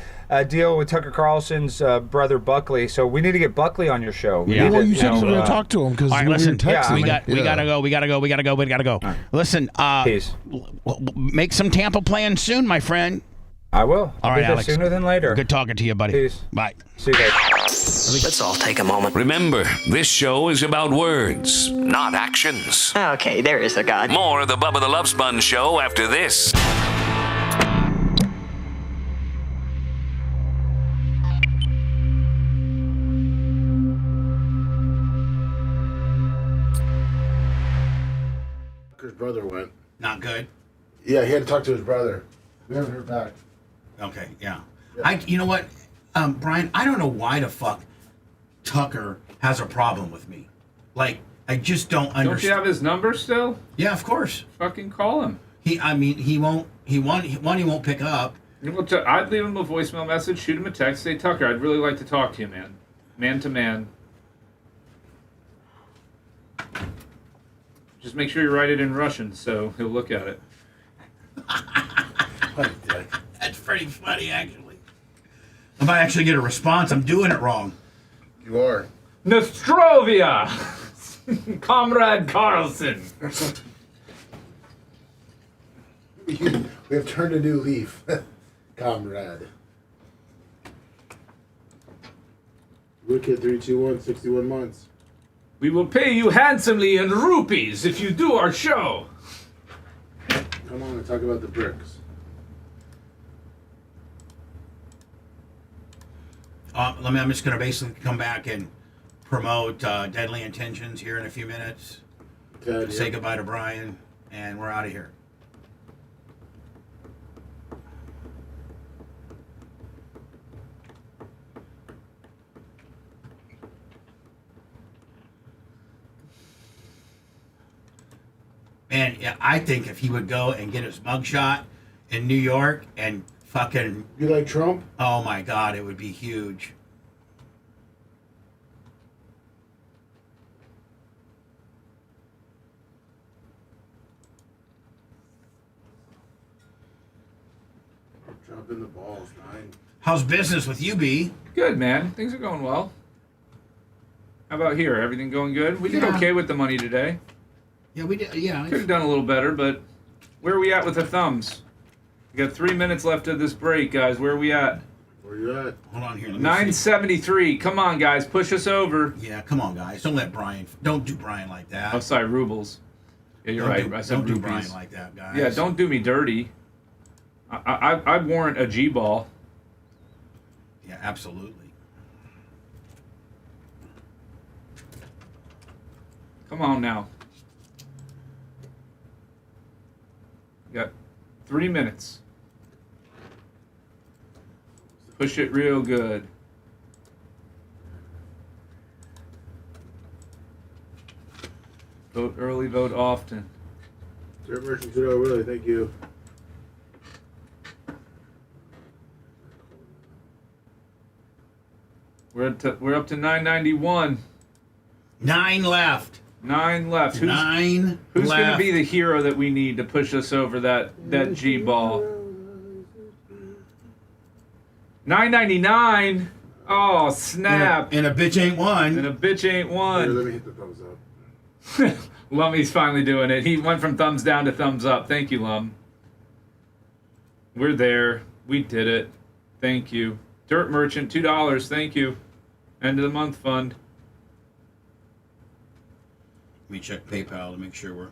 deal with Tucker Carlson's brother Buckley, so we need to get Buckley on your show. Yeah. Well, you said you were going to talk to him because All right, we were listen. texting. We gotta go. Listen, Peace. Make some Tampa plans soon, my friend. I will. All I'll right, be there Alex. sooner than later. Good talking to you, buddy. Peace. Bye. See you guys. Let's all take a moment. Remember, this show is about words, not actions. Okay, there is a God. More of the Bubba the Love Sponge show after this. His brother went. Not good. Yeah, he had to talk to his brother. We haven't heard back. Okay, yeah. You know what, Brian? I don't know why the fuck Tucker has a problem with me. Like, I just don't understand. Don't you have his number still? Yeah, of course. Fucking call him. He won't pick up. I'd leave him a voicemail message, shoot him a text, say, Tucker, I'd really like to talk to you, man. Man to man. Just make sure you write it in Russian so he'll look at it. That's pretty funny, actually. If I actually get a response, I'm doing it wrong. You are. Nostrovia! Comrade Carlson! We have turned a new leaf, comrade. Wicked 321, 61 months. We will pay you handsomely in rupees if you do our show. Come on and talk about the bricks. I'm just going to basically come back and promote Deadly Intentions here in a few minutes. Ted, Say yep. goodbye to Brian, and we're out of here. And yeah, I think if he would go and get his mugshot in New York and fucking... You like Trump? Oh my God, it would be huge. Dropping the balls, 9. How's business with you, B? Good, man. Things are going well. How about here? Everything going good? We did Yeah. okay with the money today. Yeah, we did. Yeah. Could have done a little better, but where are we at with the thumbs? We got 3 minutes left of this break, guys. Where are we at? Where you at? Hold on here. Let me see. 973. Come on, guys. Push us over. Yeah, come on, guys. Don't do Brian like that. Oh, sorry, rubles. Yeah, you're right. I said Don't do rupees. Brian like that, guys. Yeah, don't do me dirty. I warrant a G-ball. Yeah, absolutely. Come on now. You got 3 minutes. Push it real good. Vote early, vote often. Dirt Merchant $2, really, thank you. We're up to 991. 9 left. 9 left. Who's going to be the hero that we need to push us over that G ball? 999. Oh snap! And a bitch ain't one. And a bitch ain't one. Here, let me hit the thumbs up. Lummy's finally doing it. He went from thumbs down to thumbs up. Thank you, Lum. We're there. We did it. Thank you. Dirt Merchant, $2. Thank you. End of the month fund. Let me check PayPal to make sure we're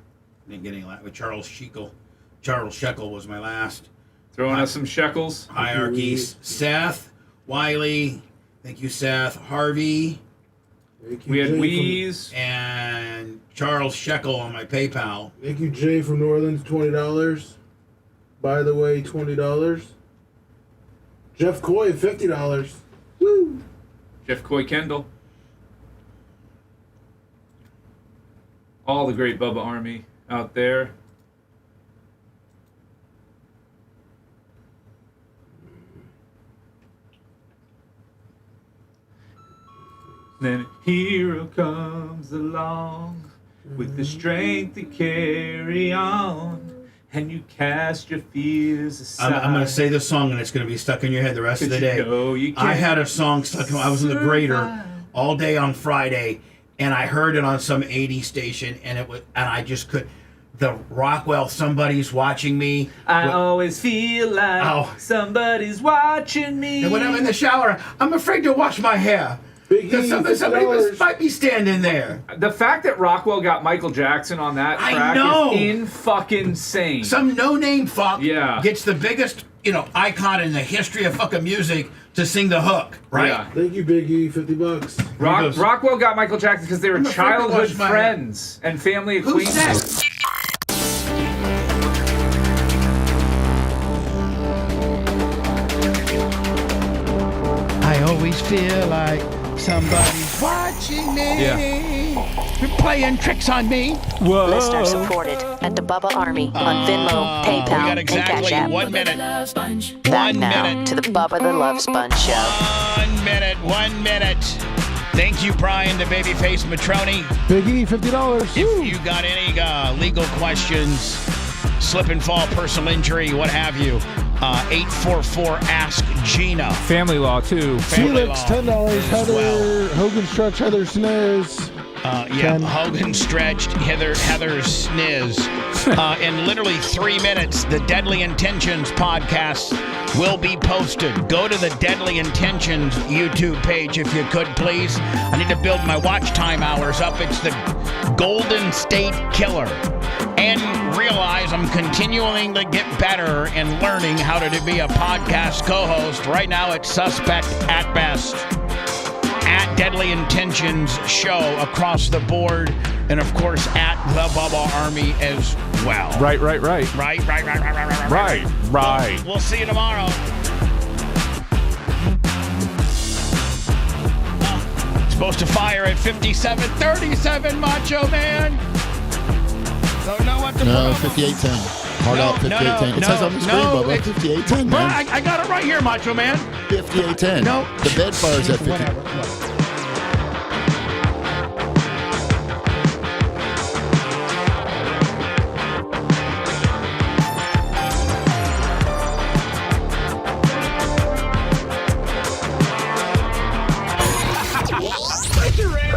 not getting with Charles Shekel. Charles Shekel was my last. Throwing us some shekels. Hierarchies. Seth, Wiley. Thank you, Seth. Harvey. We had Wheeze. And Charles Shekel on my PayPal. Thank you, Jay from New Orleans, $20. By the way, $20. Jeff Coy, $50. Woo! Jeff Coy Kendall. All the great Bubba Army out there. Then a hero comes along with the strength to carry on, and you cast your fears aside. I'm going to say this song, and it's going to be stuck in your head the rest of the day. I had a song stuck in. I was in the grader all day on Friday, and I heard it on some 80 station, and I just could. The Rockwell, somebody's watching me. I always feel like somebody's watching me. And when I'm in the shower, I'm afraid to wash my hair. Because somebody might be standing there. The fact that Rockwell got Michael Jackson on that track is in-fucking-sane. Some no-name fuck gets the biggest, icon in the history of fucking music to sing the hook, right? Yeah. Thank you, Biggie. $50. Rockwell got Michael Jackson because they were childhood friends and family acquaintances. I always feel like somebody's watching me. You're playing tricks on me. Whoa. Listener supported at the Bubba Army on Venmo, PayPal, we got exactly and Cash App. 1 minute. Back now to the Bubba the Love Sponge Show. 1 minute. Thank you, Brian, the babyface Matroni. Biggie, $50. If you got any legal questions, slip and fall, personal injury, what have you, 844-ASK-GINA. Family law, too. Felix, $10. Heather, Hogan Stretch, Heather Sniz. Hogan stretched, Heather sniz. In literally 3 minutes, the Deadly Intentions podcast will be posted. Go to the Deadly Intentions YouTube page if you could, please. I need to build my watch time hours up. It's the Golden State Killer. And realize I'm continuing to get better and learning how to be a podcast co-host. Right now, it's suspect at best. At Deadly Intentions Show across the board, and of course at the Bubba Army as well. Right. We'll see you tomorrow. Supposed to fire at 57-37, Macho Man. Don't know what to No, 58-10. Hard out 58-10. It says on the screen, Bubba, 58-10, man. I got it right here, Macho Man. 58-10. No. The bed fire's at 50.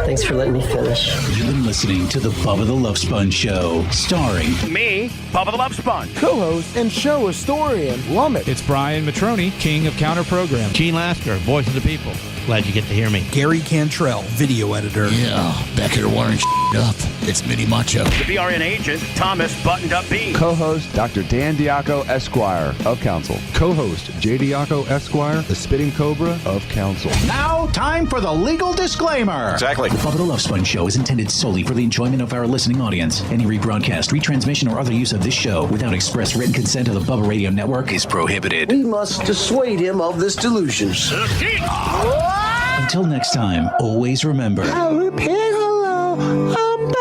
Thanks for letting me finish. You've been listening to the Bubba the Love Sponge Show, starring me, Bubba the Love Sponge, co-host and show historian, Lummit. It's Brian Matroni, king of counter program. Gene Lasker, voice of the people. Glad you get to hear me. Gary Cantrell, video editor. Yeah, back here wiring up. It's Mini Macho. The BRN agent, Thomas Buttoned Up B. Co-host, Dr. Dan Diaco, Esquire, of Counsel. Co-host, J. Diaco, Esquire, the Spitting Cobra, of Counsel. Now, time for the legal disclaimer. Exactly. The Bubba the Love Sponge Show is intended solely for the enjoyment of our listening audience. Any rebroadcast, retransmission, or other use of this show without express written consent of the Bubba Radio Network is prohibited. We must dissuade him of this delusion. Until next time, always remember. I'll repeat hello. I'm back.